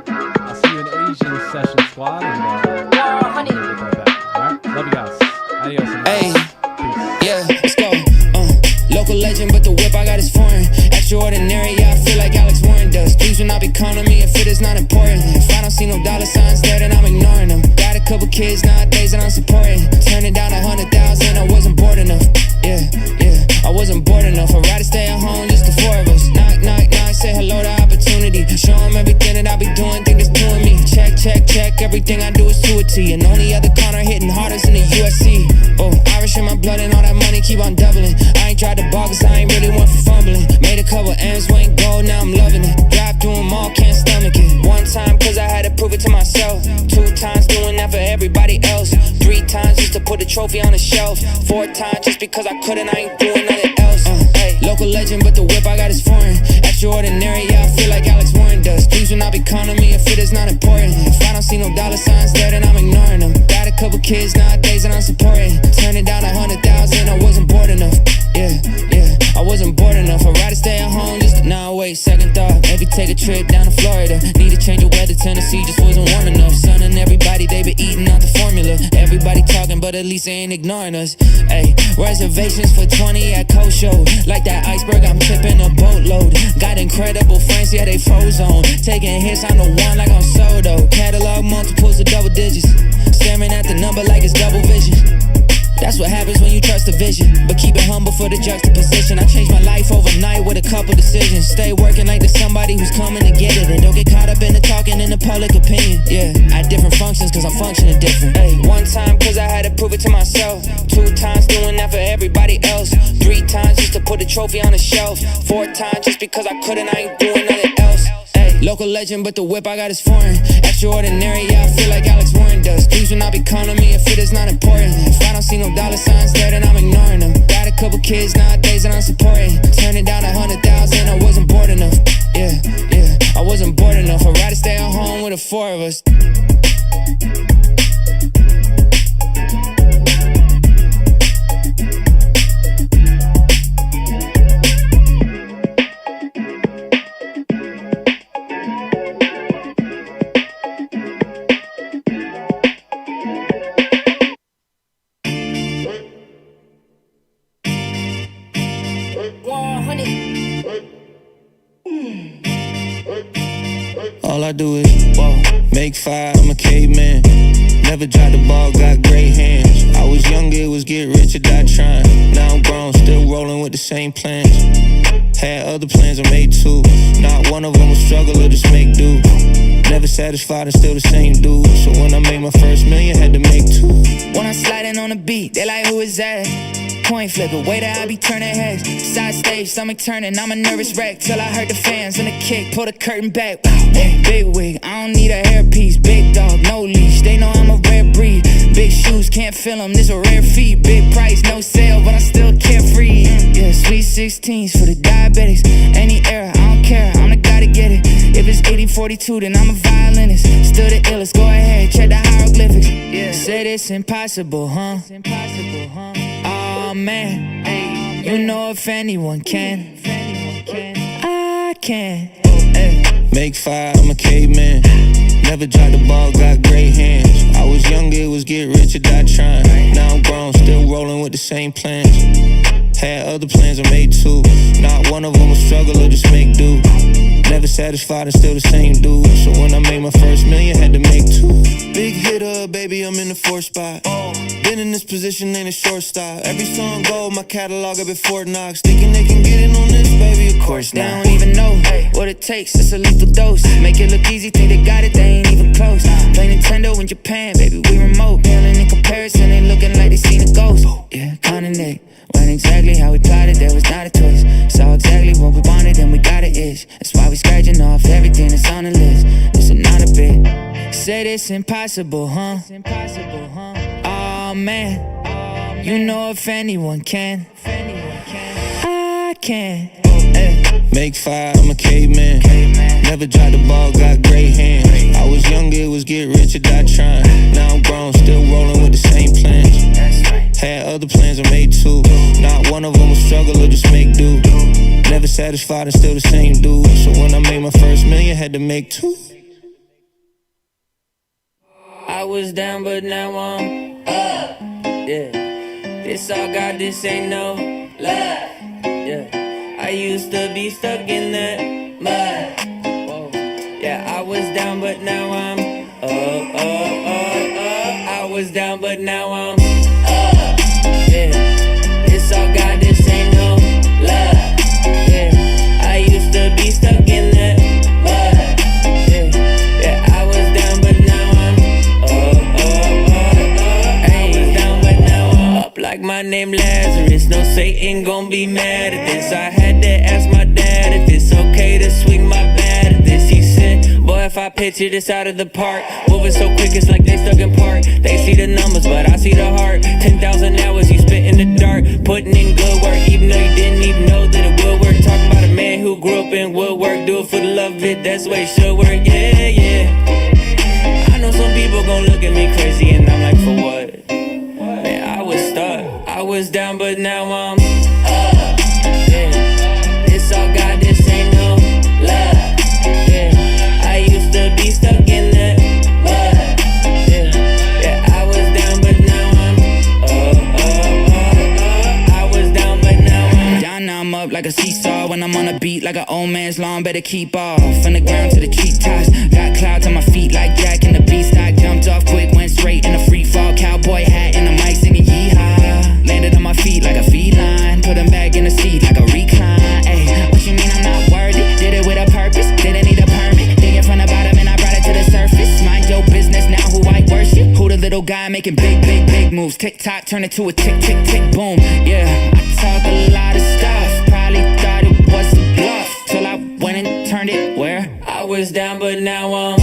I'll see you in Asian session, squad. And, honey. Right back. All right, love you guys. Adios, amigos. Hey, Peace. yeah, let's go. Local legend, but the whip I got is foreign. Extraordinary, yeah, I feel like Alex Warren does. Please will not be calling me if it is not important. If I don't see no dollar signs there, then I'm ignoring them. Got a couple kids nowadays that I'm supporting. Turning down 100,000, I wasn't bored enough. Yeah, I wasn't bored enough. I'd rather stay at home, just the four of us. Knock, knock, knock, say hello to opportunity. Show them everything that I be doing, think it's doing me. Check, check, check, everything I do is to a T. And only other corner hitting hardest in the UFC. Oh, Irish in my blood and all that money keep on doubling. I ain't tried to ball cause I ain't really one for fumbling. Made a couple M's, went gold, now I'm loving it. Drive through them all, can't stomach it. One time cause I had to prove it to myself. 2 times doing that for everybody else. 3 times just to put a trophy on the shelf. 4 times just because I couldn't, I ain't doing nothing else. Hey, local legend, but the whip I got is foreign. Extraordinary, yeah, I feel like Alex Warren does. Please will not be calling me if it is not important. If I don't see no dollar signs there, then I'm ignoring them. Got a couple kids nowadays that I'm supporting. Turning down 100,000, I wasn't bored enough. Yeah, I wasn't bored enough. I'd rather stay at home, just now wait, second thought. Maybe take a trip down to Florida. Need a change of weather, Tennessee just wasn't warm enough. Son and everybody, they been eating out the formula. Everybody talking, but at least they ain't ignoring us. Hey, reservations for 20 at Kosho. Like that iceberg, I'm tipping a boatload. Got incredible friends, yeah, they froze on. Taking hits on the one like I'm Soto. Catalog multiples of double digits. Staring at the number like it's double vision. That's what happens when you trust the vision. But keep it humble for the juxtaposition. I changed my life overnight with a couple decisions. Stay working like there's somebody who's coming to get it. And don't get caught up in the talking in the public opinion. Yeah, I had different functions cause I'm functioning different. Hey, 1 time cause I had to prove it to myself. 2 times doing that for everybody else. 3 times just to put a trophy on the shelf. 4 times just because I couldn't, I ain't doing nothing else. Hey, local legend, but the whip I got is foreign. Extraordinary, yeah, I feel like Alex Warren does. Please will not be calling me if it is not important. If I don't see no dollar signs there, then I'm ignoring them. Got a couple kids nowadays that I'm supporting. Turning down 100,000, I wasn't bored enough. Yeah, I wasn't bored enough. I'd rather stay at home with the 4 of us. All I do is walk, make fire, I'm a caveman. Never dropped the ball, got great hands. I was younger, it was get rich or die trying. Now I'm grown, still rolling with the same plans. Had other plans, I made two. Not one of them was struggle or just make do. Never satisfied and still the same dude. So when I made my first million, had to make two. When I'm sliding on the beat, they like, who is that? Coin flipper, way that I be turning heads. Side stage, stomach turning, I'm a nervous wreck. Till I heard the fans and the kick, pull the curtain back. Hey, big wig, I don't need a hairpiece. Big dog, no leash, they know I'm a rare breed. Big shoes, can't fill them, this a rare feat. Big price, no sale, but I'm still carefree. Yeah, sweet 16s for the diabetics. Any era, I don't care, I'm the guy to get it. If it's 80-42, then I'm a violinist. Still the illest, go ahead, check the hieroglyphics. Yeah, said it's impossible, huh? It's impossible, huh? Oh man, hey, you know if anyone can, I can. Hey. Make fire, I'm a caveman. Never dropped the ball, got great hands. I was younger, it was get rich or die trying. Now I'm grown, still rolling with the same plans. Had other plans, I made two. Not one of them was struggle or just make do. Never satisfied and still the same dude. So when I made my first million, had to make two. Big hitter, baby, I'm in the fourth spot. Been in this position, ain't a shortstop. Every song gold, my catalog up at Fort Knox. Thinking they can get in on this, baby, of course They not. don't even know what it takes, it's a lethal dose. Make it look easy, think they got it, they ain't even close. Play Nintendo in Japan, baby, we remote. Paling in comparison, they looking like they seen a ghost. Yeah, counting went exactly how we plotted, there was not a twist. Saw exactly what we wanted and we got it itch. That's why we scratching off everything that's on the list. This is not a bit. Said it's impossible, huh? Oh man, you know if anyone can, I can. Hey. Make fire, I'm a caveman. Never dropped the ball, got great hands. I was younger, it was get rich or die trying. Now I'm grown, still rolling with the same plans. Had other plans, I made two. Not one of them was struggle or just make do. Never satisfied and still the same dude. So when I made my first million, had to make two. I was down, but now I'm up. Yeah, this all God, this ain't no lie. Yeah, I used to be stuck in that mud. Whoa. Yeah, I was down, but now I'm up. I was down, but now I'm up. Yeah, this all God, this ain't no lie. Yeah, I used to be stuck in that mud. Yeah, I was down, but now I'm I was down, but now I'm up like my name Lazarus. No Satan gon' be mad at this. I had to ask my dad if it's okay to swing my bat at this. He said, boy, if I picture this out of the park, moving so quick it's like they stuck in park. They see the numbers, but I see the heart. 10,000 hours you spit in the dark, putting in good work, even though you didn't even know that it would work. Talking about a man who grew up in woodwork, do it for the love of it, that's the way it should work. Yeah, yeah. I know some people gon' look at me crazy and I'm like, for what? Man, I was stuck, I was down, but now I'm up. Yeah, this all God, this ain't no lie. Yeah, I used to be stuck in that mud. Yeah, I was down, but now I'm up. I was down, but now I'm down. Now I'm up like a seesaw. When I'm on a beat like an old man's lawn, better keep off. From the ground to the treetops, got clouds on my feet like Jack in the beanstalk. Jumped off quick, went straight in a free fall. Cowboy hat and a mic singing yeehaw. Landed on my feet like a feline, put him back in the seat like a recline. Ay, what you mean I'm not worthy? Did it with a purpose, didn't need a permit. Digging from the bottom and I brought it to the surface. Mind your business now, who I worship. Who the little guy making big moves. Tick tock, turn it to a tick tick tick boom. Yeah, I talk a lot of stuff, probably thought it was a bluff, till I went and turned it where I was down, but now I'm